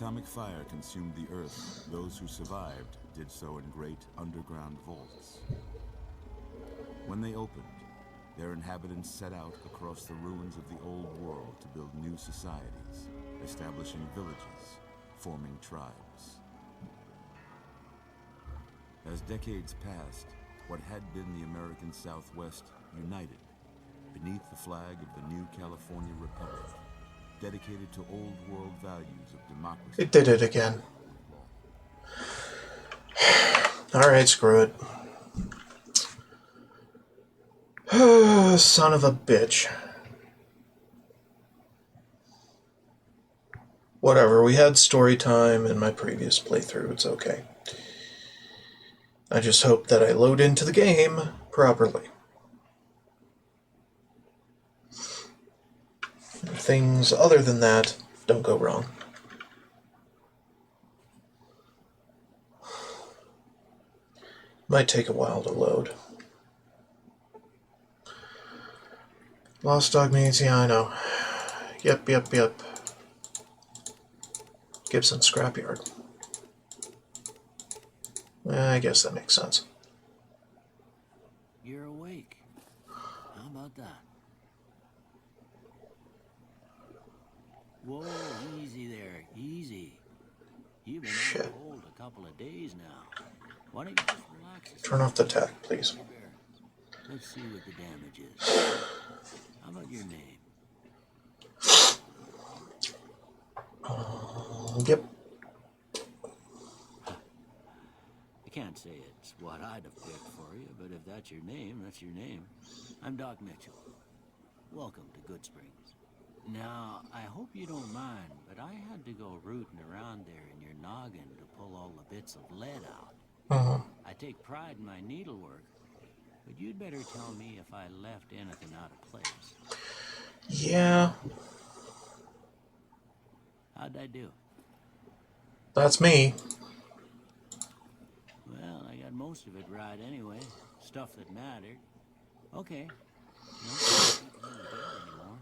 atomic fire consumed the Earth, those who survived did so in great underground vaults. When they opened, their inhabitants set out across the ruins of the old world to build new societies, establishing villages, forming tribes. As decades passed, what had been the American Southwest united beneath the flag of the new California Republic, dedicated to old world values of democracy. It did it again. Alright, screw it. Son of a bitch. Whatever, we had story time in my previous playthrough, it's okay. I just hope that I load into the game properly. Things other than that don't go wrong. Might take a while to load. Lost dog means, yeah, I know. Yep. Gibson Scrapyard. I guess that makes sense. You're awake. How about that? Whoa, easy there, easy. You've been out of hold a couple of days now. Why don't you just relax? Turn off the tech, please. Let's see what the damage is. How about your name? Yep. I can't say it's what I'd have picked for you, but if that's your name, that's your name. I'm Doc Mitchell. Welcome to Good Springs. Now, I hope you don't mind, but I had to go rooting around there in your noggin to pull all the bits of lead out. I take pride in my needlework, but you'd better tell me if I left anything out of place. Yeah. How'd I do? That's me. Well, I got most of it right anyway. Stuff that mattered. Okay. No point keeping you dead anymore.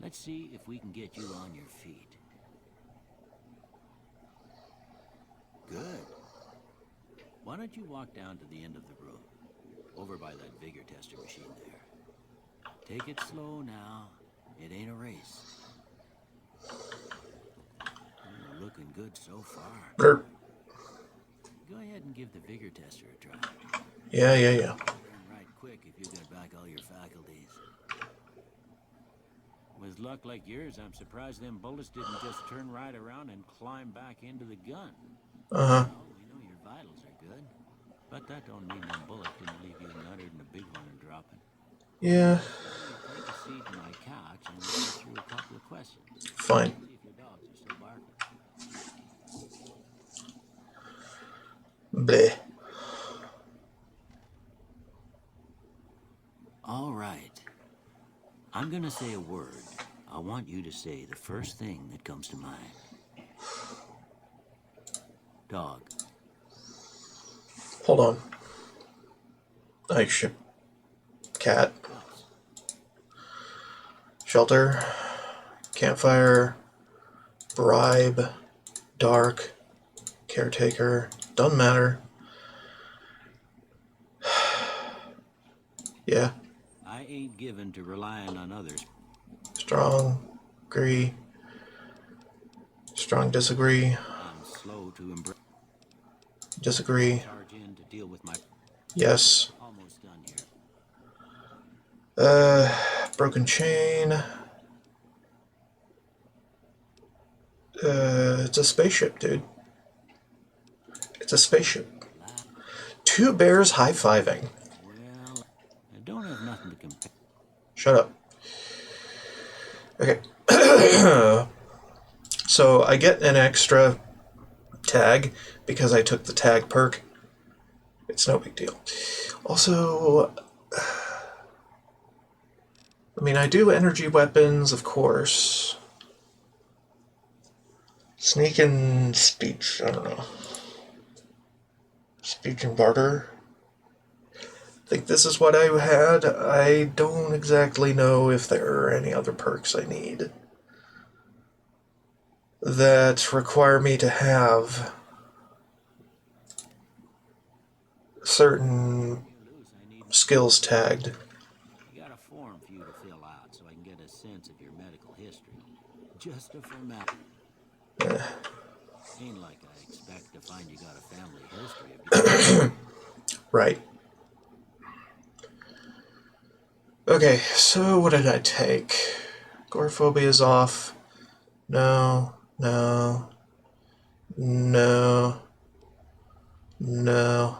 Let's see if we can get you on your feet. Good. Why don't you walk down to the end of the room, over by that vigor tester machine there. Take it slow now. It ain't a race. You're looking good so far. Grr. Go ahead and give the vigor tester a try. Yeah. Learn right quick if you get back all your faculties. With luck like yours, I'm surprised them bullets didn't just turn right around and climb back into the gun. Well, we know your vitals are good, but that don't mean them bullets didn't leave you nuttered and a big one and dropping. Yeah. Take a seat on my couch and we'll go through a couple of questions. Fine. See if your dogs are still barking. Bleh. All right. I'm gonna say a word. I want you to say the first thing that comes to mind. Dog. Hold on. I ship. Cat. Shelter. Campfire. Bribe. Dark. Caretaker. Doesn't matter. Yeah. I ain't given to relying on others. Strong. Agree. Strong disagree. I'm slow to embrace. Disagree. Charge in to deal with my. Yes. Almost done here. Broken chain. It's a spaceship, dude. It's a spaceship. Two bears high-fiving. Well, I don't have nothing to compare. Shut up. Okay. So I get an extra tag because I took the tag perk. It's no big deal. Also, I mean, I do energy weapons, of course. Sneak and speech, I don't know. Speech and barter. I think this is what I had. I don't exactly know if there are any other perks I need. that require me to have certain skills tagged. I got a form for you to fill out so I can get a sense of your medical history. Just a formality. Ain't like I expect to find you got a family history of getting... Right. Okay, so what did I take? Agoraphobia is off. No, no, no, no,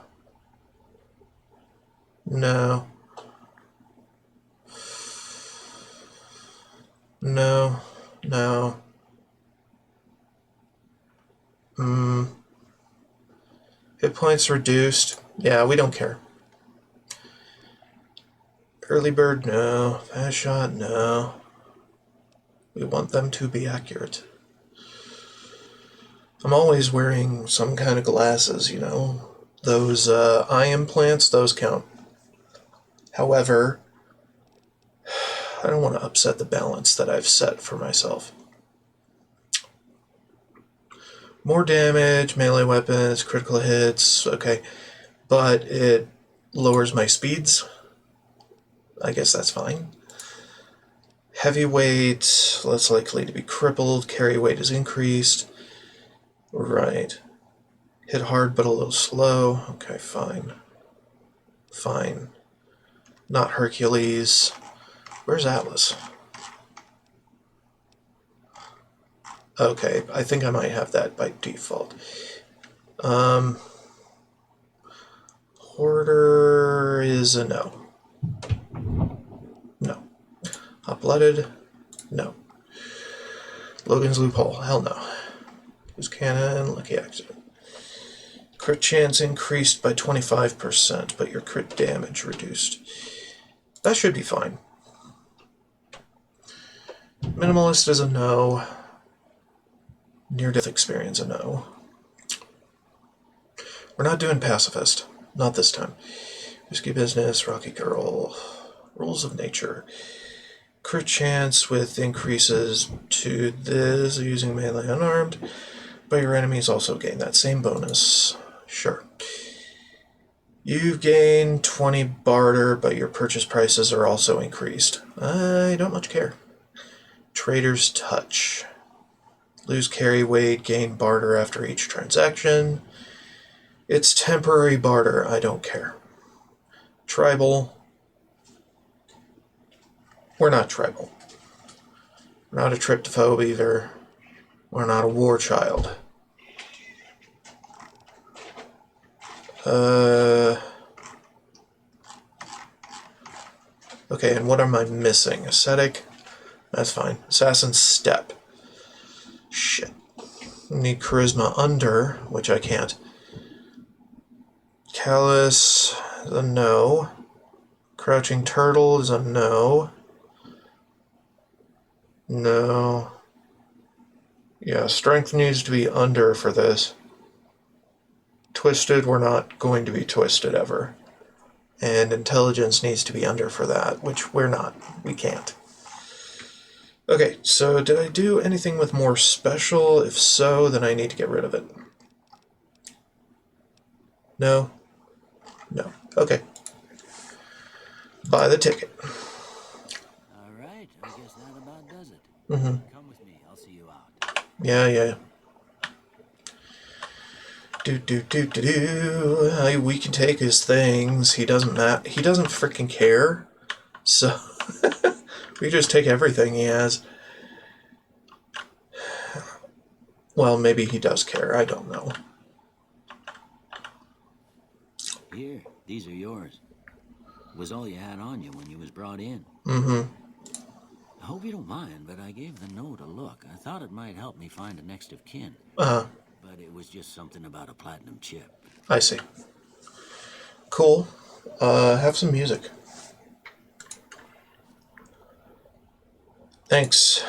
no, no, no. Hit points reduced. Yeah, we don't care. Early bird, no. Fast shot, no. We want them to be accurate. I'm always wearing some kind of glasses, you know. Those eye implants, those count. However, I don't want to upset the balance that I've set for myself. More damage, melee weapons, critical hits, okay. But it lowers my speeds. I guess that's fine. Heavyweight, less likely to be crippled. Carry weight is increased. Right. Hit hard but a little slow. Okay, fine. Fine. Not Hercules. Where's Atlas? Okay, I think I might have that by default. Hoarder is a no. No. Hot-blooded? No. Logan's Loophole? Hell no. Who's Cannon? Lucky Accident. Crit chance increased by 25%, but your crit damage reduced. That should be fine. Minimalist is a no. Near-death experience a no. We're not doing pacifist. Not this time. Risky business, rocky girl. Rules of nature. Crit chance with increases to this using melee unarmed, but your enemies also gain that same bonus. Sure. You've gained 20 barter, but your purchase prices are also increased. I don't much care. Trader's Touch. Lose carry weight, gain barter after each transaction. It's temporary barter, I don't care. Tribal. We're not tribal. We're not a tryptophobe either. We're not a war child. Okay, and what am I missing? Ascetic? That's fine. Assassin's Step. Shit. Need charisma under, which I can't. Callous is a no. Crouching Turtle is a no. No. Yeah, strength needs to be under for this. Twisted, we're not going to be twisted ever. And intelligence needs to be under for that, which we're not. We can't. Okay, so did I do anything with more special? If so, then I need to get rid of it. No? No. Okay. Buy the ticket. All right, I guess that about does it. Come with me, I'll see you out. Yeah. We can take his things. He doesn't freaking care. So we just take everything he has. Well, maybe he does care. I don't know. Here, these are yours. Was all you had on you when you was brought in. I hope you don't mind, but I gave the note a look. I thought it might help me find a next of kin. But it was just something about a platinum chip. I see. Cool. Have some music. Thanks.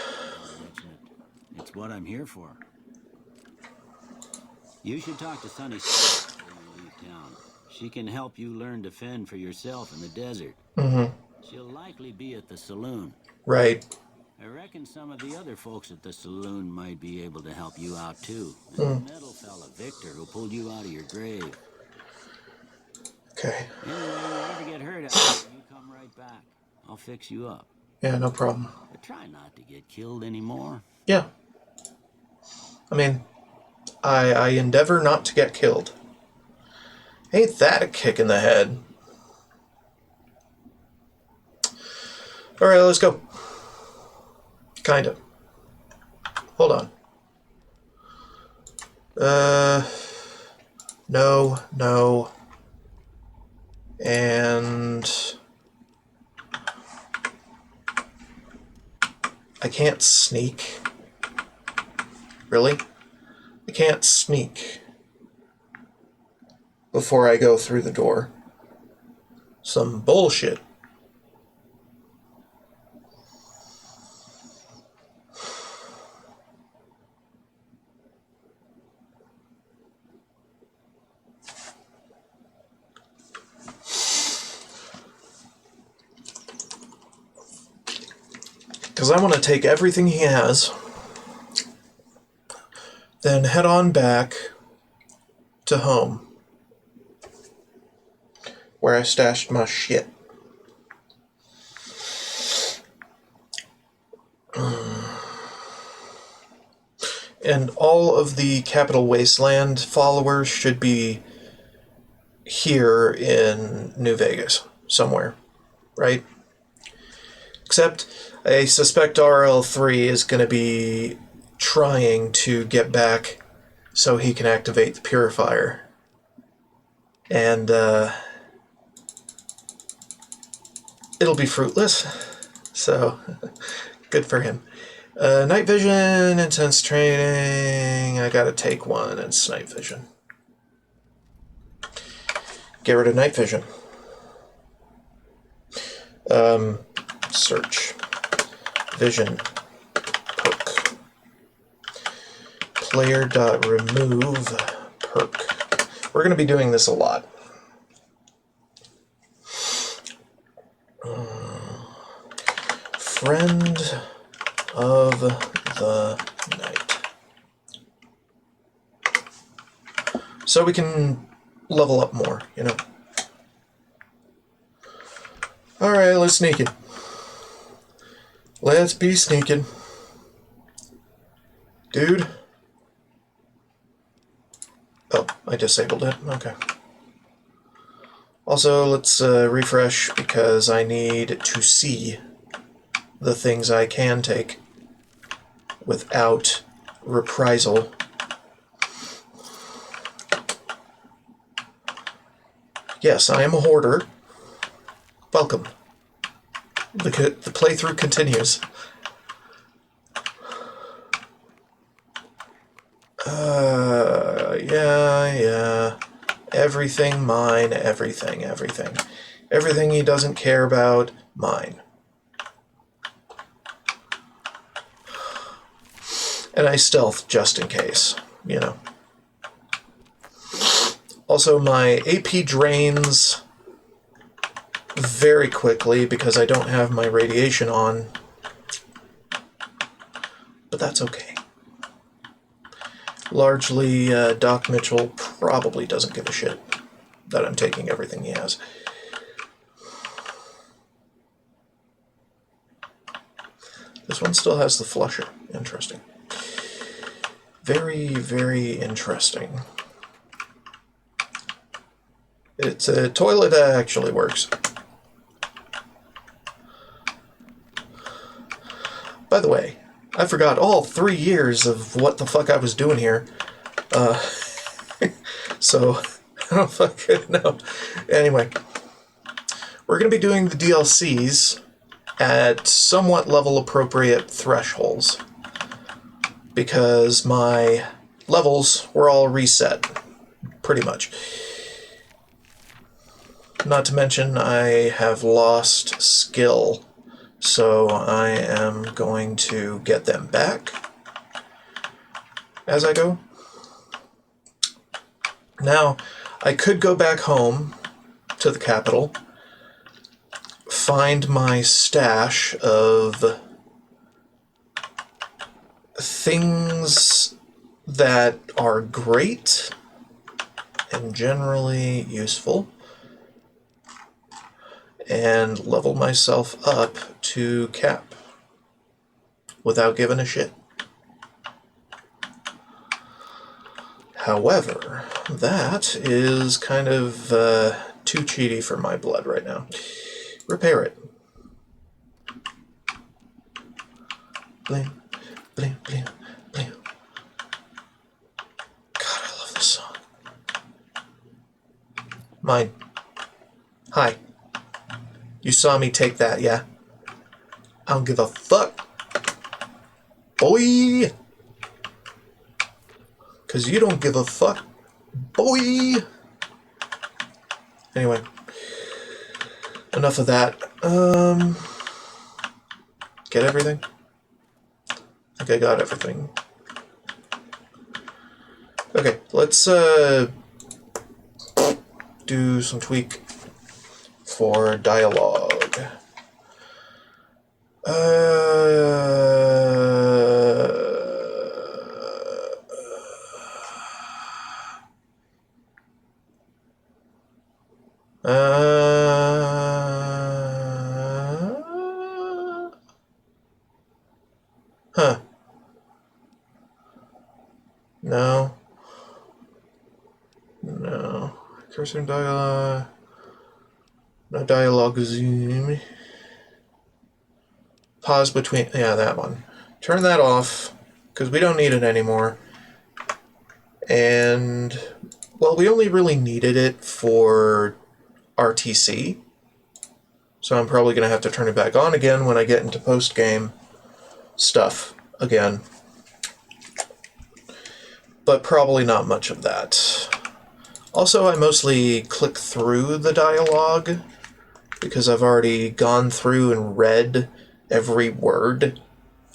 It's what I'm here for. You should talk to Sunny before you leave town. She can help you learn to fend for yourself in the desert. She'll likely be at the saloon. Right. I reckon some of the other folks at the saloon might be able to help you out too. And the metal fella, Victor, who pulled you out of your grave. Okay. Anyway, you ever get hurt out there, you come right back. I'll fix you up. Yeah, no problem. But try not to get killed anymore. Yeah. I mean, I endeavor not to get killed. Ain't that a kick in the head? Alright, let's go. Kind of. Hold on. No. And I can't sneak. Really? I can't sneak before I go through the door. Some bullshit. Because I want to take everything he has, then head on back to home, where I stashed my shit. And all of the Capital Wasteland followers should be here in New Vegas, somewhere, right? Except I suspect RL3 is going to be trying to get back so he can activate the purifier. And it'll be fruitless, so good for him. Night vision, intense training. I gotta take one. It's night vision. Get rid of night vision. Search. Vision. Perk. Player.remove perk. We're gonna be doing this a lot. Friend of the night. So we can level up more, you know. Alright, let's sneak it. Let's be sneaking. Dude. Oh, I disabled it. Okay. Also, let's refresh because I need to see the things I can take without reprisal. Yes, I am a hoarder. Welcome. The playthrough continues. Yeah. Everything mine, everything. Everything he doesn't care about, mine. And I stealth just in case, you know. Also, my AP drains very quickly because I don't have my radiation on. But that's okay. Largely, Doc Mitchell probably doesn't give a shit that I'm taking everything he has. This one still has the flusher. Interesting. Very, very interesting. It's a toilet that actually works. By the way, I forgot all 3 years of what the fuck I was doing here. So, I don't fucking know. Anyway, we're going to be doing the DLCs at somewhat level appropriate thresholds, because my levels were all reset, pretty much. Not to mention I have lost skill, so I am going to get them back as I go. Now, I could go back home to the capital, find my stash of things that are great and generally useful, and level myself up to cap without giving a shit. However, that is kind of too cheaty for my blood right now. Repair it. Bling, bling, bling, bling. God, I love this song. Mine. Hi. You saw me take that, yeah? I don't give a fuck. Boy! Because you don't give a fuck. Boy! Anyway. Enough of that. Get everything? I think I got everything. Okay, let's do some tweak for dialogue. Huh. No. No. Cursor dialogue. No dialogue zoom. Pause between. Yeah, that one. Turn that off, because we don't need it anymore. And, well, we only really needed it for RTC. So I'm probably going to have to turn it back on again when I get into post-game stuff again. But probably not much of that. Also, I mostly click through the dialogue because I've already gone through and read every word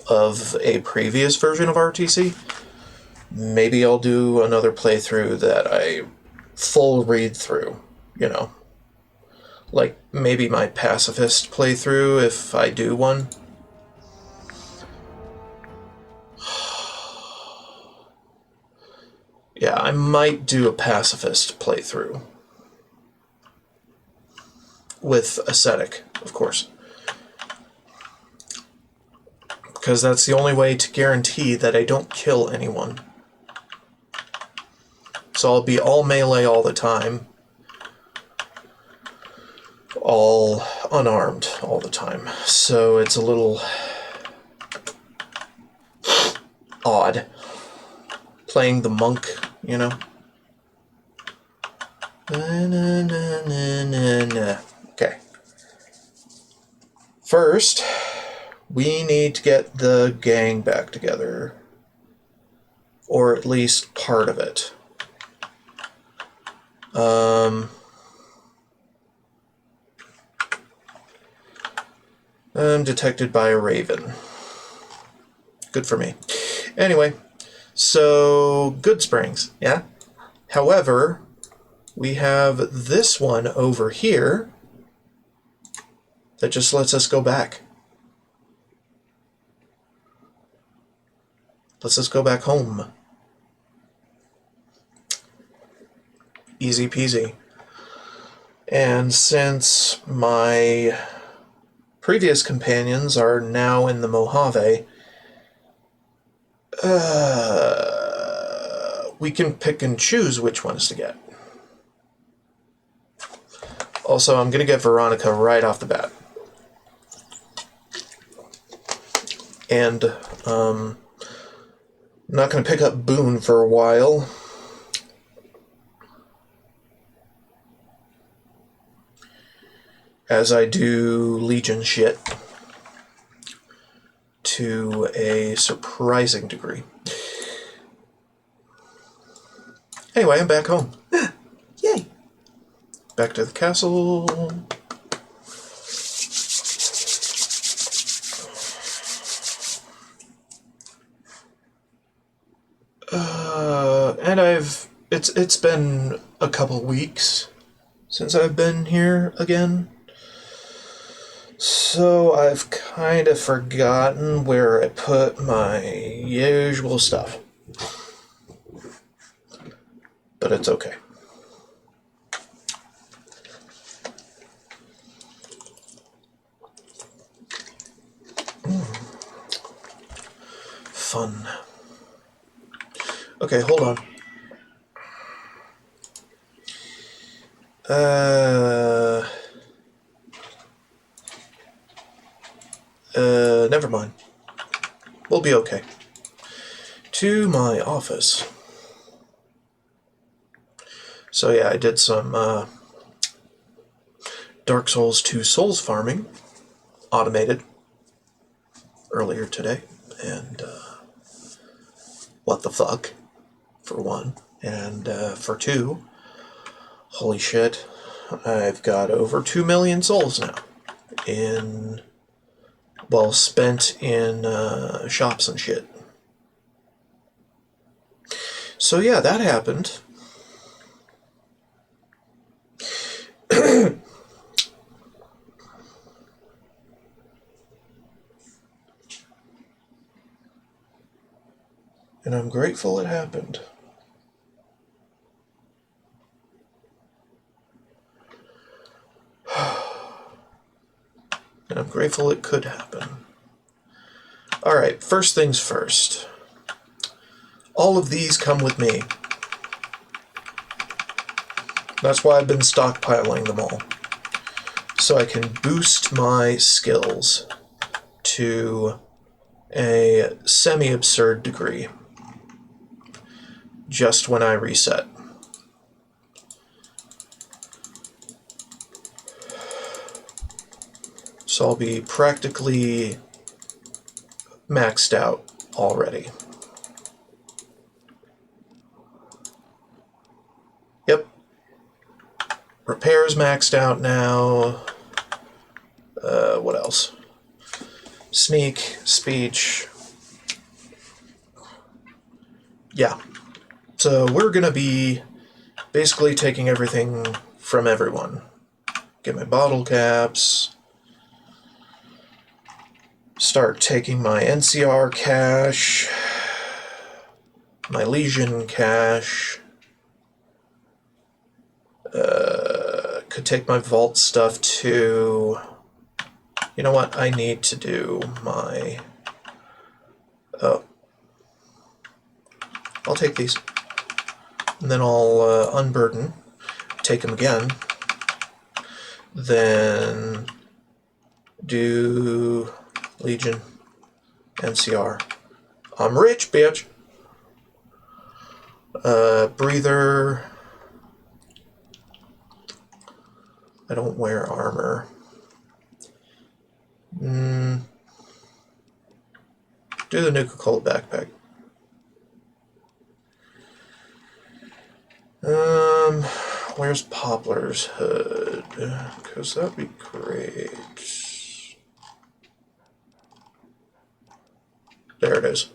of a previous version of RTC. Maybe I'll do another playthrough that I full read through, you know. Like maybe my pacifist playthrough if I do one. Yeah, I might do a pacifist playthrough. With ascetic, of course. Because that's the only way to guarantee that I don't kill anyone. So I'll be all melee all the time. All unarmed all the time. So it's a little odd. Playing the monk, you know? Okay. First, we need to get the gang back together. Or at least part of it. I'm detected by a raven. Good for me. Anyway, so Good Springs, yeah? However, we have this one over here that just lets us go back. Lets us go back home. Easy peasy. And since my previous companions are now in the Mojave, we can pick and choose which ones to get. Also, I'm going to get Veronica right off the bat. And I'm not going to pick up Boone for a while. As I do Legion shit to a surprising degree. Anyway, I'm back home. Yay! Back to the castle. And it's been a couple weeks since I've been here again. So I've kind of forgotten where I put my usual stuff. But it's okay. Fun. Okay, hold on. Never mind. We'll be okay. To my office. So yeah, I did some Dark Souls 2 Souls farming, automated, earlier today, and what the fuck, for one, and for two, holy shit, I've got over 2 million souls now, spent in shops and shit. So yeah, that happened. And I'm grateful it happened. And I'm grateful it could happen. Alright, first things first. All of these come with me. That's why I've been stockpiling them all. So I can boost my skills to a semi-absurd degree just when I reset. So I'll be practically maxed out already. Yep. Repair's maxed out now. What else? Sneak, speech. Yeah. So we're going to be basically taking everything from everyone. Get my bottle caps. Start taking my NCR cash. My Legion cash. Could take my vault stuff too. You know what? I need to do my... Oh. I'll take these. And then I'll unburden. Take them again. Then do Legion, NCR. I'm rich, bitch. Breather. I don't wear armor. Do the Nuka-Cola backpack. Where's Poplar's hood? Because that'd be great. There it is.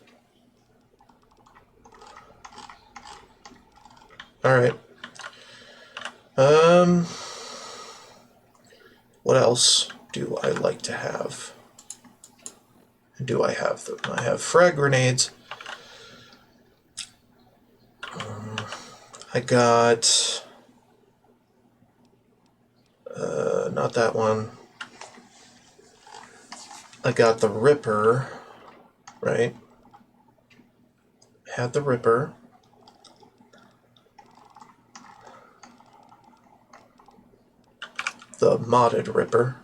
Alright. What else do I like to have? Do I have them? I have frag grenades. I got... not that one. I got the Ripper, right? Had the Ripper. The modded Ripper.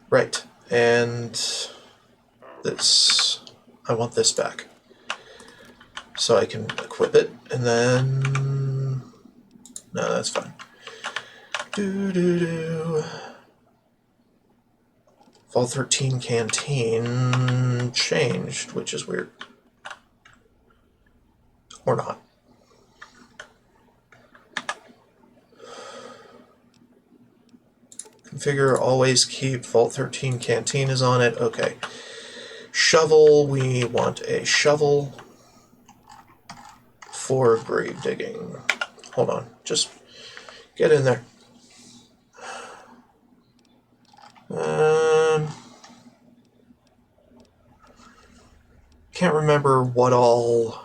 Right, and this, I want this back. So I can equip it, and then, no, that's fine. Fall 13 Canteen changed, which is weird. Or not. Configure, always keep, Vault 13 Canteen is on it, okay. Shovel, we want a shovel for grave digging. Hold on, just get in there. can't remember what all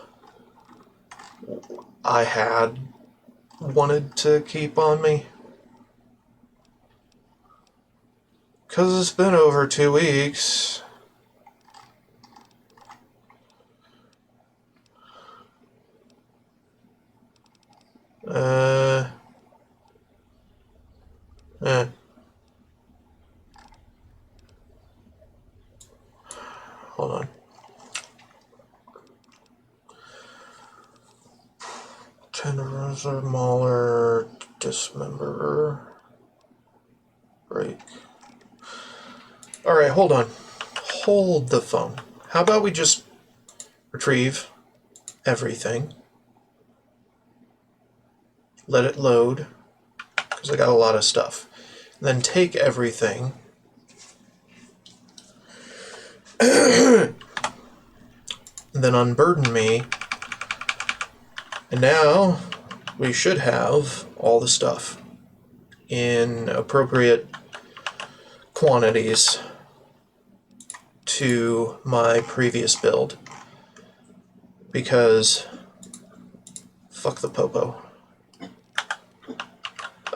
I had wanted to keep on me. Because it's been over 2 weeks. Hold on. Tenderizer, mauler, dismemberer, break. Alright, hold on. Hold the phone. How about we just retrieve everything, let it load, because I got a lot of stuff. Then take everything, and then unburden me, and now we should have all the stuff in appropriate quantities to my previous build, because fuck the popo.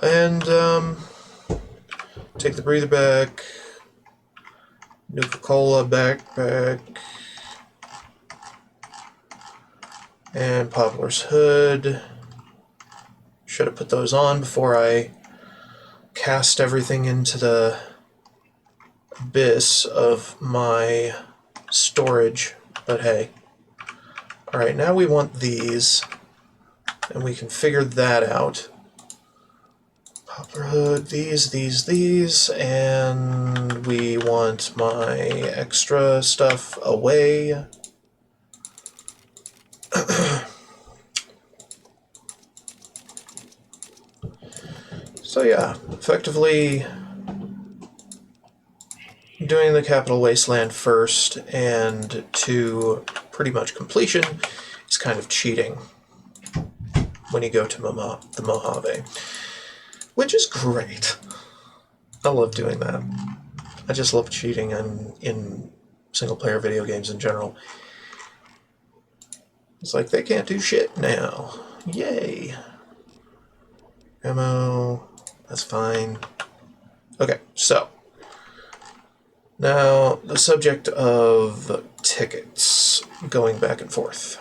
And take the breather back, Nuka-Cola backpack, and Poplar's hood. Should have put those on before I cast everything into the abyss of my storage, but hey. Alright, now we want these, and we can figure that out. Poplar hood, these, and we want my extra stuff away. So yeah, effectively doing the Capital Wasteland first and to pretty much completion is kind of cheating when you go to the Mojave, which is great. I love doing that. I just love cheating in single-player video games in general. It's like, they can't do shit now. Yay. Ammo, that's fine. Okay, so now the subject of tickets, going back and forth.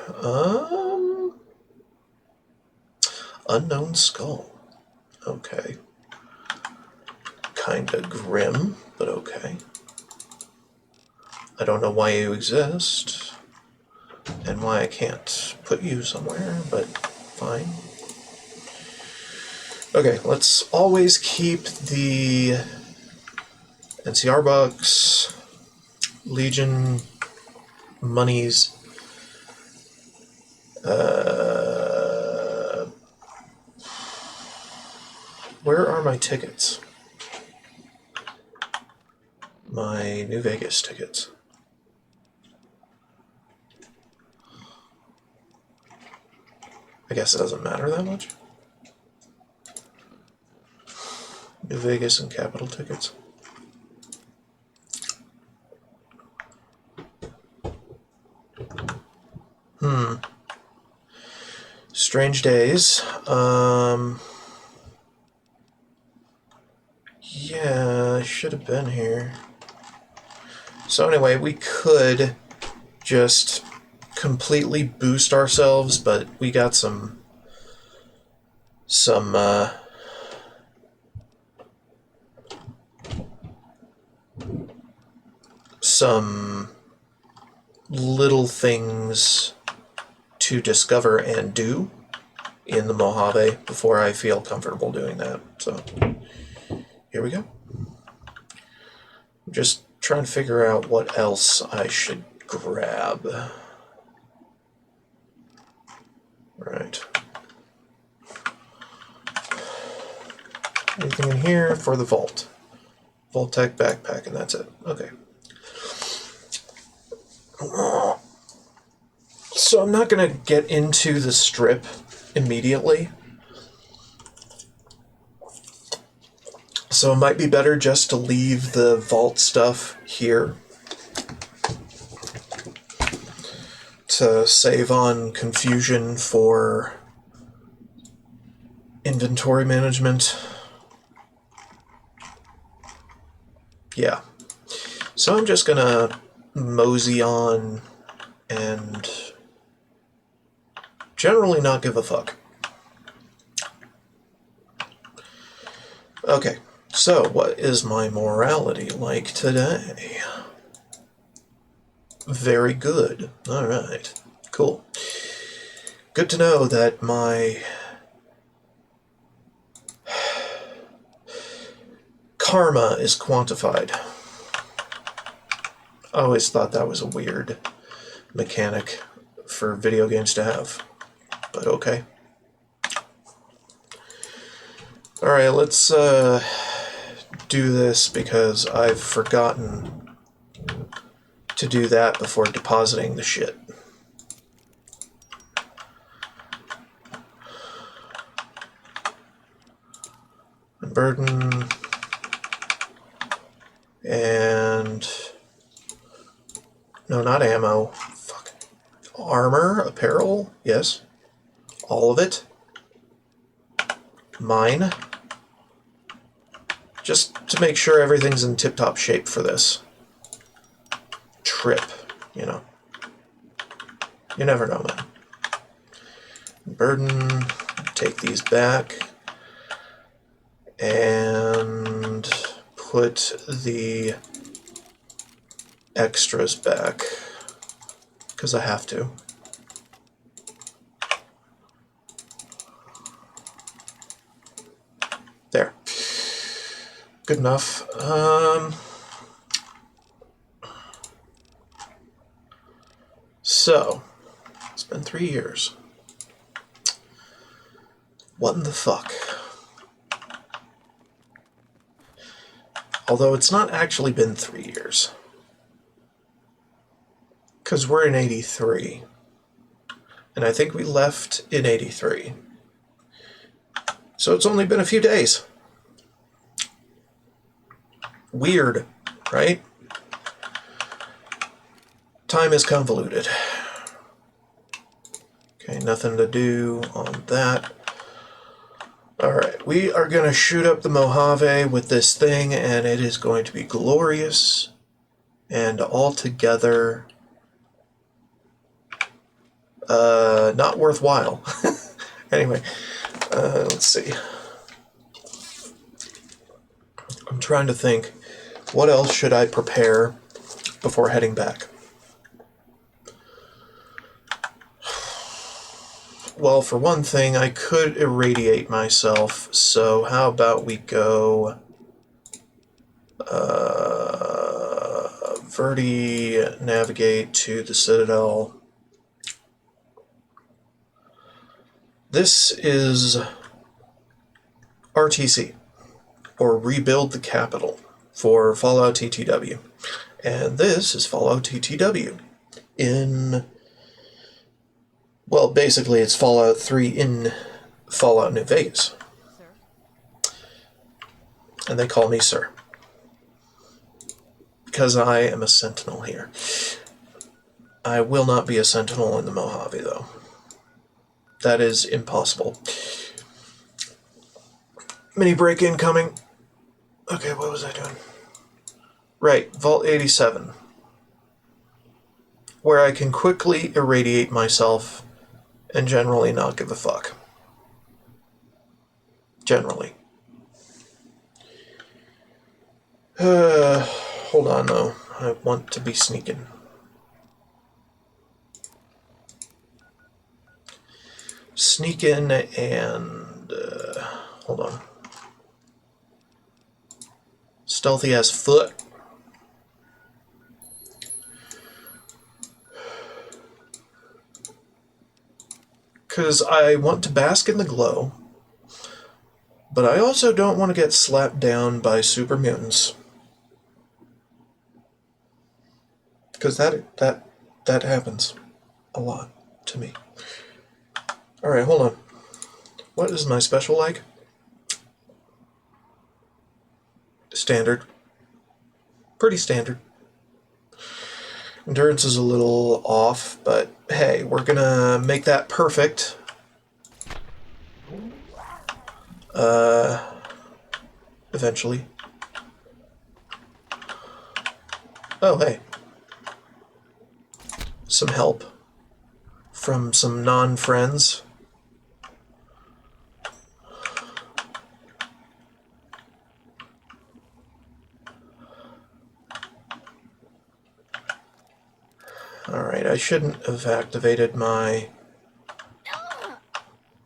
Unknown Skull. Okay. Kinda grim, but okay. I don't know why you exist, and why I can't put you somewhere, but fine. Okay, let's always keep the NCR bucks, Legion monies, where are my tickets? My New Vegas tickets. I guess it doesn't matter that much. New Vegas and Capital tickets. Strange Days. Yeah, I should have been here. So anyway, we could just completely boost ourselves, but we got some little things to discover and do in the Mojave before I feel comfortable doing that. So here we go. I'm just trying to figure out what else I should grab. Right. Anything in here for the vault? Vault-Tec backpack, and that's it. Okay. So I'm not going to get into the strip immediately. So it might be better just to leave the vault stuff here. to save on confusion for inventory management. Yeah. So I'm just gonna mosey on and generally not give a fuck. Okay, so what is my morality like today? Very good. Alright, cool. Good to know that my karma is quantified. I always thought that was a weird mechanic for video games to have, but okay. Alright, let's do this because I've forgotten to do that before depositing the shit. Burden and no, not ammo. Fuck. Armor, apparel, yes. All of it. Mine. Just to make sure everything's in tip-top shape for this trip, you know. You never know, man. Burden, take these back, and put the extras back, because I have to. There. Good enough. So, it's been 3 years. What in the fuck? Although it's not actually been 3 years. Because we're in 83. And I think we left in 83. So it's only been a few days. Weird, right? Time is convoluted. Okay, nothing to do on that. Alright, we are going to shoot up the Mojave with this thing, and it is going to be glorious and altogether not worthwhile. Anyway, let's see. I'm trying to think, what else should I prepare before heading back? Well, for one thing, I could irradiate myself, so how about we go Verti, navigate to the Citadel. This is RTC, or Rebuild the Capital, for Fallout TTW. And this is Fallout TTW in... Well, basically it's Fallout 3 in Fallout New Vegas. Sir? And they call me Sir. Because I am a sentinel here. I will not be a sentinel in the Mojave, though. That is impossible. Mini break incoming. Okay, what was I doing? Right, Vault 87. Where I can quickly irradiate myself and generally not give a fuck. Generally. Hold on, though. I want to be sneaking. Sneak in and... hold on. Stealthy as foot. Because I want to bask in the glow, but I also don't want to get slapped down by super mutants. Because that happens a lot to me. Alright, hold on. What is my special like? Standard. Pretty standard. Endurance is a little off, but hey, we're gonna make that perfect. Eventually. Oh, hey. Some help from some non-friends. Alright, I shouldn't have activated my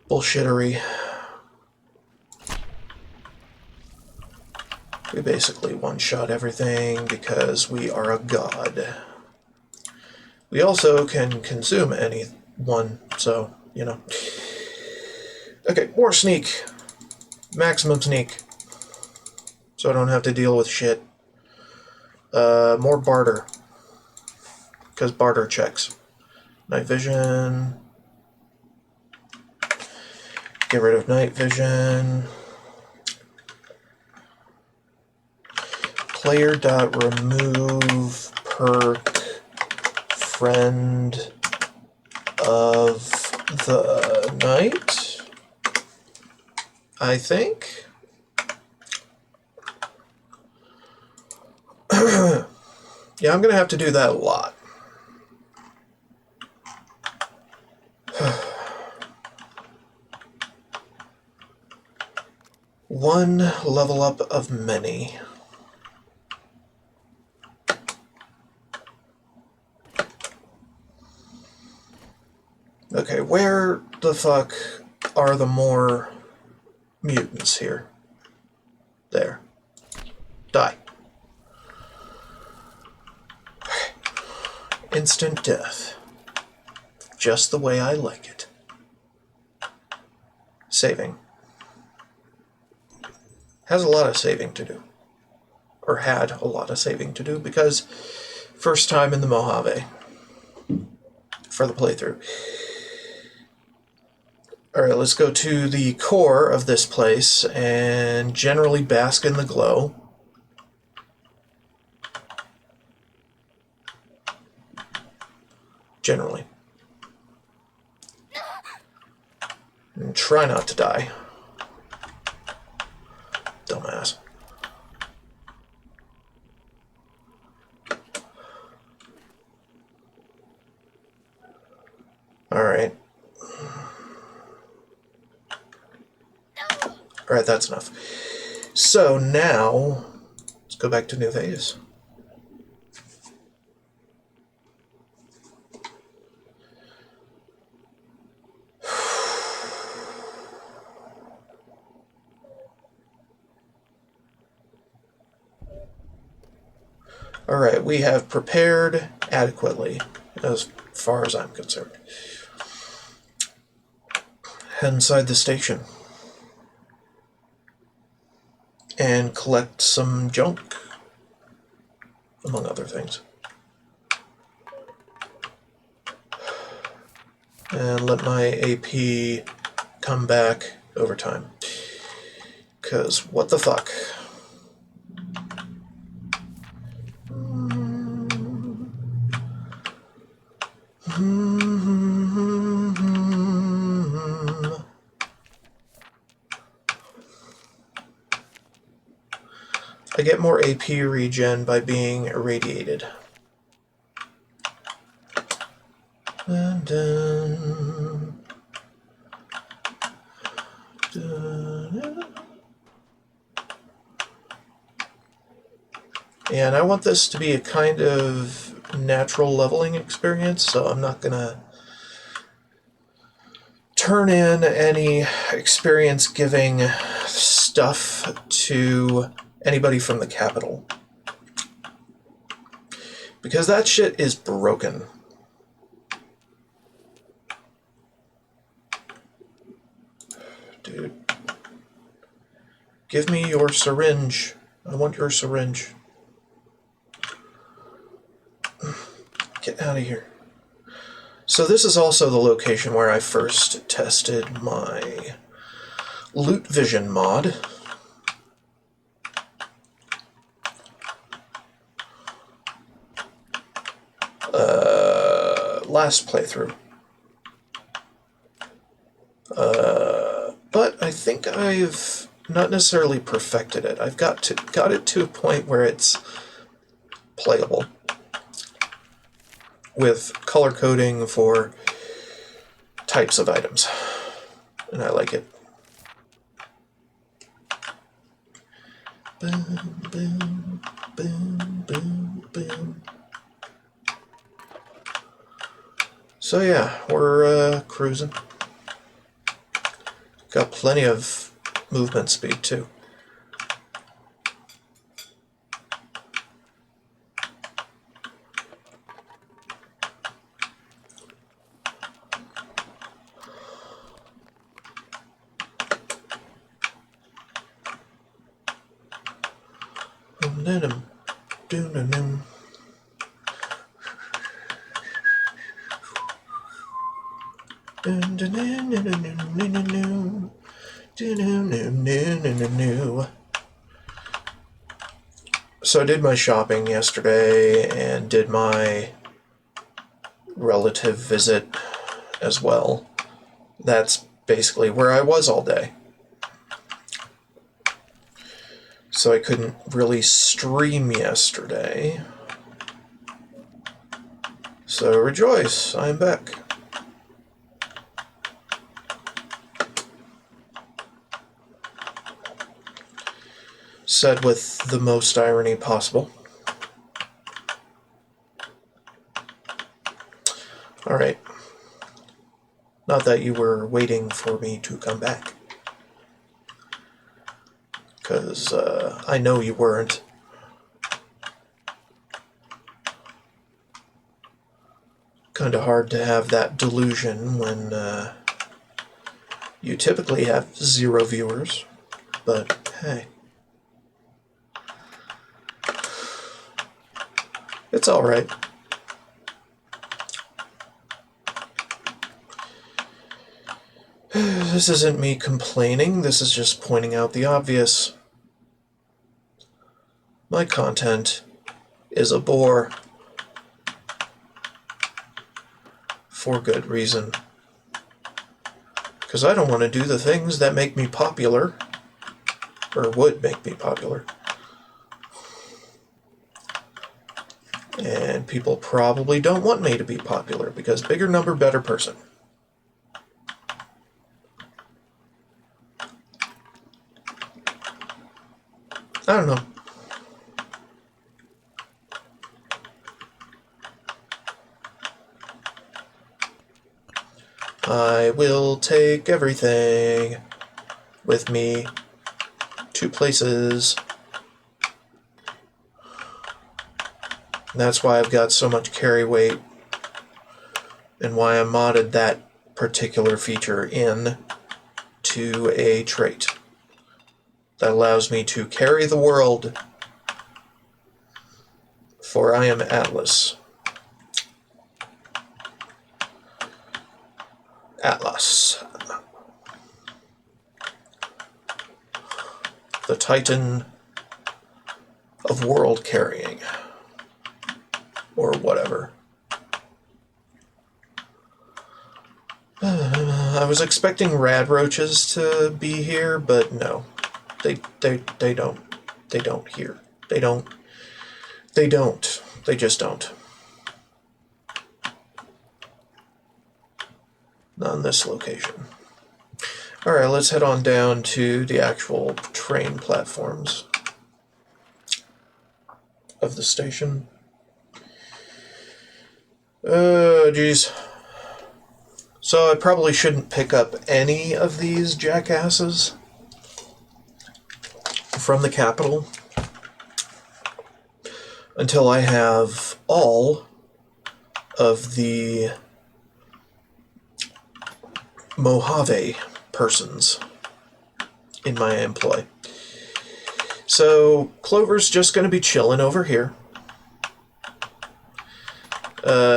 bullshittery. We basically one-shot everything because we are a god. We also can consume anyone, so, you know. Okay, more sneak. Maximum sneak. So I don't have to deal with shit. More barter. Because barter checks. Night vision. Get rid of night vision. Player.remove perk friend of the night, I think. Yeah, I'm gonna have to do that a lot. One level up of many. Okay, where the fuck are the more mutants here? There. Die. Instant death. Just the way I like it. Saving. Has a lot of saving to do. Or had a lot of saving to do, because first time in the Mojave for the playthrough. Alright, let's go to the core of this place and generally bask in the glow. Generally. And try not to die. Dumbass. Alright. Alright, that's enough. So now, let's go back to New Vegas. Alright, we have prepared adequately, as far as I'm concerned. Head inside the station. And collect some junk, among other things. And let my AP come back over time. Because what the fuck? I get more AP regen by being irradiated. And I want this to be a kind of natural leveling experience, so I'm not gonna turn in any experience giving stuff to anybody from the capital. Because that shit is broken. Dude. Give me your syringe. I want your syringe. Get out of here. So this is also the location where I first tested my loot vision mod. last playthrough. But I think I've not necessarily perfected it. I've got it to a point where it's playable with color coding for types of items, and I like it. Boom, boom, boom, boom, boom. So yeah, we're cruising. Got plenty of movement speed too. So I did my shopping yesterday and did my relative visit as well. That's basically where I was all day. So I couldn't really stream yesterday. So rejoice, I'm back. Said with the most irony possible. Alright. Not that you were waiting for me to come back. Because I know you weren't. Kind of hard to have that delusion when you typically have 0 viewers. But hey. It's alright. This isn't me complaining, this is just pointing out the obvious. My content is a bore. For good reason. Because I don't want to do the things that make me popular, or would make me popular. And people probably don't want me to be popular, because bigger number, better person. I don't know. I will take everything with me to places. And that's why I've got so much carry weight, and why I modded that particular feature in to a trait that allows me to carry the world, for I am Atlas. Atlas. The Titan of world carrying. Or whatever. I was expecting rad roaches to be here, but no. They don't. They don't here. They don't. They don't. They just don't. Not on this location. Alright, let's head on down to the actual train platforms of the station. Geez. So I probably shouldn't pick up any of these jackasses from the capital until I have all of the Mojave persons in my employ. So Clover's just going to be chilling over here.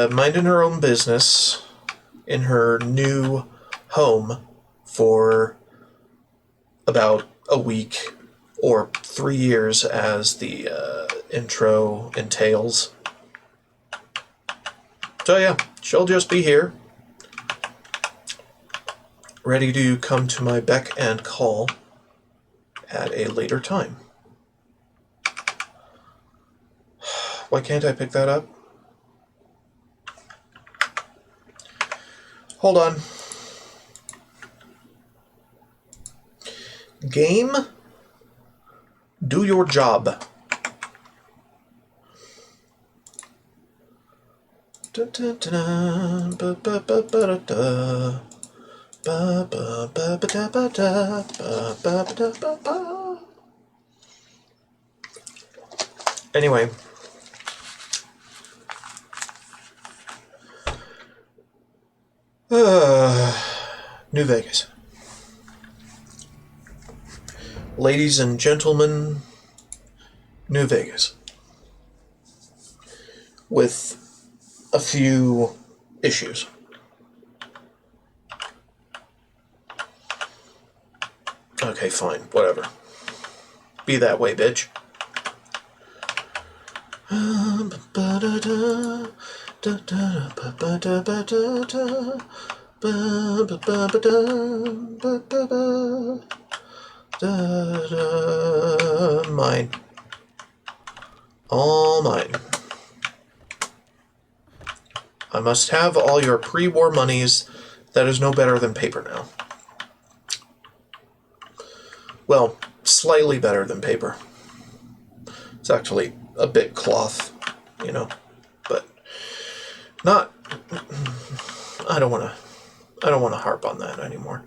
Minding her own business in her new home for about a week or 3 years, as the intro entails. So yeah, she'll just be here, ready to come to my beck and call at a later time. Why can't I pick that up? Hold on. Game, do your job. Anyway. New Vegas. Ladies and gentlemen, New Vegas. With a few issues. Okay, fine, whatever. Be that way, bitch. Mine. All mine. I must have all your pre-war monies. That is no better than paper now. Well, slightly better than paper. It's actually a bit cloth, you know, but not. I don't want to harp on that anymore.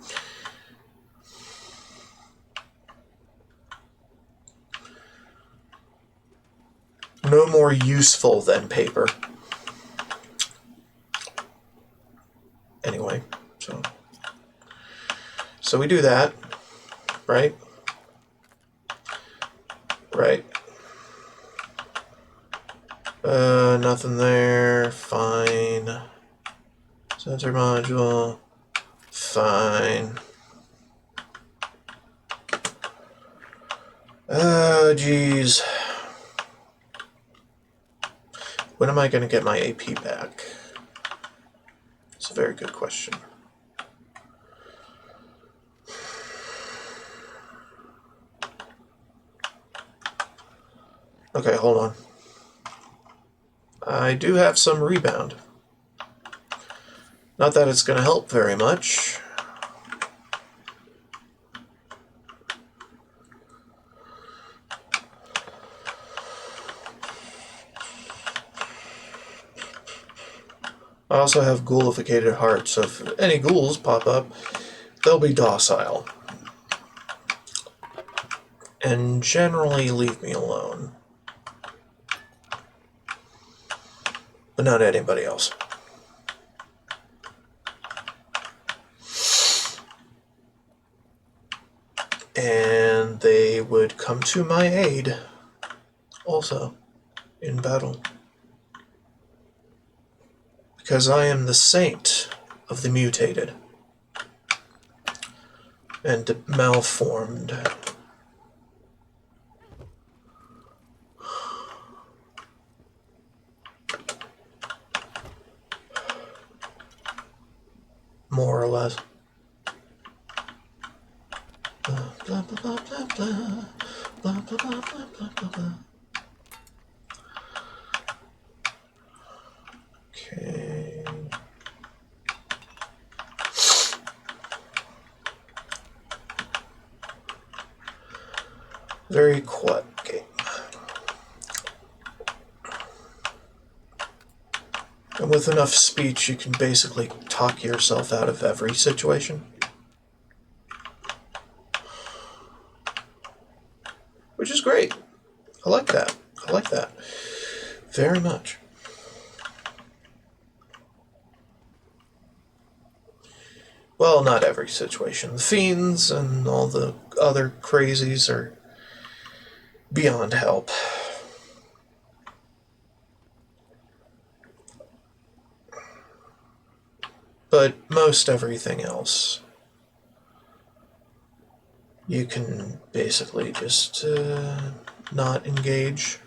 No more useful than paper. Anyway, so we do that, right? Right. Nothing there. Fine. Sensor module. Fine. Oh, geez. When am I going to get my AP back? It's a very good question. Okay, hold on. I do have some rebound. Not that it's going to help very much. I also have ghoulificated hearts, so if any ghouls pop up, they'll be docile. And generally leave me alone. But not anybody else. And they would come to my aid also in battle. Because I am the saint of the mutated and malformed. More or less. Blah, blah, blah, blah, blah, blah, blah, blah, blah, blah, blah, blah. Okay. Very quiet game. And with enough speech, you can basically talk yourself out of every situation. Which is great. I like that. I like that. Very much. Well, not every situation. The fiends and all the other crazies are beyond help. But most everything else, you can basically just not engage.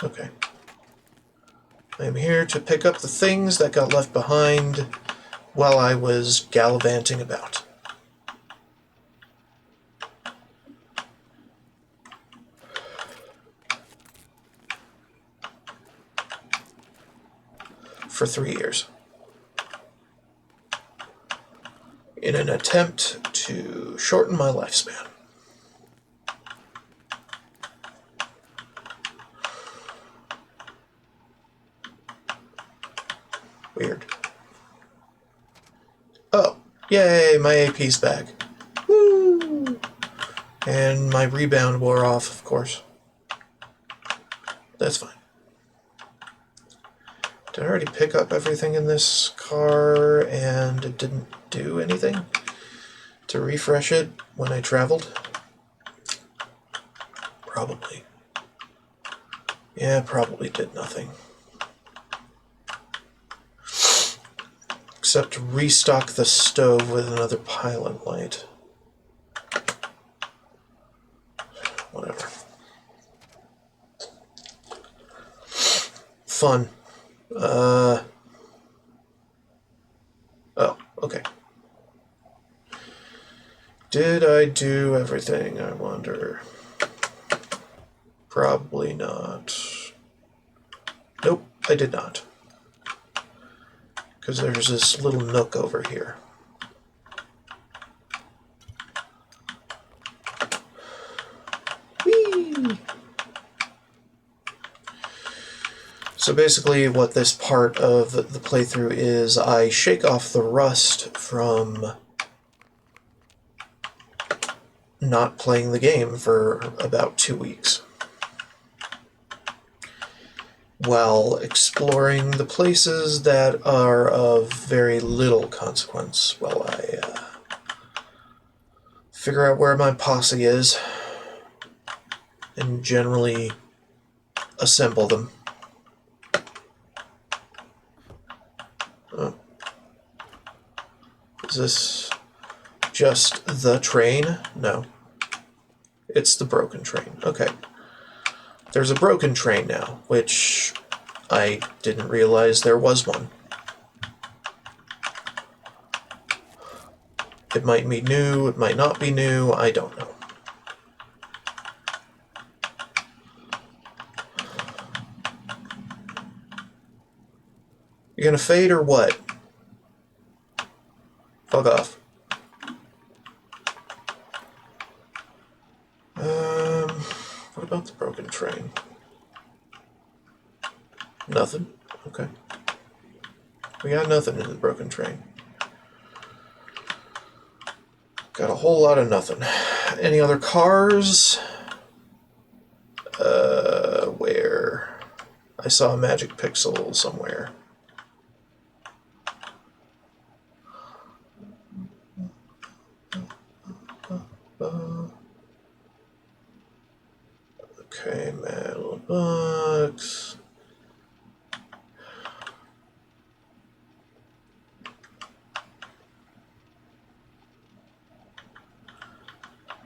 Okay. I am here to pick up the things that got left behind while I was gallivanting about. For 3 years. In an attempt to shorten my lifespan. Weird. Oh, yay, my AP's back. Woo! And my rebound wore off, of course. That's fine. Did I already pick up everything in this car and it didn't do anything to refresh it when I traveled? Probably. Yeah, probably did nothing. Except restock the stove with another pilot light. Whatever. Fun. Oh, okay. Did I do everything, I wonder? Probably not. Nope, I did not. Because there's this little nook over here. Whee! So basically what this part of the playthrough is, I shake off the rust from not playing the game for about 2 weeks, while exploring the places that are of very little consequence while I figure out where my posse is and generally assemble them. Oh. Is this just the train? No. It's the broken train. Okay. There's a broken train now, which I didn't realize there was one. It might be new, it might not be new, I don't know. You're gonna fade or what? Fuck off. What about the broken train? Nothing? Okay. We got nothing in the broken train. Got a whole lot of nothing. Any other cars? Where? I saw a magic pixel somewhere. Okay, metal box.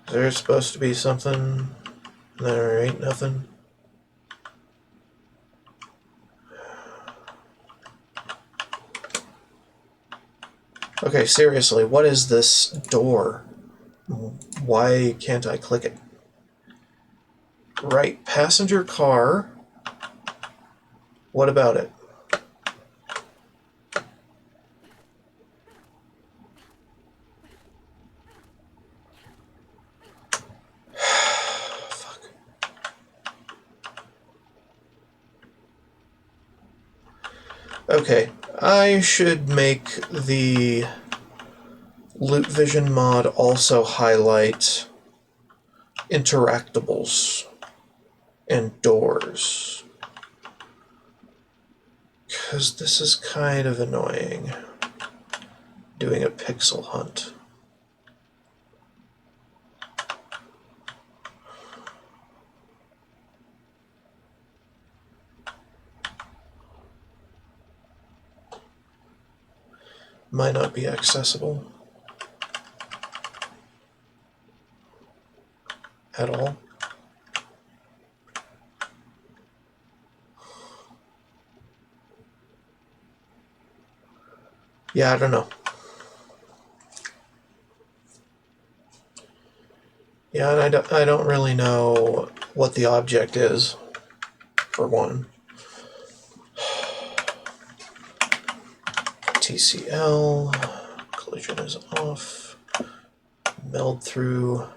Is there supposed to be something? There ain't nothing. Okay, seriously, what is this door? Why can't I click it? Right, passenger car. What about it? Fuck. Okay, I should make the Loot Vision mod also highlight interactables and doors. Because this is kind of annoying, doing a pixel hunt. Might not be accessible at all. Yeah, I don't know. Yeah, and I don't really know what the object is, for one. TCL, collision is off, meld through.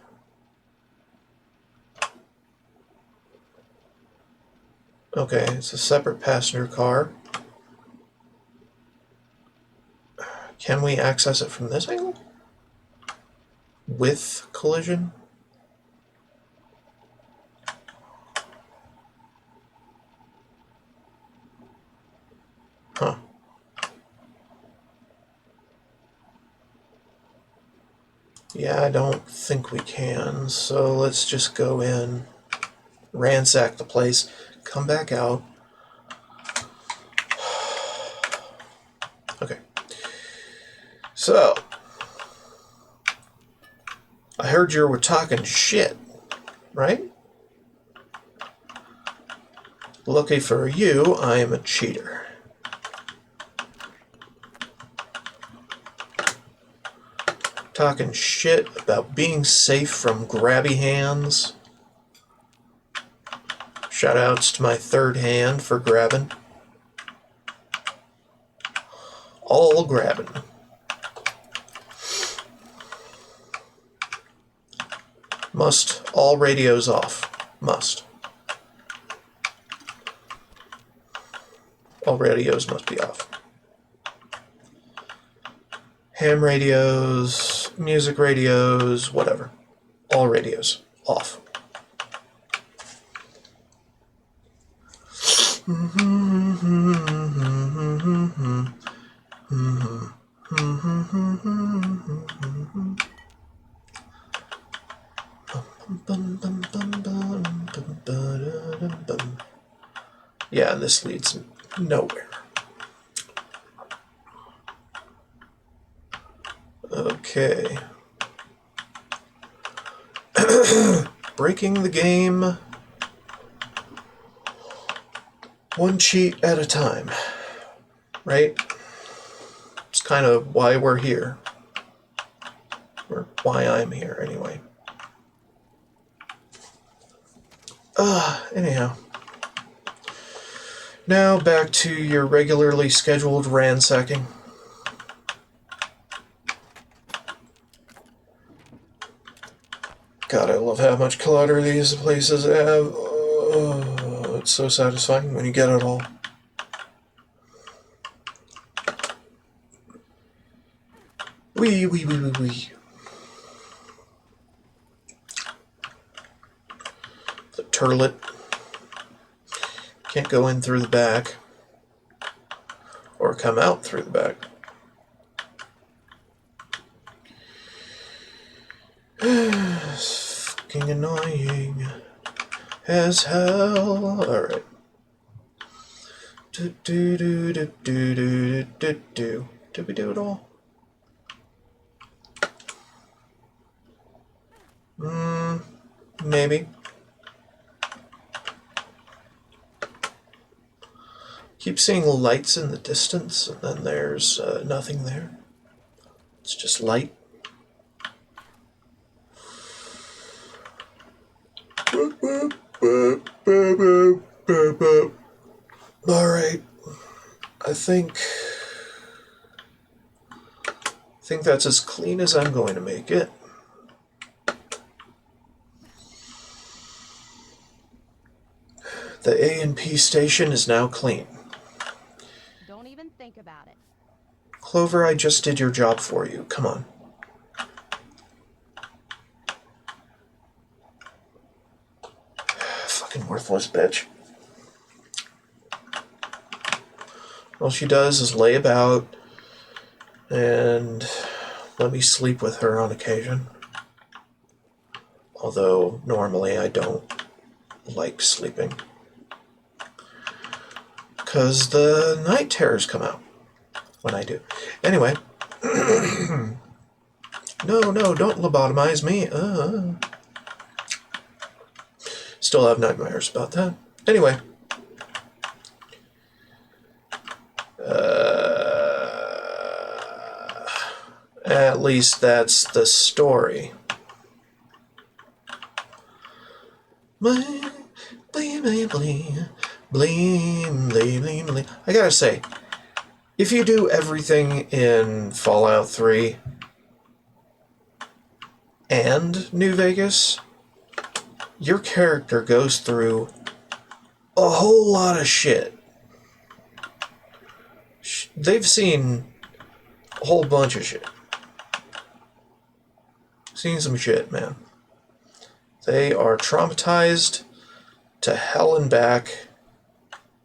Okay, it's a separate passenger car. Can we access it from this angle? With collision? Huh. Yeah, I don't think we can, so let's just go in, ransack the place, come back out. Okay. So, I heard you were talking shit, right? Lucky for you, I am a cheater. Talking shit about being safe from grabby hands. Shoutouts to my third hand for grabbing. All grabbing. Must. All radios off. Must. All radios must be off. Ham radios, music radios, whatever. All radios off. Yeah, and this leads nowhere. Okay. Breaking the game one cheat at a time, right? It's kind of why we're here. Or why I'm here, anyway. Anyhow. Now back to your regularly scheduled ransacking. God, I love how much clutter these places have. Oh, it's so satisfying when you get it all. Wee, wee, wee, wee, wee. The turlet. Can't go in through the back. Or come out through the back. It's fucking annoying as hell. Alright. Do do do do do do do do. Did we do it all? Maybe. Keep seeing lights in the distance, and then there's nothing there. It's just light. Alright. I think that's as clean as I'm going to make it. The A&P station is now clean. Don't even think about it. Clover, I just did your job for you. Come on. Fucking worthless bitch. All she does is lay about and let me sleep with her on occasion. Although normally I don't like sleeping. Because the night terrors come out when I do. Anyway. No, don't lobotomize me. Still have nightmares about that. Anyway. At least that's the story. Bling, bling, bling, bling, bling, bling, bling. I gotta say, if you do everything in Fallout 3 and New Vegas, your character goes through a whole lot of shit. They've seen a whole bunch of shit. Seen some shit, man. They are traumatized to hell and back,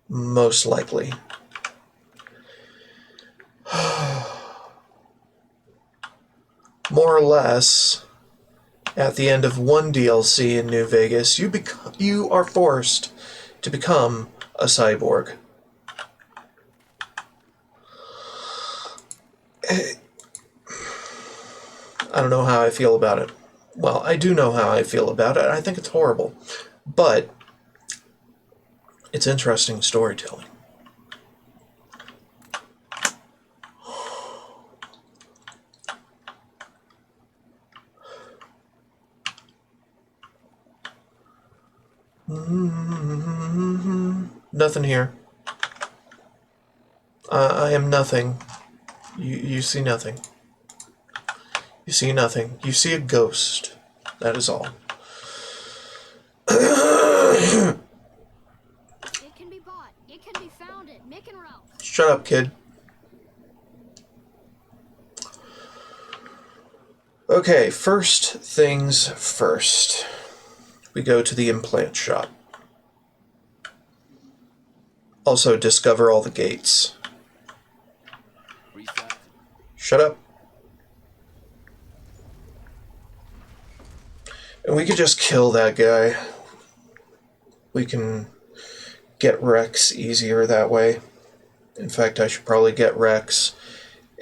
most likely. More or less, at the end of one DLC in New Vegas, you are forced to become a cyborg. I don't know how I feel about it. Well, I do know how I feel about it. I think it's horrible. But it's interesting storytelling. Nothing here. I am nothing. You see nothing. You see nothing. You see a ghost. That is all. It can be bought. It can be found at Mick and Ralph. Shut up, kid. Okay, first things first. We go to the implant shop. Also discover all the gates. Shut up. And we could just kill that guy. We can get Rex easier that way. In fact, I should probably get Rex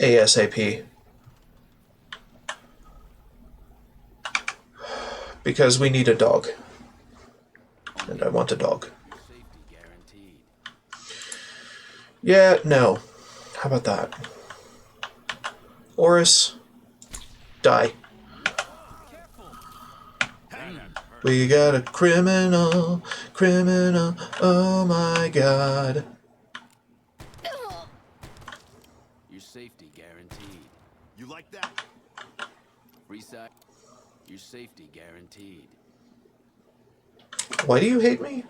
ASAP. Because we need a dog. And I want a dog. Yeah, no. How about that? Oris, die. We got a criminal, oh my god. Your safety guaranteed. You like that? Reset. Your safety guaranteed. Why do you hate me?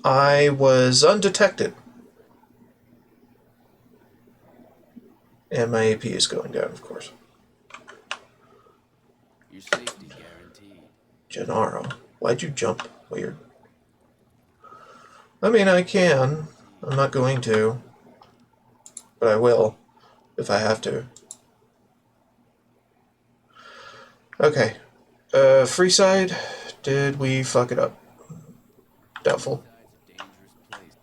I was undetected. And my AP is going down, of course. Your safety guaranteed. Gennaro, why'd you jump? Weird. I mean, I can. I'm not going to. But I will, if I have to. Okay. Freeside, did we fuck it up? Doubtful. Dangerous place.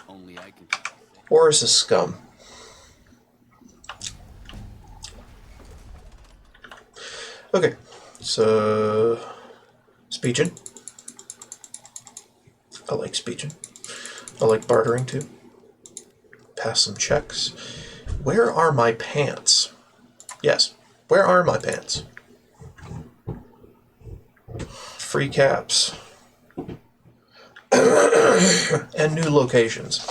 Only I can. Oris is scum. Okay, so speeching. I like speeching. I like bartering too. Pass some checks. Where are my pants? Yes, where are my pants? Free caps. And new locations.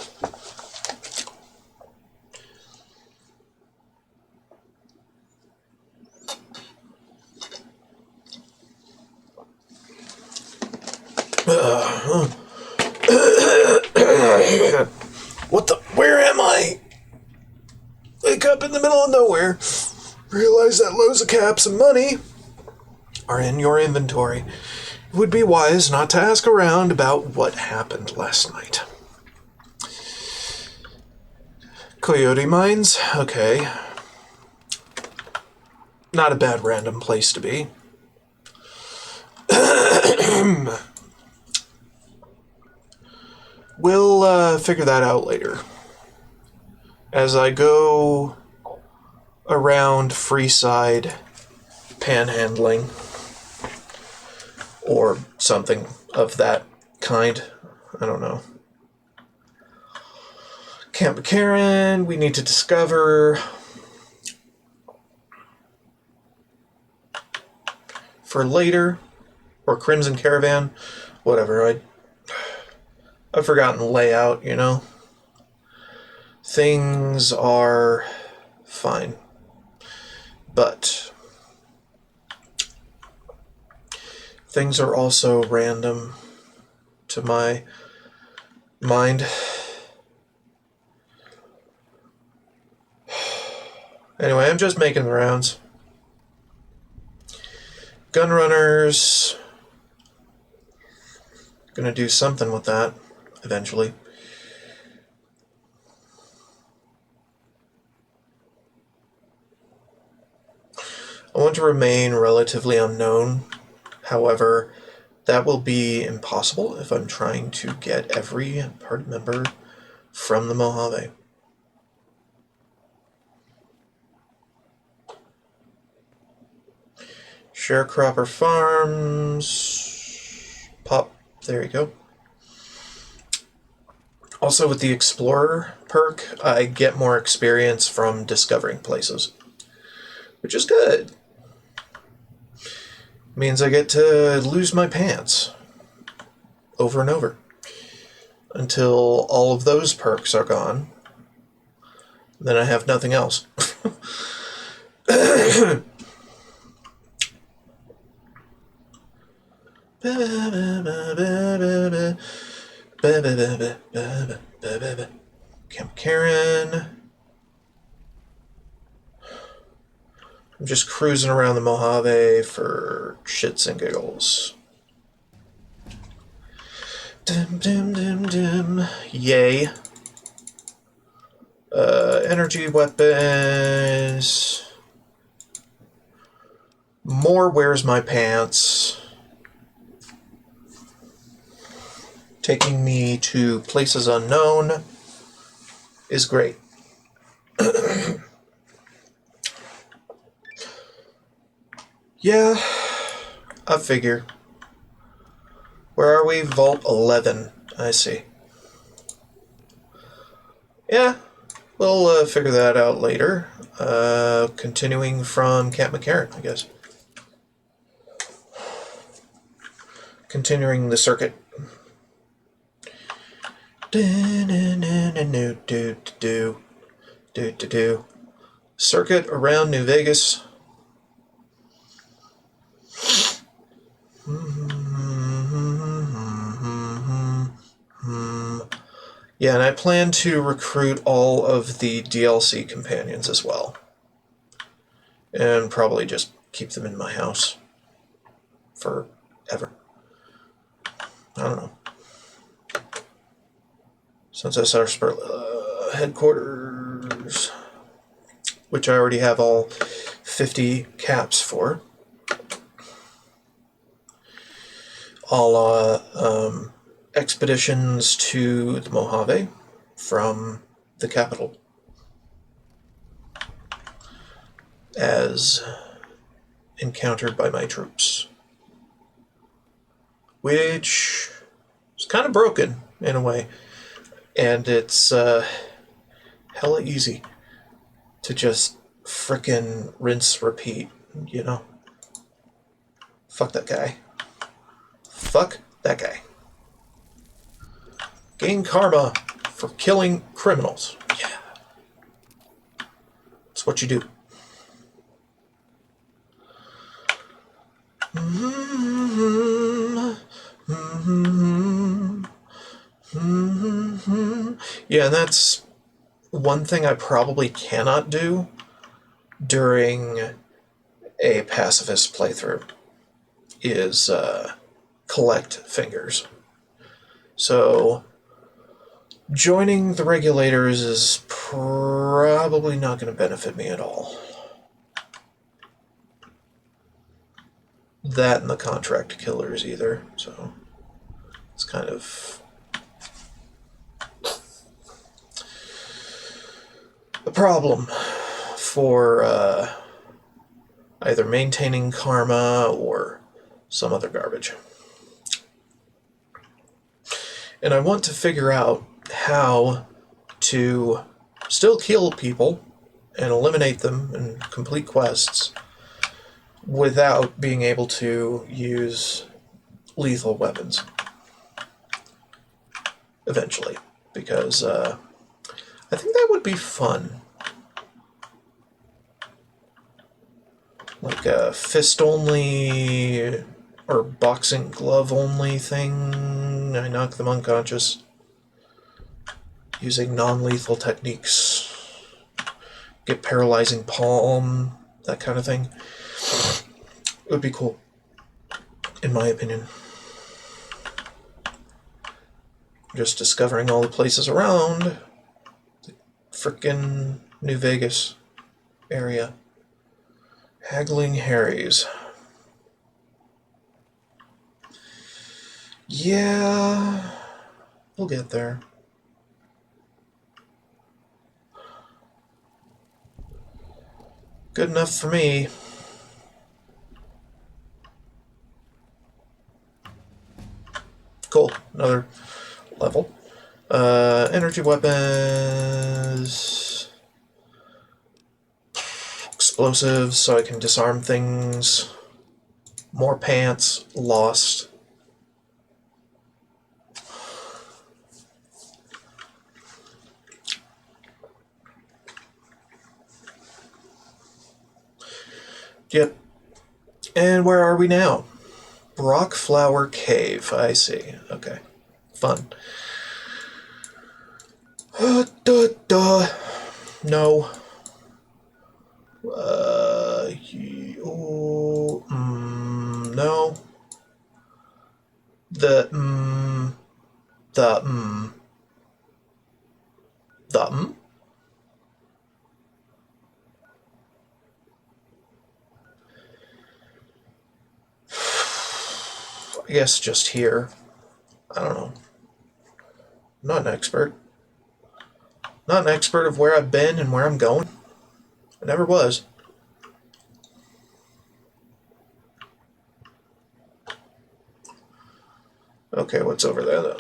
What the? Where am I? Wake up in the middle of nowhere. Realize that loads of caps and money are in your inventory. It would be wise not to ask around about what happened last night. Coyote Mines? Okay. Not a bad random place to be. We'll figure that out later. As I go around Freeside panhandling, or something of that kind. I don't know. Camp Karen, we need to discover for later, or Crimson Caravan, whatever. I've forgotten the layout, you know. Things are fine, but things are also random to my mind. Anyway, I'm just making the rounds. Gunrunners. Gonna do something with that eventually. I want to remain relatively unknown. However, that will be impossible if I'm trying to get every party member from the Mojave. Sharecropper Farms. Pop. There you go. Also, with the Explorer perk, I get more experience from discovering places, which is good. Means I get to lose my pants over and over until all of those perks are gone. Then I have nothing else. Camp Karen. I'm just cruising around the Mojave for shits and giggles. Dim, dim, dim, dim. Yay. Energy weapons. More Where's My Pants. Taking me to places unknown is great. Yeah, I figure. Where are we? Vault 11. I see. Yeah, we'll figure that out later. Continuing from Camp McCarran, I guess. Continuing the circuit. Circuit around New Vegas. Yeah, and I plan to recruit all of the DLC companions as well. And probably just keep them in my house. Forever. I don't know. Since I set our headquarters, which I already have all 50 caps for. All expeditions to the Mojave from the capital as encountered by my troops, which is kind of broken in a way, and it's hella easy to just frickin' rinse repeat, you know. Fuck that guy. Fuck that guy. Gain karma for killing criminals. Yeah. That's what you do. Yeah, and that's one thing I probably cannot do during a pacifist playthrough is collect fingers. So joining the regulators is probably not going to benefit me at all. That and the contract killers either, so it's kind of a problem for either maintaining karma or some other garbage. And I want to figure out how to still kill people and eliminate them and complete quests without being able to use lethal weapons eventually, because I think that would be fun. Like a fist only or boxing glove only thing. I knock them unconscious using non-lethal techniques. Get paralyzing palm, that kind of thing. It would be cool, in my opinion. Just discovering all the places around the frickin' New Vegas area. Haggling Harry's. Yeah, we'll get there. Good enough for me. Cool, another level. Energy weapons. Explosives, so I can disarm things. More pants. Lost. Yep. And where are we now? Brockflower Cave. I see. Okay. Fun. Duh. No. No. The, the, the, I guess just here. I don't know. I'm not an expert. Not an expert of where I've been and where I'm going. I never was. Okay, what's over there then?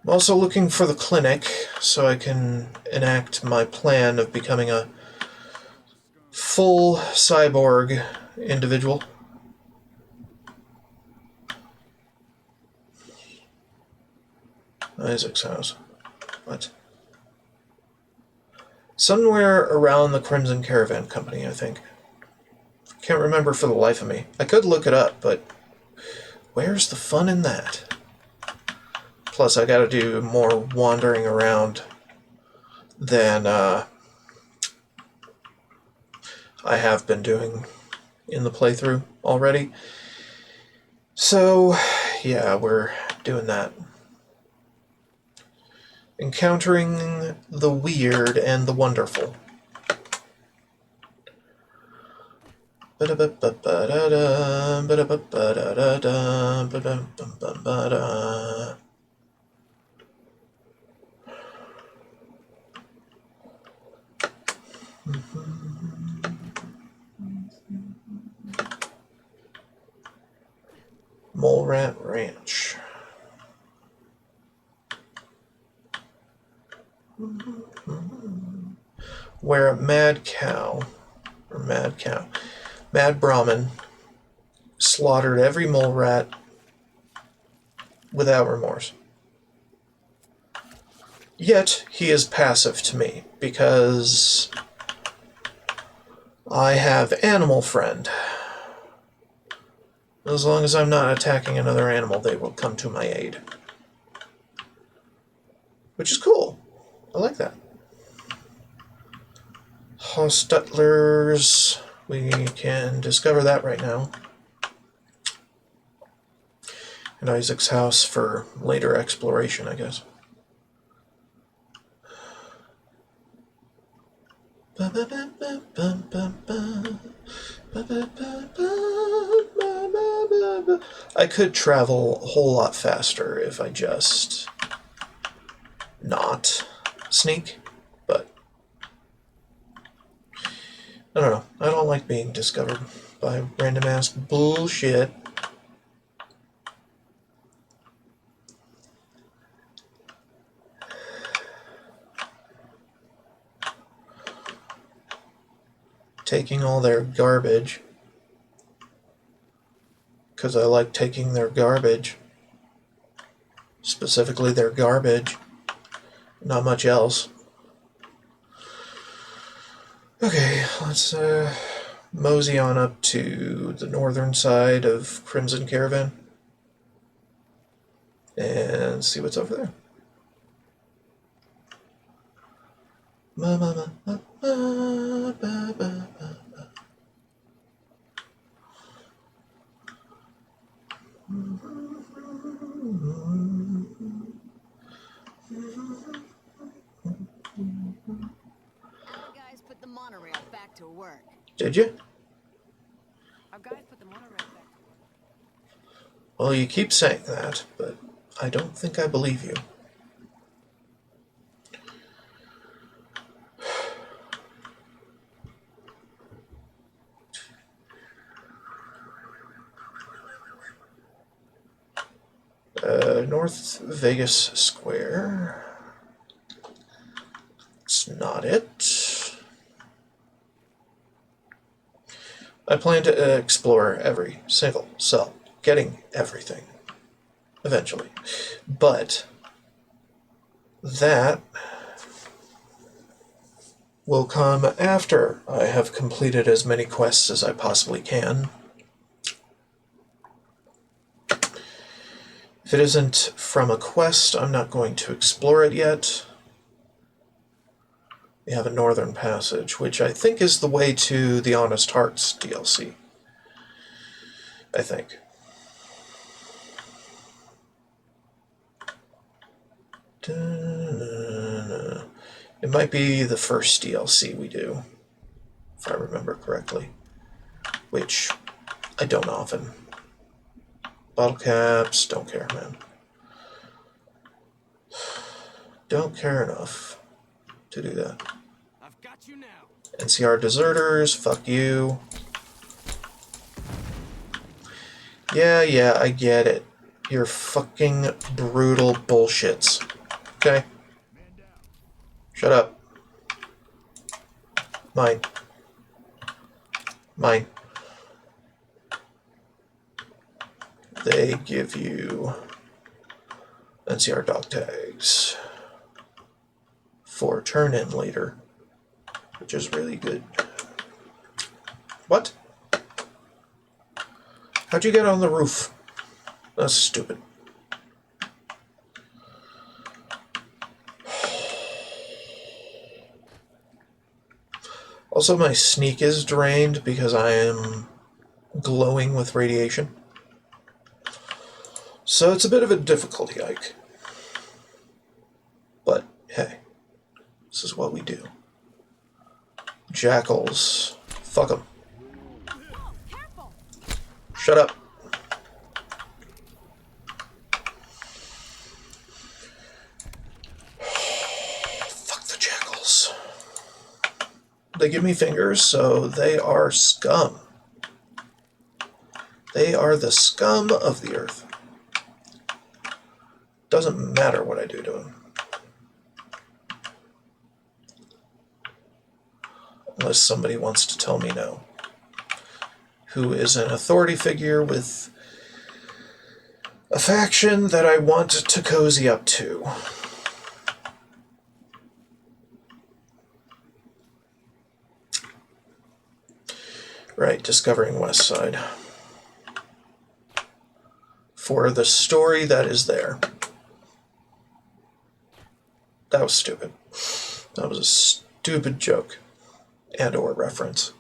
I'm also looking for the clinic so I can enact my plan of becoming a full cyborg individual. Isaac's house. What? Somewhere around the Crimson Caravan Company, I think. Can't remember for the life of me. I could look it up, but where's the fun in that? Plus, I gotta do more wandering around than I have been doing in the playthrough already. So, yeah, we're doing that. Encountering the weird and the wonderful. Mole Rat Ranch. Where a mad Brahmin slaughtered every mole rat without remorse. Yet he is passive to me because I have Animal Friend. As long as I'm not attacking another animal, they will come to my aid. Which is cool. I like that. Hostetlers. We can discover that right now. And Isaac's house for later exploration, I guess. I could travel a whole lot faster if I just not sneak, but I don't know. I don't like being discovered by random ass bullshit. taking all their garbage. Because I like taking their garbage. Specifically their garbage. Not much else. Okay, let's mosey on up to the northern side of Crimson Caravan. And see what's over there. Our guys put the monorail back to work. Did you? Our guys put the monorail back to work. Well, you keep saying that, but I don't think I believe you. North Vegas Square. It's not it. I plan to explore every single cell, getting everything, eventually. But that will come after I have completed as many quests as I possibly can. If it isn't from a quest, I'm not going to explore it yet. We have a Northern Passage, which I think is the way to the Honest Hearts DLC. I think. It might be the first DLC we do, if I remember correctly, which I don't often. Bottle caps, don't care, man. Don't care enough to do that. I've got you now. NCR deserters, fuck you. Yeah, I get it. You're fucking brutal bullshits. Okay? Shut up. Mine. Mine. They give you NCR dog tags for turn-in later, which is really good. What? How'd you get on the roof? That's stupid. Also, my sneak is drained because I am glowing with radiation. So it's a bit of a difficulty hike. But, hey, this is what we do. Jackals. Fuck them. Careful! Shut up. Fuck the jackals. They give me fingers, so they are scum. They are the scum of the earth. Doesn't matter what I do to them. Unless somebody wants to tell me no. Who is an authority figure with a faction that I want to cozy up to. Right, discovering West Side. For the story that is there. That was stupid. That was a stupid joke. And or reference.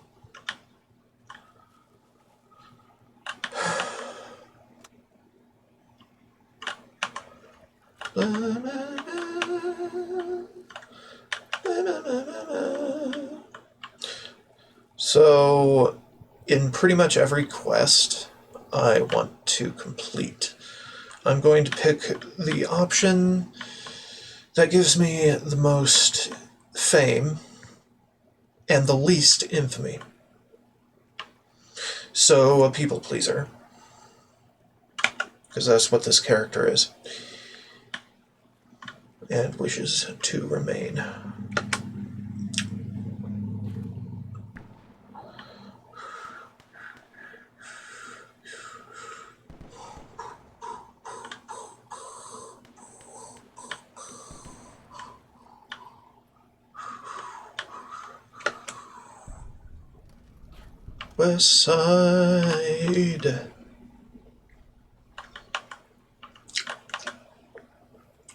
So, in pretty much every quest I want to complete, I'm going to pick the option that gives me the most fame and the least infamy. So, a people pleaser. Because that's what this character is. And wishes to remain. West Side.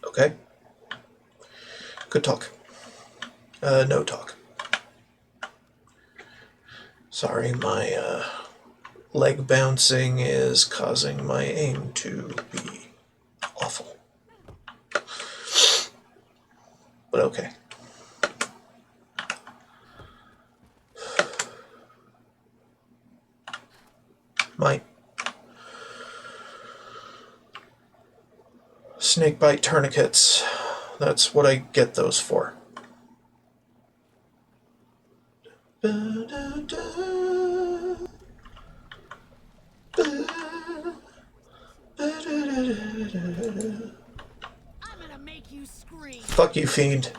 Okay. Good talk. No talk. Sorry, my leg bouncing is causing my aim to be awful. But okay. My snakebite tourniquets. That's what I get those for. I'm gonna make you scream. Fuck you, fiend.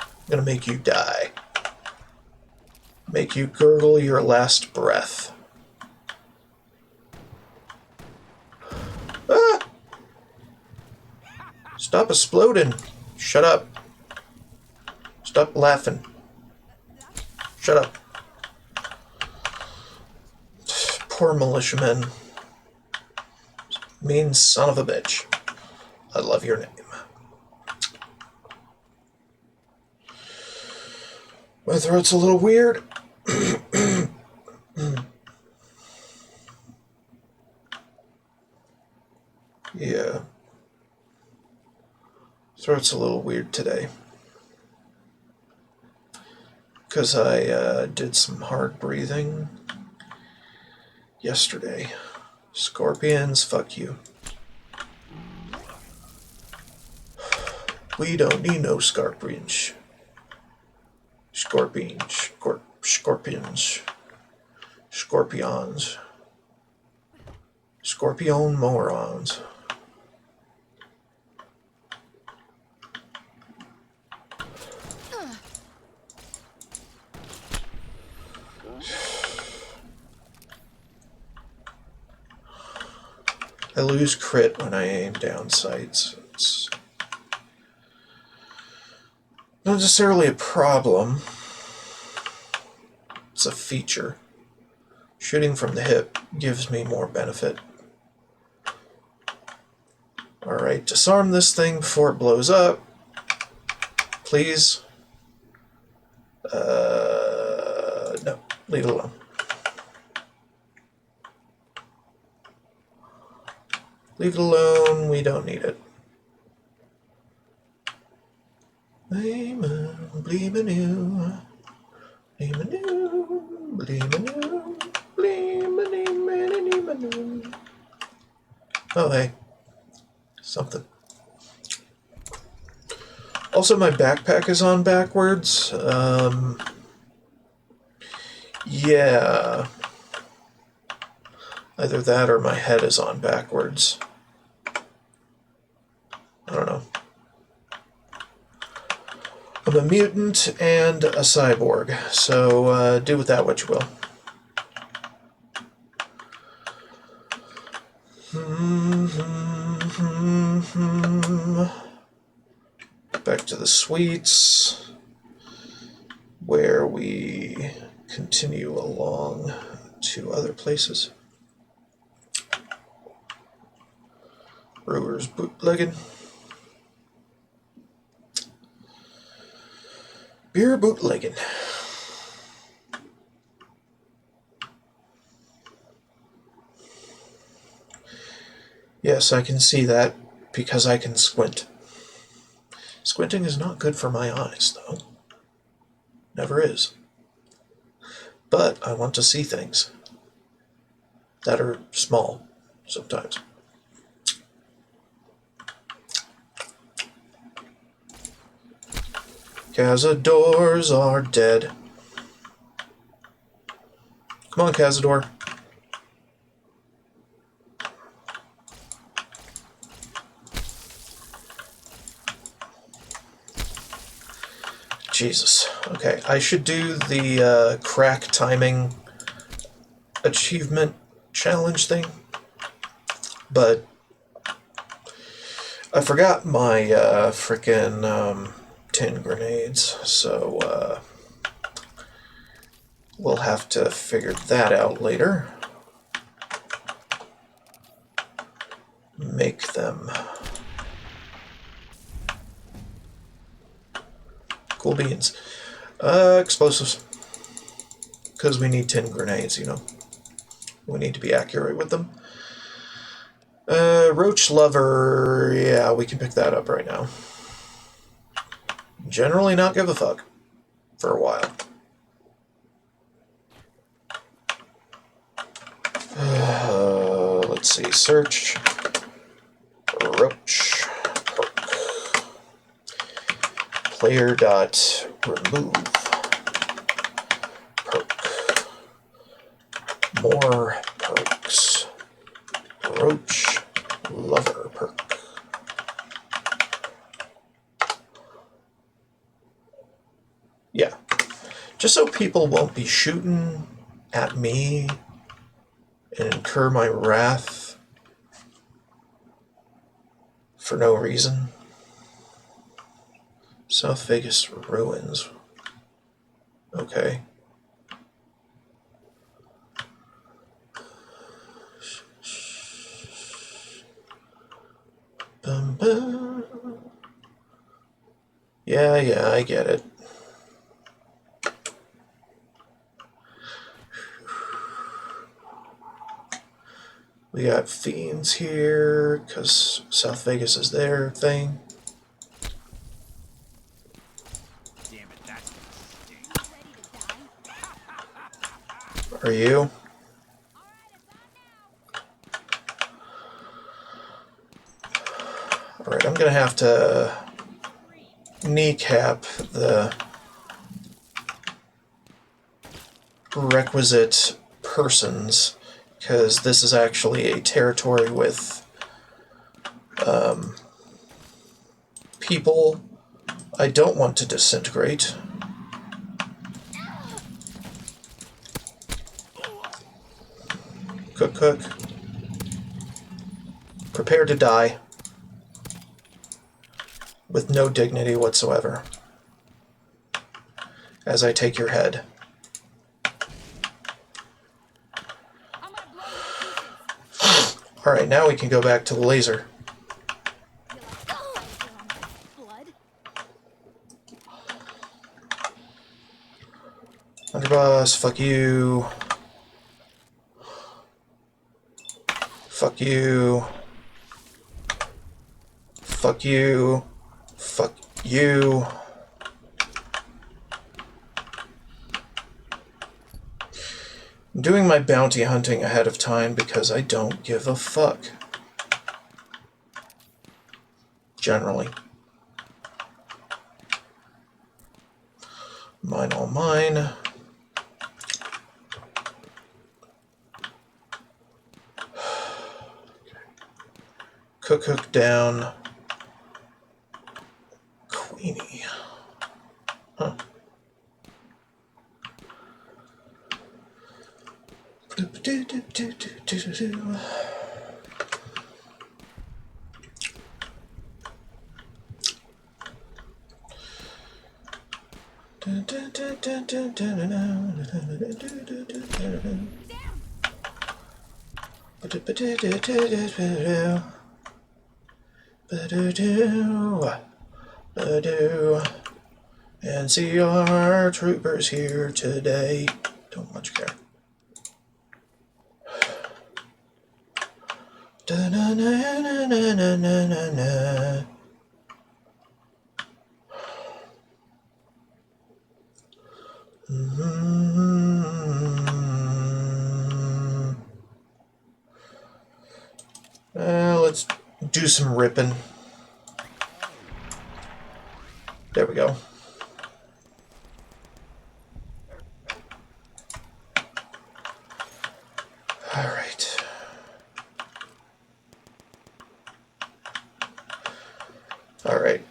I'm gonna make you die. Make you gurgle your last breath. Ah! Stop exploding. Shut up. Stop laughing. Shut up. Poor militiaman. Mean son of a bitch. I love your name. My throat's a little weird. Yeah. Throat's a little weird today. Because I did some hard breathing yesterday. Scorpions, fuck you. We don't need no scorpions. Scorpions. Scorpions. Scorpions. Scorpion morons. I lose crit when I aim down sights. It's not necessarily a problem. It's a feature. Shooting from the hip gives me more benefit. Alright, disarm this thing before it blows up. Please. No, leave it alone. Leave it alone, we don't need it. Oh, hey. Something. Also, my backpack is on backwards. Yeah. Either that or my head is on backwards. I don't know. I'm a mutant and a cyborg, so do with that what you will. Back to the suites, where we continue along to other places. Brewer's bootlegging. Beer bootlegging. Yes, I can see that because I can squint. Squinting is not good for my eyes, though. Never is. But I want to see things that are small sometimes. Cazadors are dead. Come on, Cazador. Jesus. Okay, I should do the crack timing achievement challenge thing, but I forgot my frickin' tin grenades, so We'll have to figure that out later. Make them. Cool beans. Explosives. Because we need 10 grenades, you know. We need to be accurate with them. Roach Lover. Yeah, we can pick that up right now. Generally not give a fuck. For a while. Let's see. Search. Roach. Perk. Player dot remove. Perk. More perks. Roach Lover perk. Yeah. Just so people won't be shooting at me and incur my wrath for no reason. South Vegas ruins. Okay. Bum, bum. Yeah, I get it. We got fiends here, because South Vegas is their thing. Damn it, that's Are you? Alright, I'm gonna have to kneecap the requisite persons, because this is actually a territory with people I don't want to disintegrate. Cook, cook. Prepare to die. With no dignity whatsoever. As I take your head. Alright, now we can go back to the laser. Underboss, fuck you. Fuck you. Fuck you. Fuck you. I'm doing my bounty hunting ahead of time because I don't give a fuck. Generally. Mine all mine. Cook down. Queenie. Huh. And see our troopers here today. Don't much care. Da-na-na-na-na-na-na-na. Let's do some ripping. There we go. All right. All right.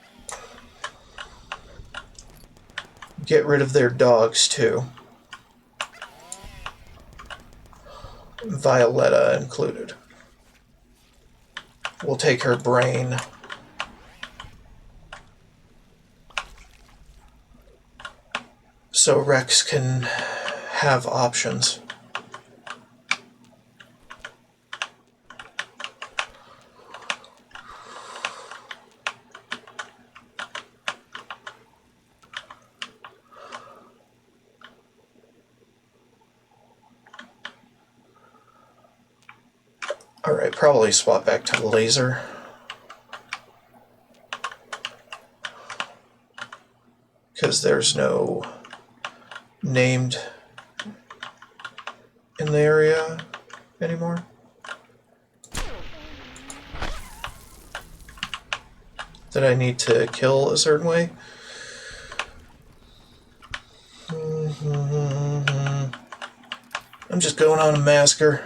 Get rid of their dogs, too. Violetta included. We'll take her brain. So Rex can have options. Alright, probably swap back to the laser. Because there's no named in the area anymore. That I need to kill a certain way. I'm just going on a massacre.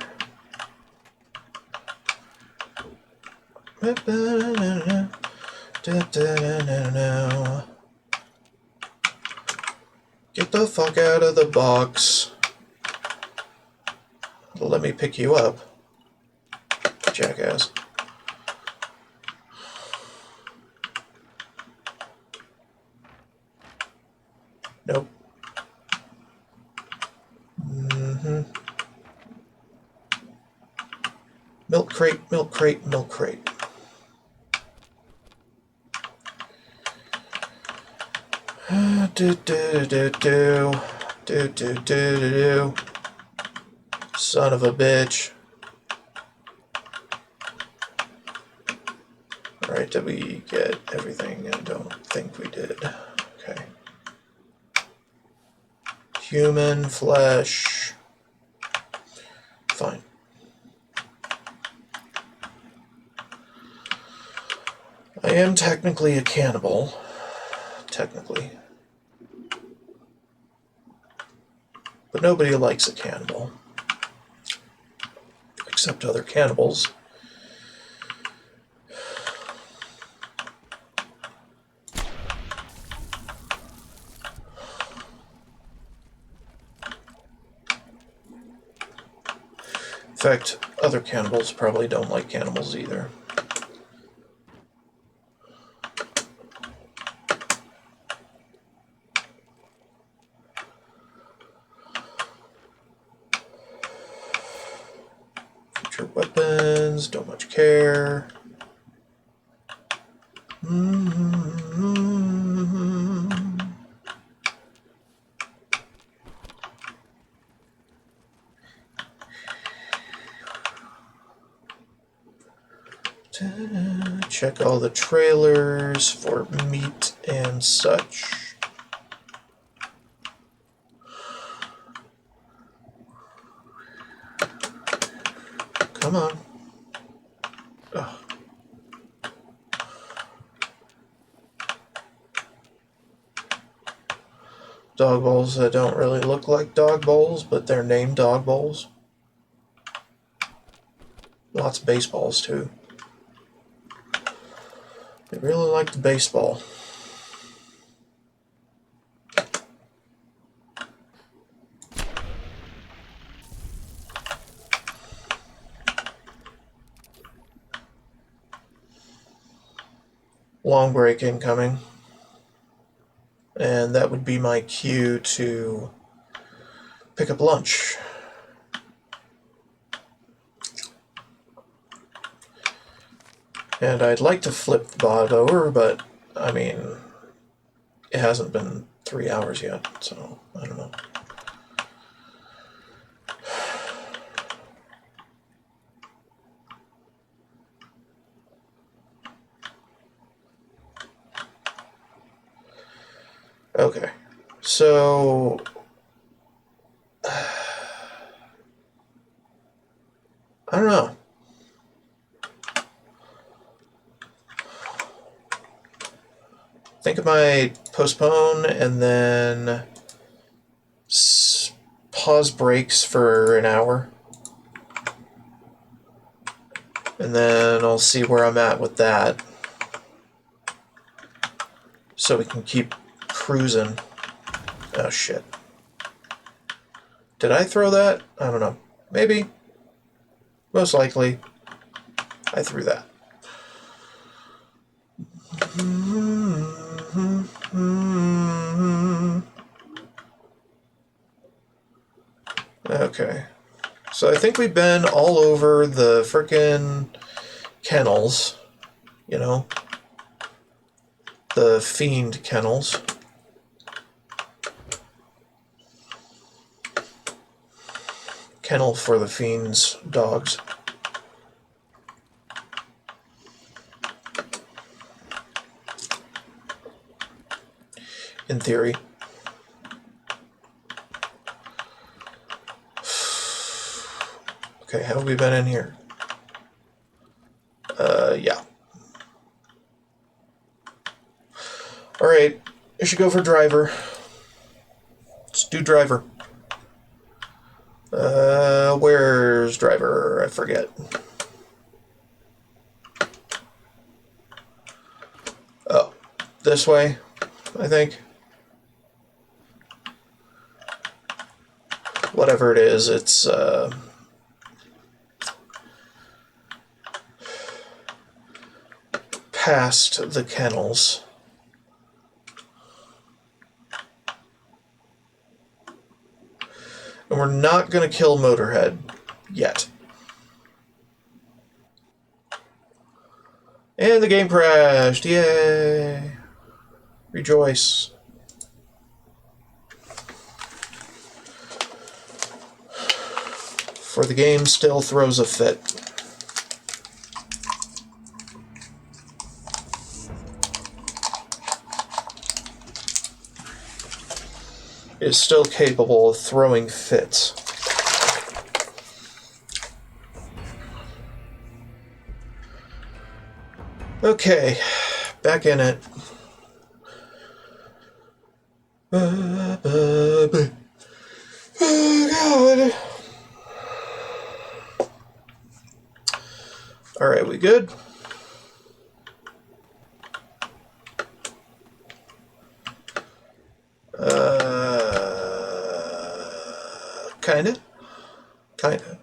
Get the fuck out of the box. Let me pick you up, jackass. Nope. Milk crate, milk crate, milk crate. Do. Son of a bitch. Alright, did we get everything? I don't think we did. Okay. Human flesh. Fine. I am technically a cannibal. Technically. But nobody likes a cannibal. Except other cannibals. In fact, other cannibals probably don't like cannibals either. Future weapons, don't much care. Check all the trailers for meat and such. Come on. Ugh. Dog bowls that don't really look like dog bowls, but they're named dog bowls. Lots of baseballs too. They really like the baseball. Long break incoming. And that would be my cue to pick up lunch. And I'd like to flip the bot over, but I mean, it hasn't been 3 hours yet, so I don't know. Okay, so I don't know. I think I might postpone and then pause breaks for an hour. And then I'll see where I'm at with that. So we can keep cruising. Oh shit. Did I throw that? I don't know. Maybe. Most likely. I threw that. Okay. So I think we've been all over the frickin' kennels. You know? The fiend kennels. Kennel for the fiend's dogs. In theory. Okay, have we been in here? Yeah. Alright, I should go for driver. Let's do driver. Where's driver? I forget. Oh, this way, I think. Whatever it is, it's, past the kennels. And we're not going to kill Motorhead yet. And the game crashed. Yay. Rejoice. For the game still throws a fit. It is still capable of throwing fits. Okay, back in it. Oh, God. Alright, we good? Kinda. Kinda.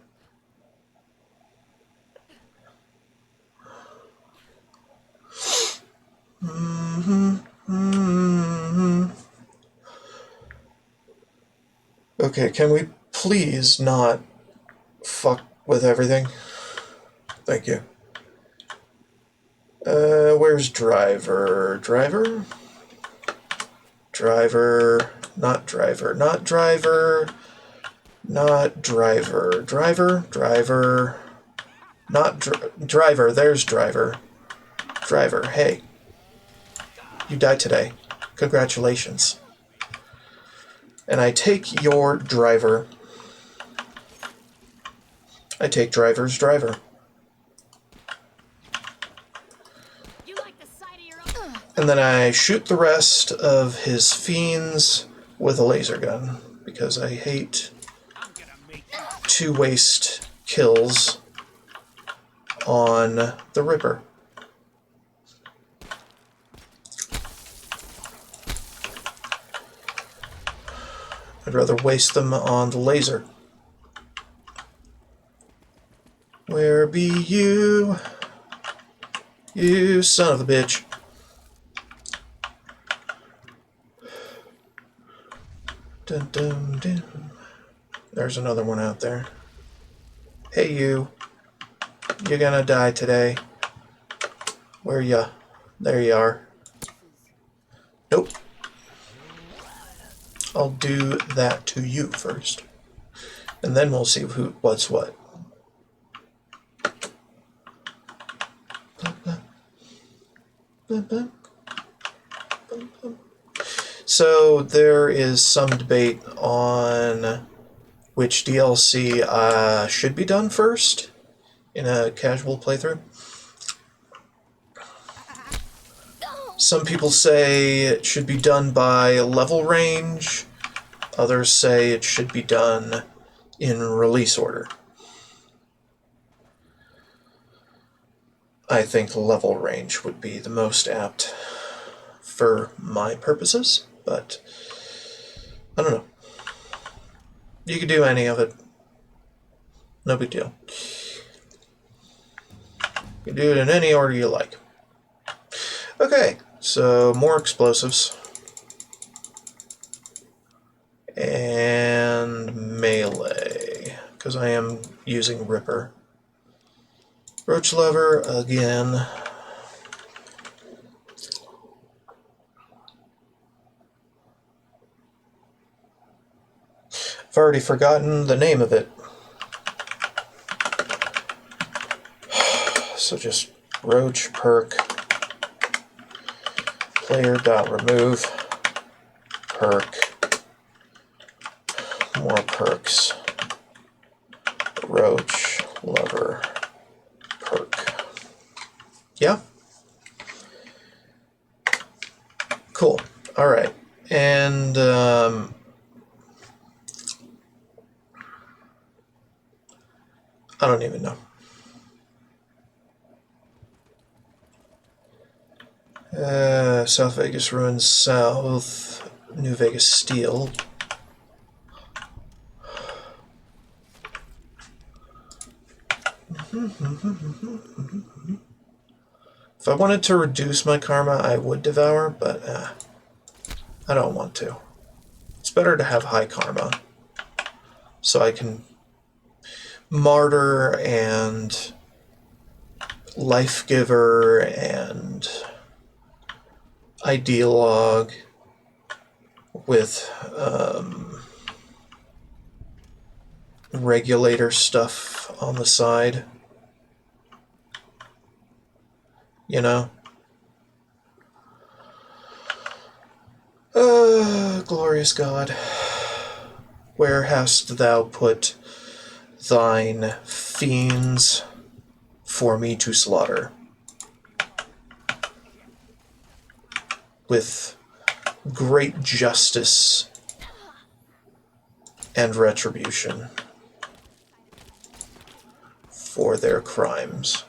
Okay, can we please not fuck with everything? Thank you. Where's driver? Driver? Driver. Not driver. Not driver. Not driver. Driver. Driver. Not driver. There's driver. Driver. Hey. You died today. Congratulations. And I take your driver. I take driver's driver. You like the sight of your own. And then I shoot the rest of his fiends with a laser gun. Because I hate to waste kills on the Ripper. I'd rather waste them on the laser. Where be you? You son of a bitch. Dun, dun, dun. There's another one out there. Hey you. You're gonna die today. Where ya? There you are. Nope. I'll do that to you first. And then we'll see what's what. So there is some debate on which DLC should be done first in a casual playthrough. Some people say it should be done by level range. Others say it should be done in release order. I think level range would be the most apt for my purposes, but I don't know. You could do any of it. No big deal. You can do it in any order you like. Okay, so more explosives. And melee. because I am using Ripper. Roach lever again. I've already forgotten the name of it. So just roach perk player.remove perk, more perks, roach lever perk. Yeah? Cool. Alright. And I don't even know. South Vegas Ruins South, New Vegas Steel. If I wanted to reduce my karma, I would devour, but I don't want to. It's better to have high karma, so I can martyr and life giver and ideologue with regulator stuff on the side. You know? Glorious God, where hast thou put thine fiends for me to slaughter? With great justice and retribution for their crimes.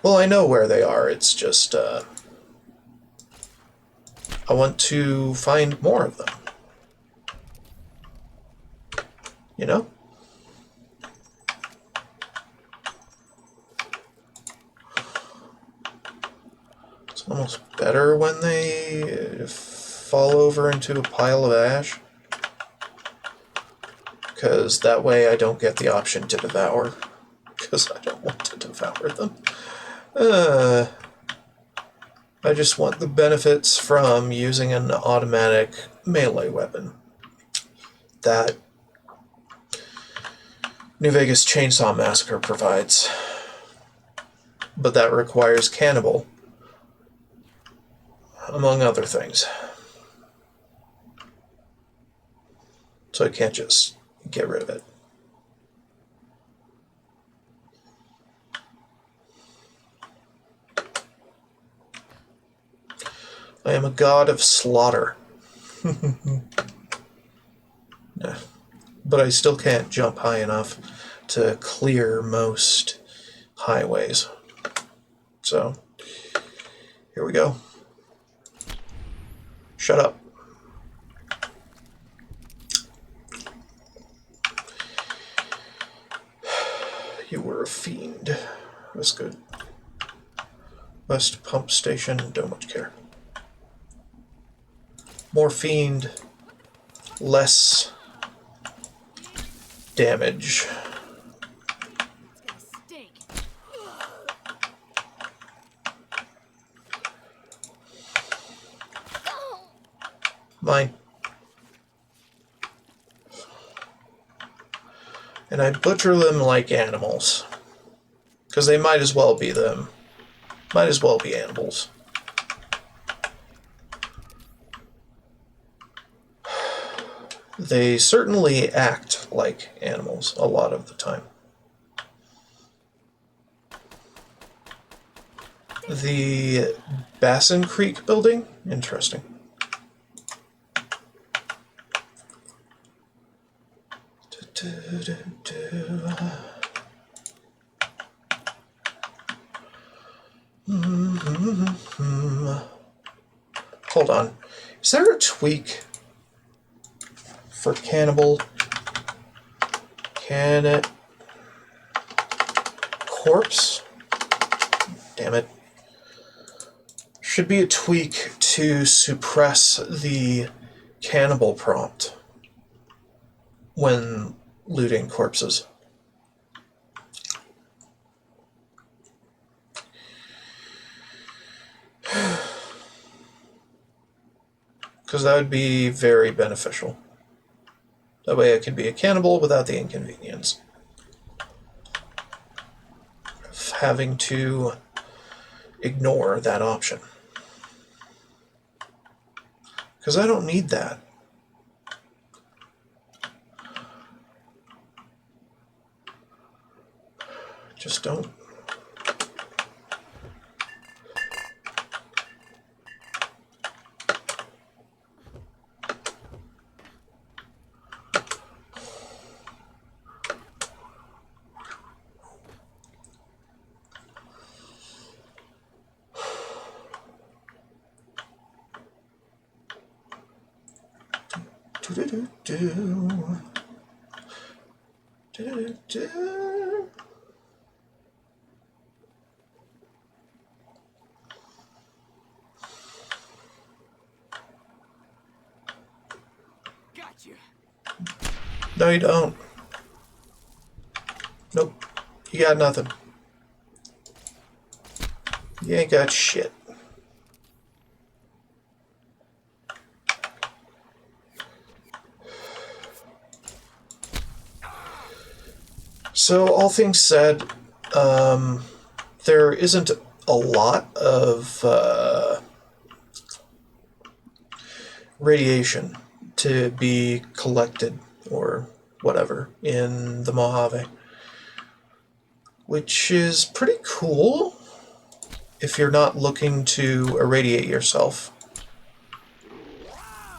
Well, I know where they are, it's just, I want to find more of them. You know? It's almost better when they fall over into a pile of ash. Because that way I don't get the option to devour. Because I don't want to devour them. I just want the benefits from using an automatic melee weapon that New Vegas Chainsaw Massacre provides. But that requires Cannibal, among other things. So I can't just get rid of it. I am a god of slaughter. Yeah. But I still can't jump high enough to clear most highways. So, here we go. Shut up. You were a fiend. That's good. West pump station, don't much care. More fiend, less damage. It's gonna stink. Mine. And I butcher them like animals. Because they might as well be them. Might as well be animals. They certainly act like animals a lot of the time. The Bassin Creek building? Interesting. Hold on. Is there a tweak for Cannibal? Can it? Corpse? Damn it. Should be a tweak to suppress the cannibal prompt when looting corpses. Because that would be very beneficial. That way I could be a cannibal without the inconvenience of having to ignore that option. Because I don't need that. Just don't. Do-do-do-do. Do-do-do-do. Gotcha. No, you don't. Nope. You got nothing. You ain't got shit. So, all things said, there isn't a lot of radiation to be collected or whatever in the Mojave, which is pretty cool if you're not looking to irradiate yourself.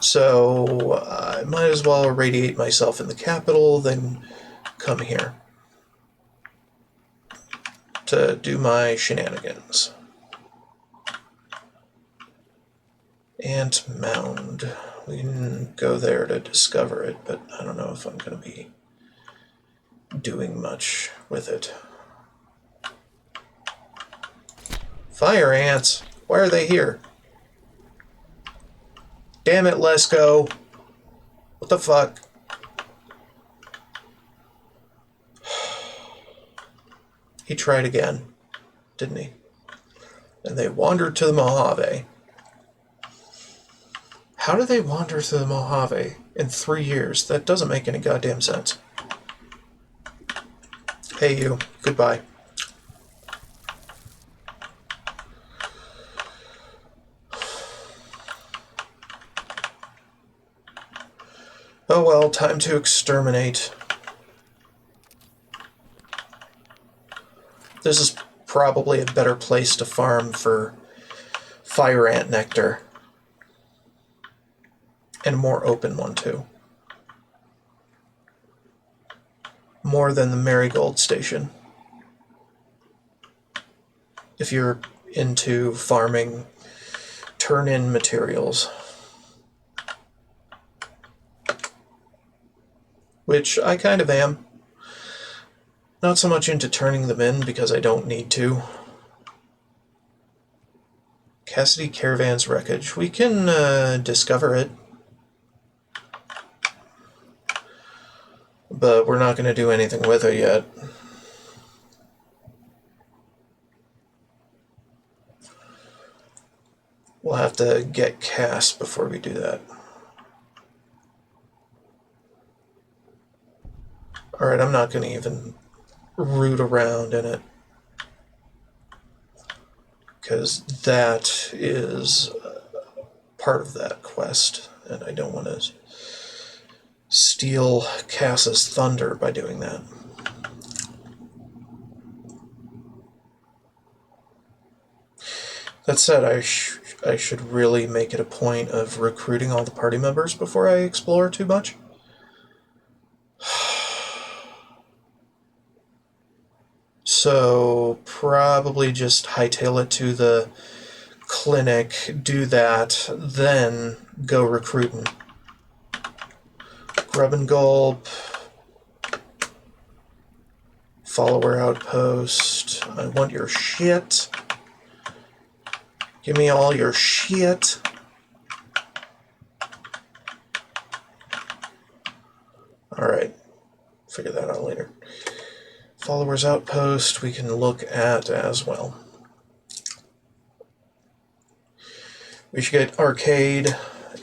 So I might as well irradiate myself in the capital than come here to do my shenanigans. Ant Mound. We can go there to discover it, but I don't know if I'm going to be doing much with it. Fire ants! Why are they here? Damn it, Lesko! What the fuck? He tried again, didn't he? And they wandered to the Mojave. How do they wander to the Mojave in 3 years? That doesn't make any goddamn sense. Hey you, goodbye. Oh well, time to exterminate. This is probably a better place to farm for fire ant nectar. And a more open one, too. More than the Marigold Station. If you're into farming turn-in materials. Which I kind of am. Not so much into turning them in because I don't need to. Cassidy Caravan's wreckage. We can discover it. But we're not going to do anything with it yet. We'll have to get Cass before we do that. Alright, I'm not going to even root around in it. Because that is part of that quest, and I don't want to steal Cass's thunder by doing that. That said, I should really make it a point of recruiting all the party members before I explore too much. So, probably just hightail it to the clinic, do that, then go recruiting. Grub and Gulp. Follower outpost. I want your shit. Give me all your shit. Alright, figure that out later. Followers Outpost we can look at as well. We should get Arcade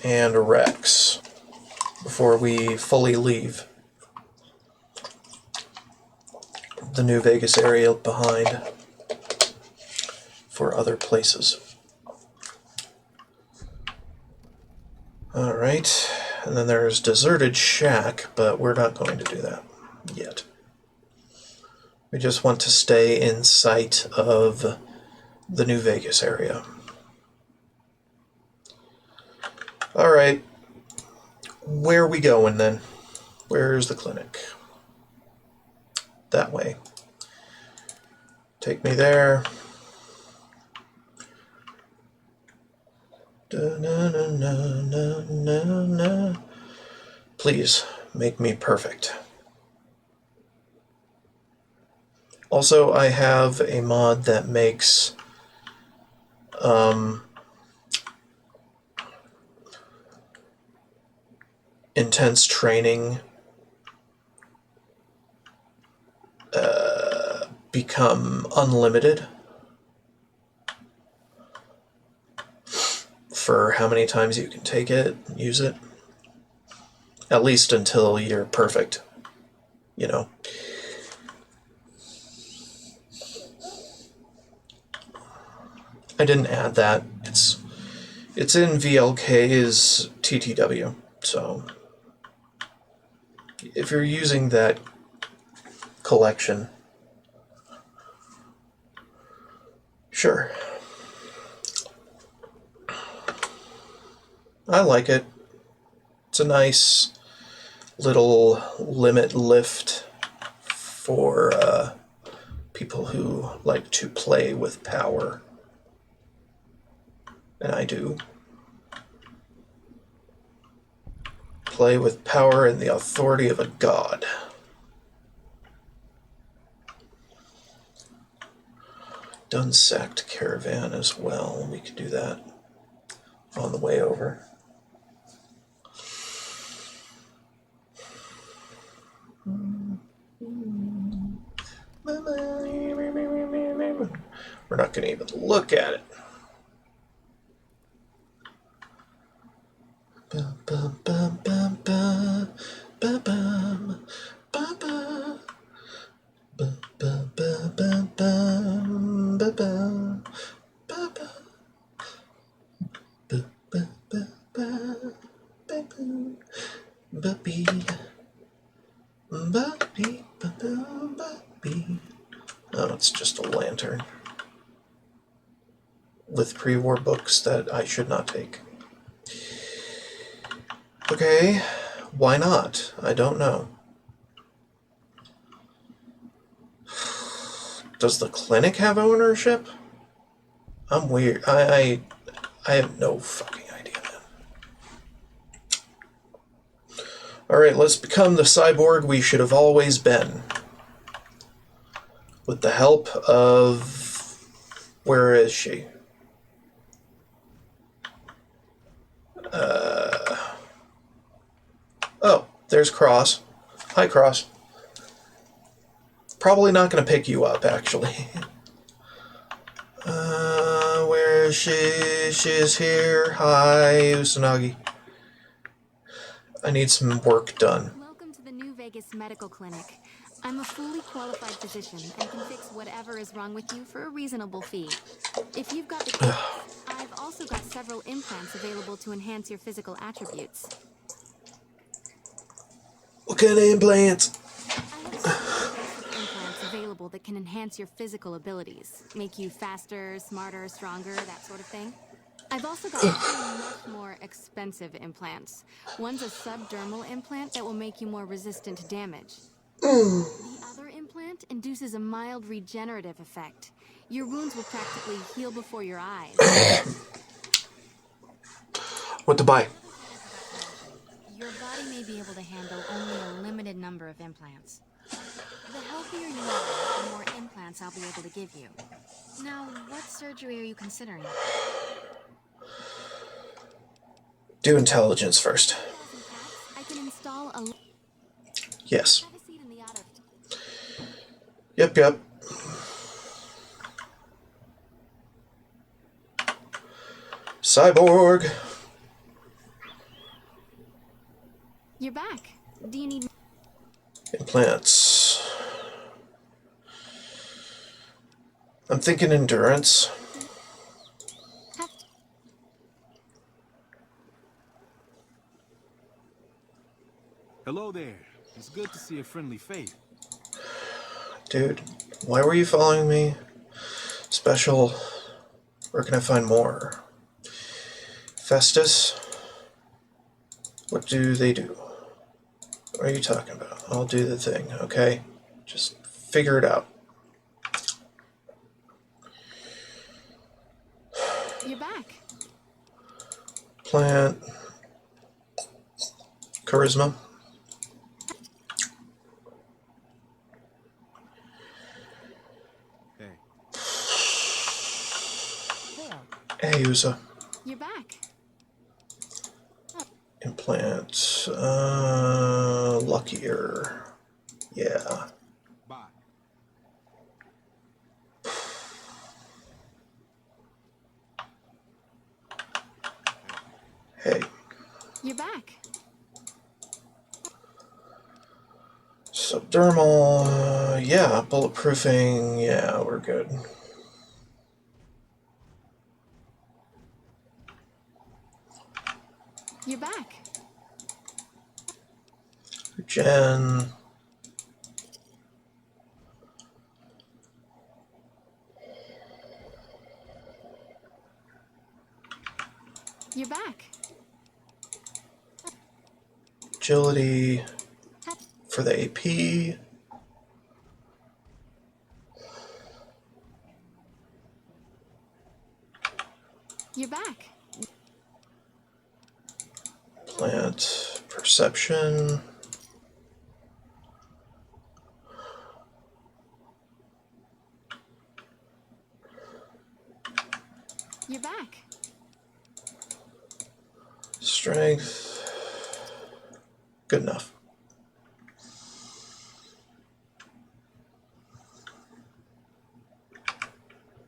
and Rex before we fully leave the New Vegas area behind for other places. Alright, and then there's Deserted Shack, but we're not going to do that yet. We just want to stay in sight of the New Vegas area. Alright, where are we going then? Where's the clinic? That way. Take me there. Da-na-na-na-na-na-na. Please, make me perfect. Also, I have a mod that makes intense training become unlimited for how many times you can take it, use it. At least until you're perfect, you know. I didn't add that. It's in VLK's TTW, so if you're using that collection, sure. I like it. It's a nice little limit lift for people who like to play with power. And I do. Play with power and the authority of a god. Done sacked caravan as well. We could do that on the way over. We're not going to even look at it. Oh, it's just a lantern with pre-war books that I should not take. Okay, why not? I don't know. Does the clinic have ownership? I'm weird. I have no fucking idea, man. Alright, let's become the cyborg we should have always been. With the help of... Where is she? Oh, there's Cross. Hi, Cross. Probably not going to pick you up, actually. Where is she? She is here. Hi, Usanagi. I need some work done. Welcome to the New Vegas Medical Clinic. I'm a fully qualified physician and can fix whatever is wrong with you for a reasonable fee. If you've got the kits, I've also got several implants available to enhance your physical attributes. What kind of implants? I have several basic implants available that can enhance your physical abilities, make you faster, smarter, stronger, that sort of thing. I've also got two much more expensive implants. One's a subdermal implant that will make you more resistant to damage. The other implant induces a mild regenerative effect. Your wounds will practically heal before your eyes. What to buy? Your body may be able to handle only a limited number of implants. The healthier you are, the more implants I'll be able to give you. Now, what surgery are you considering? Do intelligence first. I can install a... Yes. Have a seat in the auto. Yep, yep. Cyborg. You're back. Do you need... Implants. I'm thinking endurance. Have... Hello there. It's good to see a friendly face. Dude, why were you following me? Special. Where can I find more? Festus? What do they do? What are you talking about? I'll do the thing, okay? Just figure it out. You're back. Plant. Charisma. Hey. Hey, Usa. You're back. Implant. Luckier. Yeah. Bye. Hey. You're back. Subdermal. Yeah. Bulletproofing. Yeah, we're good. You're back. Gen. You're back. Agility for the AP. You're back. Plant. Perception. You're back. Strength. Good enough.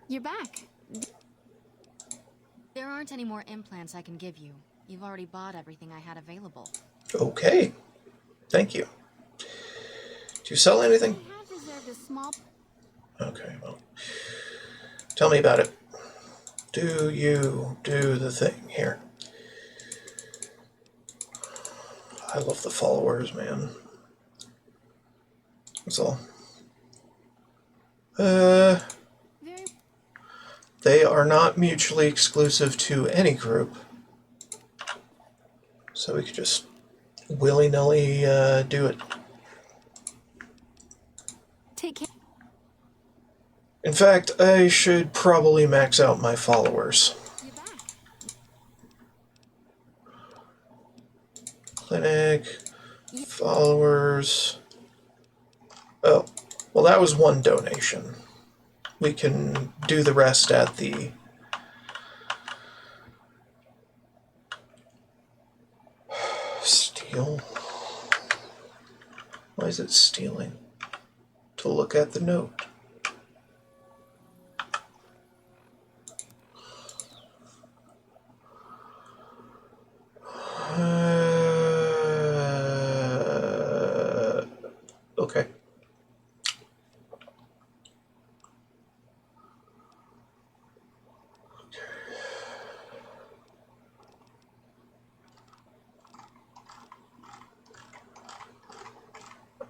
You're back. There aren't any more implants I can give you. You've already bought everything I had available. Okay. Thank you. Do you sell anything? I have reserved a small... Okay, well. Tell me about it. Do you do the thing here? I love the followers, man. That's all. Very... They are not mutually exclusive to any group. So we could just willy-nilly do it. Take care. In fact, I should probably max out my followers. You're back. Clinic, followers. Oh, well, that was one donation. We can do the rest at the... Steal? Why is it stealing? To look at the note. Okay.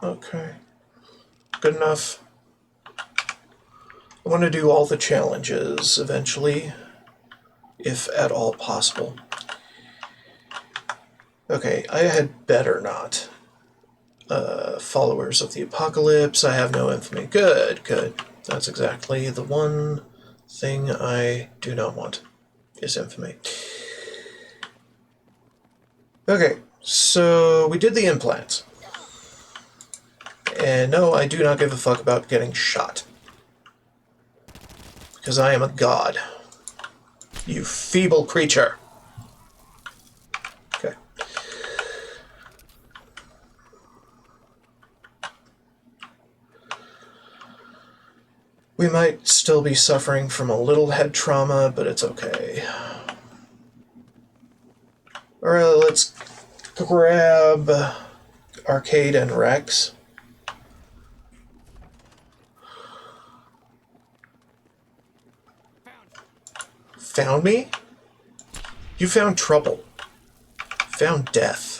Okay. Good enough. I want to do all the challenges eventually, if at all possible. Okay, I had better not. Followers of the Apocalypse, I have no infamy. Good, good. That's exactly the one thing I do not want, is infamy. Okay, so we did the implants. And no, I do not give a fuck about getting shot. Because I am a god. You feeble creature. Okay. We might still be suffering from a little head trauma, but it's okay. Alright, let's grab Arcade and Rex. Found me? You found trouble. Found death.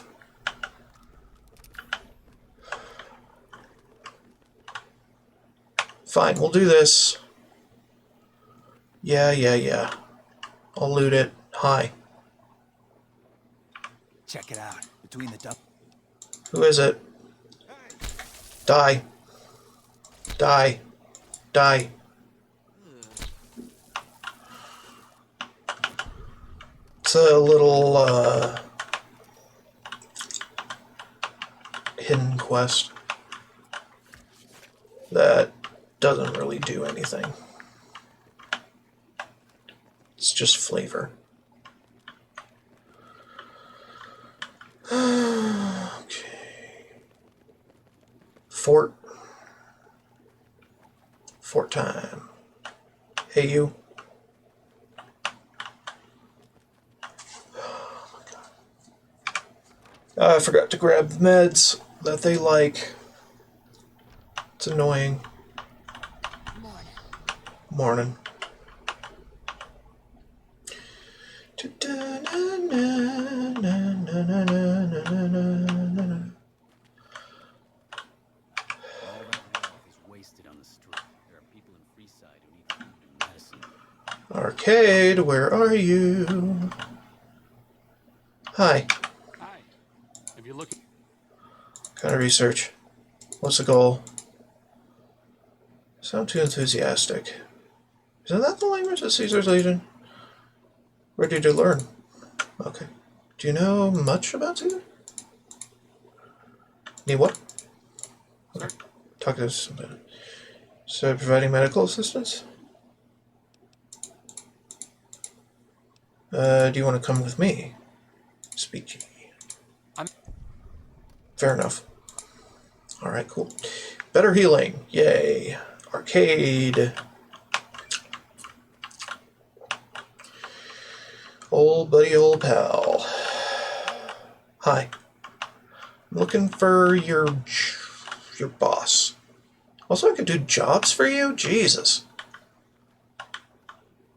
Fine, we'll do this. Yeah. I'll loot it. Hi. Check it out. Between the dump. Who is it? Die. Die. Die. It's a little, hidden quest that doesn't really do anything. It's just flavor. Okay. Fort time. Hey, you. I forgot to grab the meds that they like. It's annoying. Morning. All that wealth is wasted on the street. There are people in Freeside who need food and medicine. Arcade, where are you? Hi. Hi. If you're looking... Kind of research. What's the goal? Sound too enthusiastic. Isn't that the language of Caesar's Legion? Where did you learn? Okay. Do you know much about Caesar? Need what? Okay. Talk to us about it. So, providing medical assistance? Do you want to come with me? Speak to me. Fair enough. Alright, cool. Better healing. Yay. Arcade. Old buddy, old pal. Hi. I'm looking for your boss. Also, I could do jobs for you? Jesus.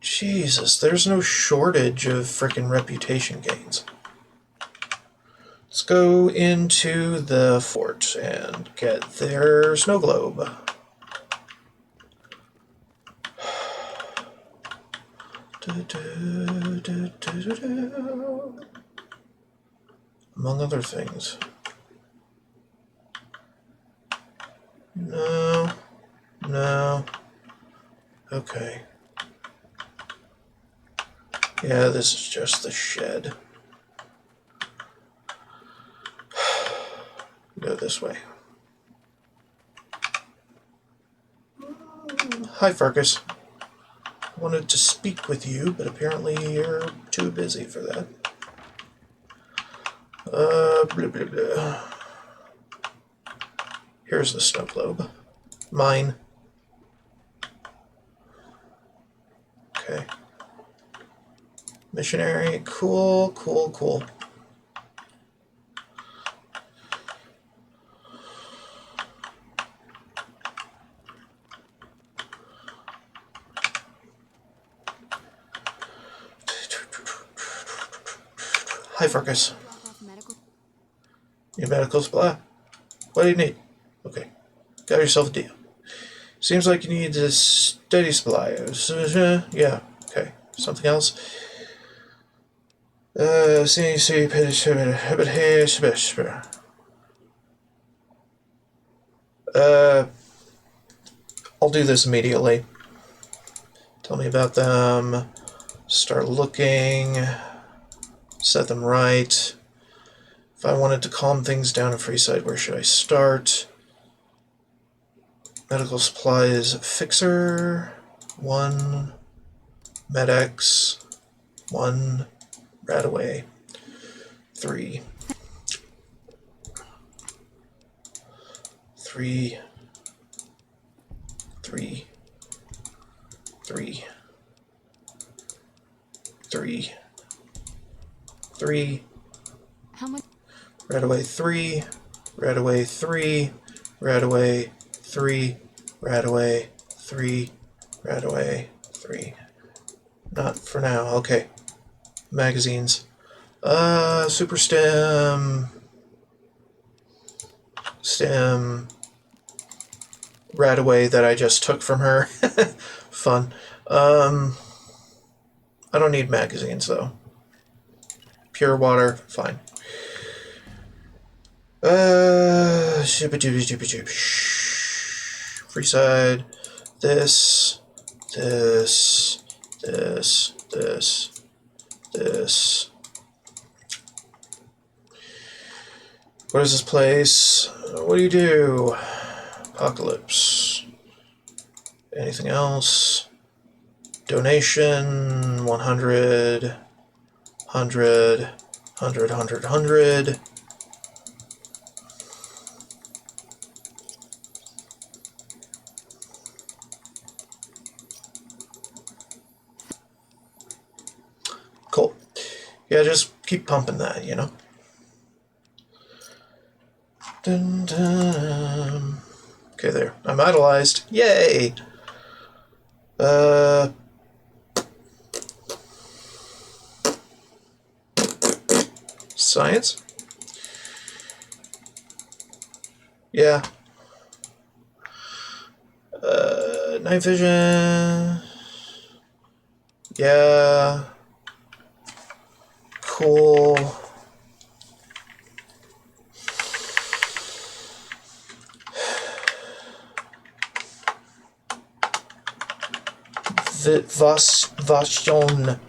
Jesus, there's no shortage of frickin' reputation gains. Let's go into the fort and get their snow globe. Among other things. No. Okay. Yeah, this is just the shed. Go this way. Hi, Farkas. Wanted to speak with you, but apparently you're too busy for that. Blah, blah, blah. Here's the snow globe. Mine. Okay. Missionary. Cool. Hi, Farkas. Need medical supply? What do you need? Okay. Got yourself a deal. Seems like you need a steady supply. Yeah. Okay. Something else? I'll do this immediately. Tell me about them. Start looking. Set them right. If I wanted to calm things down in Freeside, where should I start? Medical supplies fixer. 1. Med-X. 1. Radaway. 3. 3. 3. How much? Right away 3. Right away 3. Right away 3. Right away 3. Right away 3. Not for now. Okay. Magazines. Super stem. Stem. Radaway that I just took from her. Fun. I don't need magazines though. Pure water, fine. Free side. This. What is this place? What do you do? Apocalypse. Anything else? Donation. 100. 100. 100. Cool. Yeah, just keep pumping that, you know? Dun, dun. Okay, there. I'm idolized. Yay! Science? Yeah. Night vision. Yeah. Cool. Vashon.